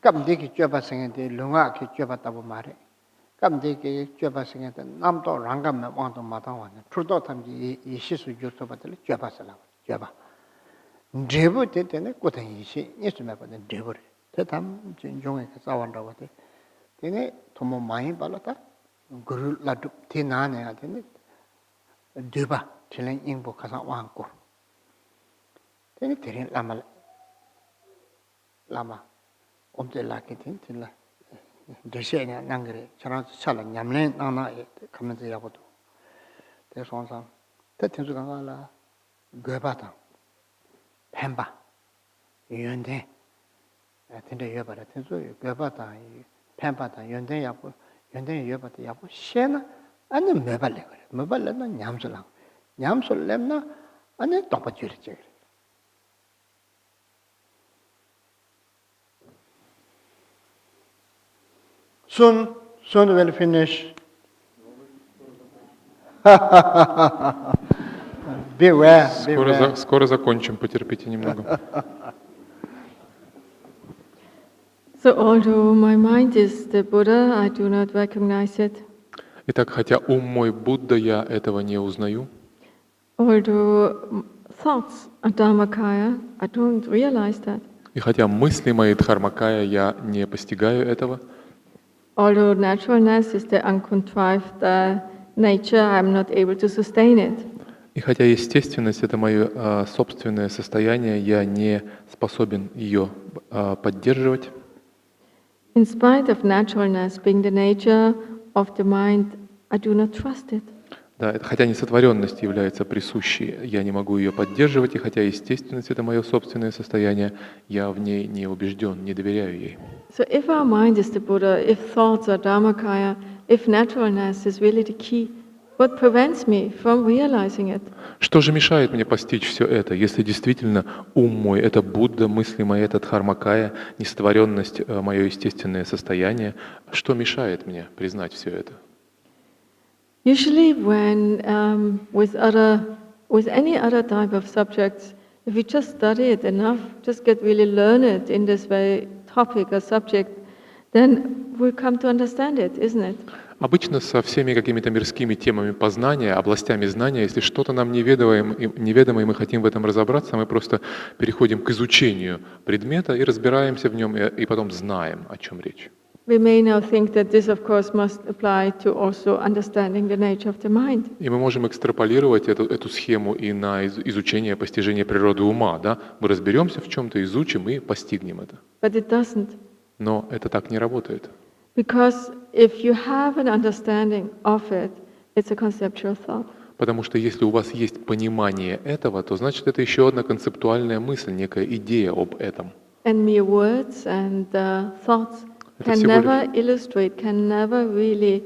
Speaker 1: 깜데기 쥐어봤생인데 룽아기 쥐어봤다고 말해 깜데기 쥐어봤생인데 남도 랑감에 왕도 마당와네 풀도 탐지 이 시수 유튜버들 쥐어봤으라 쥐어봐 제부 때문에 고생이 시 예수만 보는 제부를 대담 진종에 싸wan다고 돼 되네 도모 많이 발랐다 그를 라도 티나네야 되네 드바 틀린 인보 가서 왕고 되네 데린 라마 엄들라게 된 틀라 드셔야 난그래 저런 살아 냠내 나나에 가면서 야고도 대선상 대ten수가 가라 괴바다 펜바 연대 근데 여봐라 ten수 괴바다 펜바다 연대 야고 연대 여봐도 야고 셴나 아니 매발래 그래 매발래나 냠술랑 냠술렘나 아니 똑바지르지 Soon will finish. Beware.
Speaker 3: Скоро закончим, потерпите немного.
Speaker 2: So although my mind is the Buddha, I do not recognize it.
Speaker 3: Итак, хотя ум мой Будда, я этого не узнаю.
Speaker 2: Although thoughts are Dharmakaya, I don't realize that.
Speaker 3: И хотя мысли мои Дхармакая, я не постигаю этого.
Speaker 2: Although naturalness is the uncontrived nature, I'm not able to sustain it.
Speaker 3: И хотя естественность — это мое собственное состояние, я не способен ее поддерживать.
Speaker 2: In spite of naturalness being the nature of the mind, I do not trust it.
Speaker 3: Да, хотя несотворенность является присущей, я не могу ее поддерживать, и хотя естественность — это мое собственное состояние, я в ней не убежден, не доверяю ей.
Speaker 2: So if our mind is the Buddha, if thoughts are Dharmakaya, if naturalness is really the key, what prevents me from realizing it?
Speaker 3: Что же мешает мне постичь все это, если действительно ум мой — это Будда, мысли мои — это Дхармакая, несотворенность — мое естественное состояние? Что мешает мне признать все это?
Speaker 2: Usually when with any other type of subjects, if you just study it enough, just get really learned in this very topic or subject, then we'll come to understand it, isn't it?
Speaker 3: Обычно со всеми какими-то мирскими темами познания, областями знания, если что-то нам неведомо, и мы хотим в этом разобраться, мы просто переходим к изучению предмета и разбираемся в нем, и потом знаем, о чем речь.
Speaker 2: We may now think that this, of course, must apply to also understanding the nature of the mind.
Speaker 3: И мы можем экстраполировать эту схему и на изучение, постижение природы ума. Да? Мы разберемся в чем-то, изучим и постигнем это.
Speaker 2: But it doesn't.
Speaker 3: Но это так не работает.
Speaker 2: Because if you have an understanding of it, it's a conceptual thought.
Speaker 3: Потому что если у вас есть понимание этого, то значит это еще одна концептуальная мысль, некая идея об этом.
Speaker 2: And mere words and thoughts can never illustrate, can never really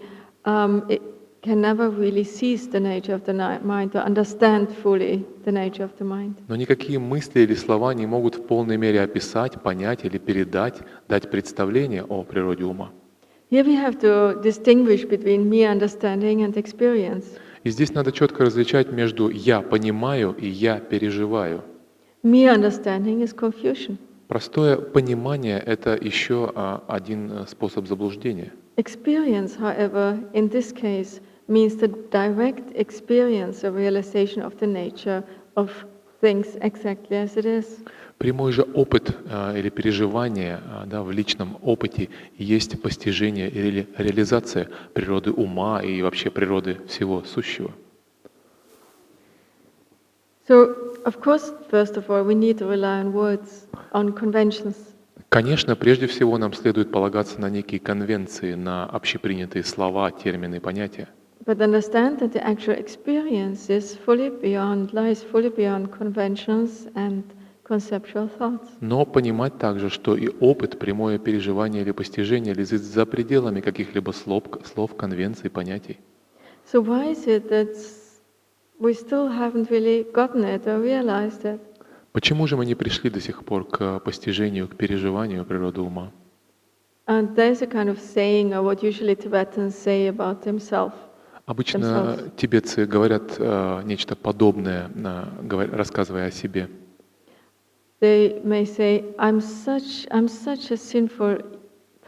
Speaker 2: seize the nature of the mind, to understand fully the nature of the mind.
Speaker 3: Но никакие мысли или слова не могут в полной мере описать, понять или передать, дать представление о природе ума.
Speaker 2: Here we have to distinguish between mere understanding and experience.
Speaker 3: И здесь надо четко различать между «я понимаю» и «я переживаю».
Speaker 2: Mere understanding is confusion.
Speaker 3: Простое понимание — это еще один способ заблуждения.
Speaker 2: Experience, however, in this case, means the direct experience or realization of the nature of things exactly as it is.
Speaker 3: Прямой же опыт или переживание в личном опыте есть постижение или реализация природы ума и вообще природы всего сущего.
Speaker 2: So, of course, first of all, we need to rely on words, on conventions.
Speaker 3: Конечно, прежде всего нам следует полагаться на некие конвенции, на общепринятые слова, термины, понятия.
Speaker 2: But understand that the actual experience is lies fully beyond conventions and conceptual thoughts.
Speaker 3: Но понимать также, что и опыт, прямое переживание или постижение лежит за пределами каких-либо слов, конвенций, понятий.
Speaker 2: So why is it that we still haven't really gotten it or realized it?
Speaker 3: Почему же мы не пришли до сих пор к постижению, к переживанию природы ума?
Speaker 2: And there's a kind of saying, or what usually Tibetans say about themselves.
Speaker 3: Обычно тибетцы говорят нечто подобное, рассказывая о себе.
Speaker 2: They may say, I'm such a sinful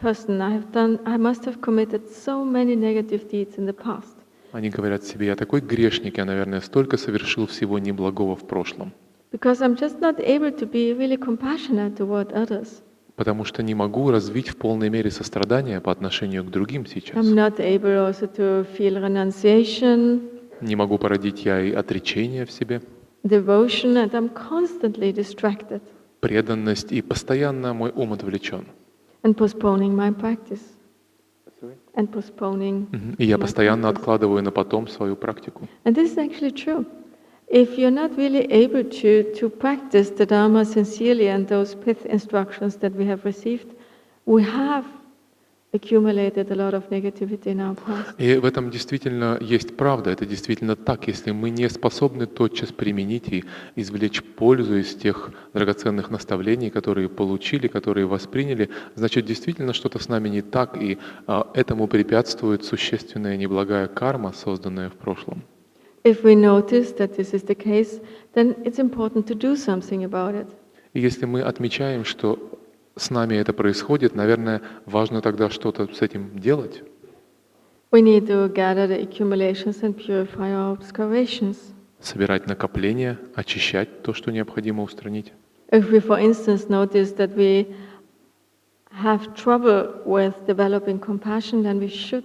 Speaker 2: person. I must have committed so many negative deeds in the past.
Speaker 3: Они говорят себе: я такой грешник, я, наверное, столько совершил всего неблагого в прошлом.
Speaker 2: Because I'm just not able to be really compassionate toward others.
Speaker 3: Потому что не могу развить в полной мере сострадание по отношению к другим сейчас.
Speaker 2: I'm not able also to feel renunciation,
Speaker 3: Не могу породить я и отречение в себе,
Speaker 2: devotion, and I'm constantly distracted
Speaker 3: преданность, и постоянно мой ум отвлечен.
Speaker 2: and postponing my practice. And postponing.
Speaker 3: И я
Speaker 2: my
Speaker 3: постоянно
Speaker 2: practice.
Speaker 3: откладываю на потом свою практику.
Speaker 2: And this is actually true. If you're not really able to practice the Dharma sincerely and those pith instructions that we have received, we have accumulated a lot of negativity in our past.
Speaker 3: И в этом действительно есть правда, это действительно так. Если мы не способны тотчас применить и извлечь пользу из тех драгоценных наставлений, которые получили, которые восприняли, значит, действительно что-то с нами не так, и этому препятствует существенная неблагая карма, созданная в прошлом.
Speaker 2: If we notice that this is the case, then it's important to do something about it.
Speaker 3: И если мы отмечаем, что с нами это происходит, наверное, важно тогда что-то с этим делать.
Speaker 2: We need to gather the accumulations and purify our obscurations.
Speaker 3: Собирать накопления, очищать то, что необходимо устранить.
Speaker 2: If we, for instance, notice that we have trouble with developing compassion, then we should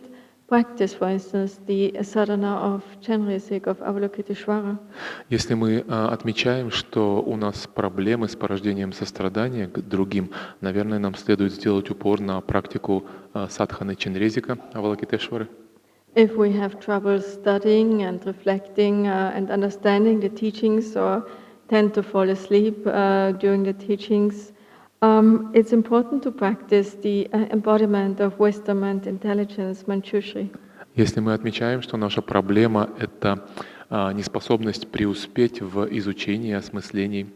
Speaker 2: practice, for instance, the sadhana of Chenrezig, of Avalokiteshvara.
Speaker 3: Если мы отмечаем, что у нас проблемы с порождением сострадания к другим, наверное, нам следует сделать упор на практику садханы Ченрезика, Авалокитешвары.
Speaker 2: If we have trouble studying and reflecting and understanding the teachings, or tend to fall asleep during the teachings, it's important to practice the embodiment of wisdom and intelligence, Manjushri.
Speaker 3: Если мы отмечаем, что наша проблема — это неспособность преуспеть в изучении, осмыслении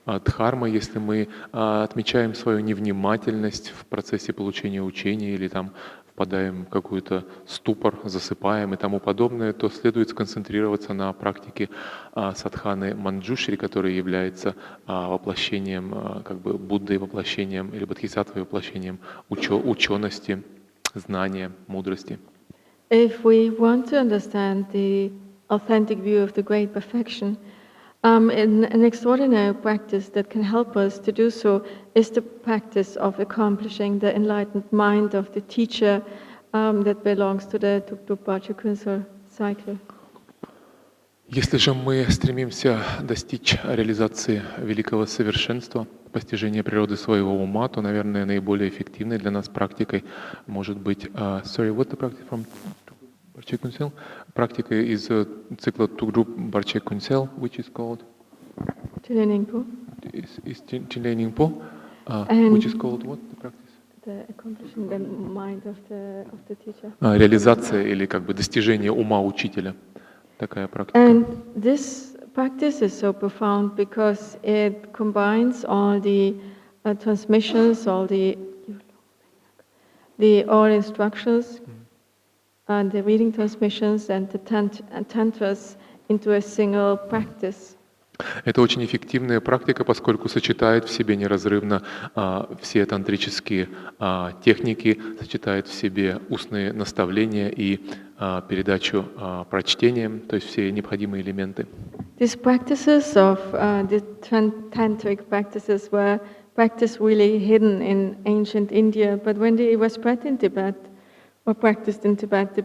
Speaker 3: дхармы, если мы отмечаем свою невнимательность в процессе получения учения или там впадаем в какой-то ступор, засыпаем и тому подобное, то следует сконцентрироваться на практике садханы Манджушри, которая является воплощением, как бы Буддой воплощением или Бодхисаттвой воплощением учености, знания, мудрости.
Speaker 2: If we want to understand the authentic view of the great perfection, an extraordinary practice that can help us to do so is the practice of accomplishing the enlightened mind of the teacher that belongs to the Tubtupachikunsal cycle.
Speaker 3: Если же мы стремимся достичь реализации великого совершенства, постижения природы своего ума, то, наверное, наиболее эффективной для нас практикой может быть, what the practice from Barche Kunsel? Практика из цикла Тугдруп Барче Кунсел, which is called
Speaker 2: Chileningpo.
Speaker 3: is Chileningpo,
Speaker 2: And
Speaker 3: which is called what the practice?
Speaker 2: the accomplishing the mind of the teacher.
Speaker 3: Реализация или как бы достижение ума учителя. Такая практика.
Speaker 2: And this practice is so profound because it combines all the transmissions, all the oral instructions, and the reading transmissions and the tantras into a single practice.
Speaker 3: Это очень эффективная практика, поскольку сочетает в себе неразрывно все тантрические техники, сочетает в себе устные наставления и передачу прочтением, то есть все необходимые элементы.
Speaker 2: These practices of the tantric practices were practiced really hidden in ancient India, but when they were spread in Tibet or practiced in Tibet,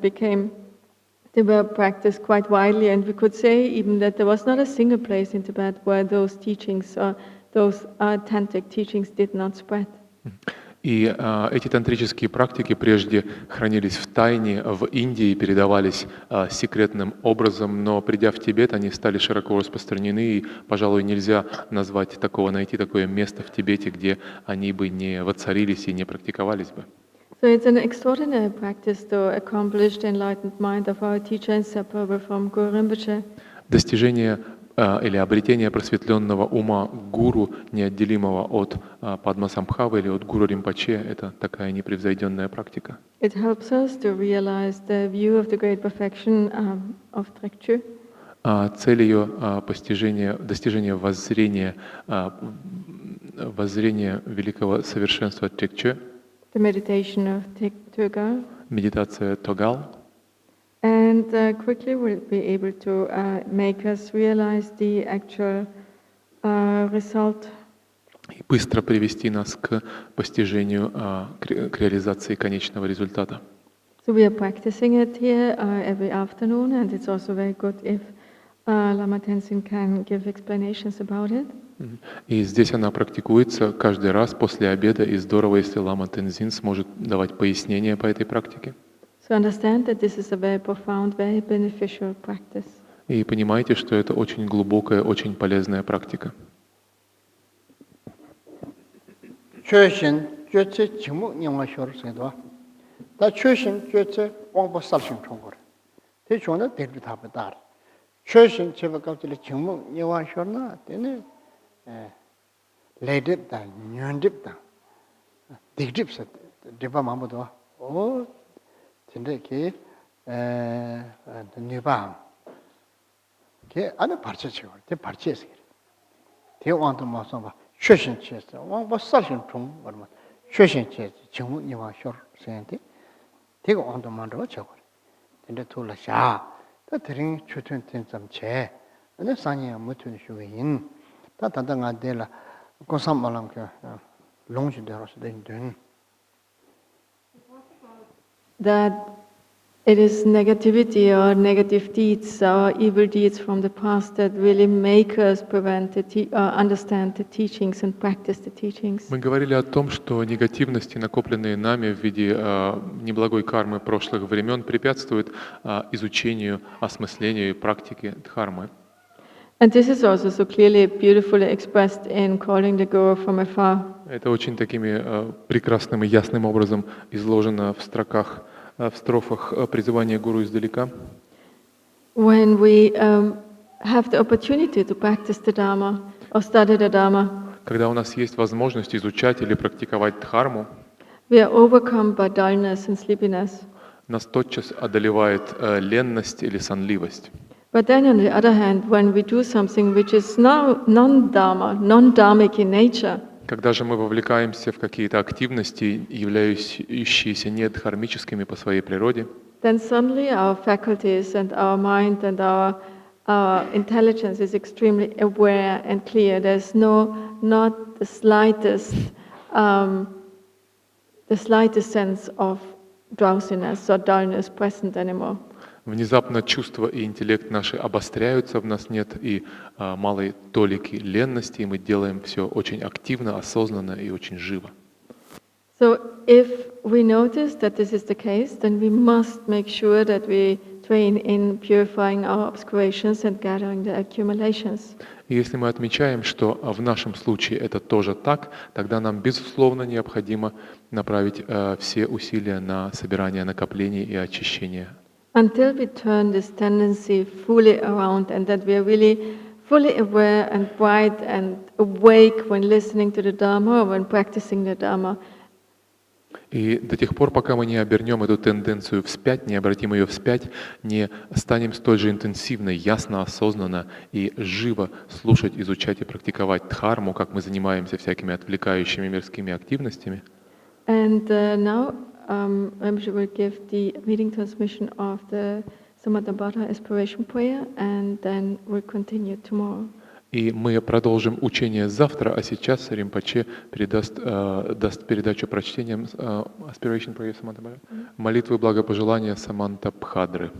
Speaker 2: they were practiced quite widely, and we could say even that there was not a single place in Tibet where those teachings or those tantric teachings did not spread.
Speaker 3: И эти тантрические практики прежде хранились в тайне в Индии и передавались секретным образом, но придя в Тибет, они стали широко распространены, и, пожалуй, нельзя найти такое место в Тибете, где они бы не воцарились и не практиковались бы.
Speaker 2: So it's an extraordinary practice to accomplish the enlightened mind of our teacher inseparable from Guru Rinpoche.
Speaker 3: Достижение или обретение просветленного ума гуру, неотделимого от Падмасамбхавы или от Гуру Ринпоче, это такая непревзойденная практика.
Speaker 2: It helps us to realize the view of the great perfection of Chokyi.
Speaker 3: Цель ее достижение воззрения великого совершенства Чокьи,
Speaker 2: The meditation of Togal.
Speaker 3: медитация Тогал,
Speaker 2: And quickly we'll be able to make us realize the actual result.
Speaker 3: и быстро привести нас к постижению, к реализации конечного результата.
Speaker 2: So we are practicing it here every afternoon, and it's also very good if Lama Tenzin can give explanations about it.
Speaker 3: И здесь она практикуется каждый раз после обеда, и здорово, если Лама Тензин сможет давать пояснения по этой практике.
Speaker 2: So understand that this is a very profound, very beneficial practice.
Speaker 3: И понимаете, что это очень глубокая, очень полезная практика.
Speaker 1: 최신 götse 지무 영화쇼르스도 다 최신 götse 왕보 살신 총거래 대중은 대비 답다 최신 제법까지 지무 영화쇼르나 되네 레드다 년립다 딕립스 디바 마모도 오 진짜게 네바 게 안에 발치죠 대 발치에서 대왕도 마서 봐 최신 체스 왕보 살신 총 얼마 최신 체스 지무 영화쇼르 생한테 되게 온도만으로 적어. 근데 돌아샤. 더 드링 추튼 템점체. 근데 상이야 무튼 쇼인. 다 단단한 데라 고삼말랑 그 롱지대로서 된
Speaker 2: That it is negativity or negative deeds or evil deeds from the past that really make us understand the teachings and practice the teachings.
Speaker 3: Мы говорили о том, что негативности, накопленные нами в виде неблагой кармы прошлых времен, препятствуют изучению, осмыслению и практике дхармы.
Speaker 2: And this is also so clearly, beautifully expressed in calling the Guru from afar.
Speaker 3: Это очень такими прекрасным и ясным образом изложено в строфах призывания гуру издалека.
Speaker 2: When we have the opportunity to practice the Dharma or study the Dharma,
Speaker 3: Когда у нас есть возможность изучать или практиковать дхарму,
Speaker 2: we are overcome by dullness and sleepiness.
Speaker 3: нас тотчас одолевает ленность или сонливость.
Speaker 2: But then on the other hand, when we do something which is non-dharma, non-dharmic in nature,
Speaker 3: Когда же мы вовлекаемся в какие-то активности, являющиеся недхармическими по своей природе,
Speaker 2: then suddenly our faculties and our mind and our intelligence is extremely aware and clear. There's not the slightest sense of drowsiness or dullness present anymore.
Speaker 3: внезапно чувства и интеллект наши обостряются, в нас нет и малой толики ленности, и мы делаем все очень активно, осознанно и очень живо.
Speaker 2: So if we notice that this is the case, then we must make sure that we train in purifying our obscurations and gathering the accumulations.
Speaker 3: И если мы отмечаем, что в нашем случае это тоже так, тогда нам, безусловно, необходимо направить все усилия на собирание накоплений и очищение.
Speaker 2: Until we turn this tendency fully around and that we are really fully aware and bright and awake when listening to the Dharma or when practicing the Dharma.
Speaker 3: И до тех пор, пока мы не обернем эту тенденцию вспять, не обратим ее вспять, не станем столь же интенсивно, ясно, осознанно и живо слушать, изучать и практиковать дхарму, как мы занимаемся всякими отвлекающими мирскими активностями.
Speaker 2: And now Rinpoche will give the reading transmission of the Samadhi Aspiration Prayer, and then we'll continue tomorrow.
Speaker 3: И мы продолжим учение завтра, а сейчас Ринпоче даст передачу прочтением Aspiration Prayer Саманта, молитвы благопожелания Саманта Бхадры.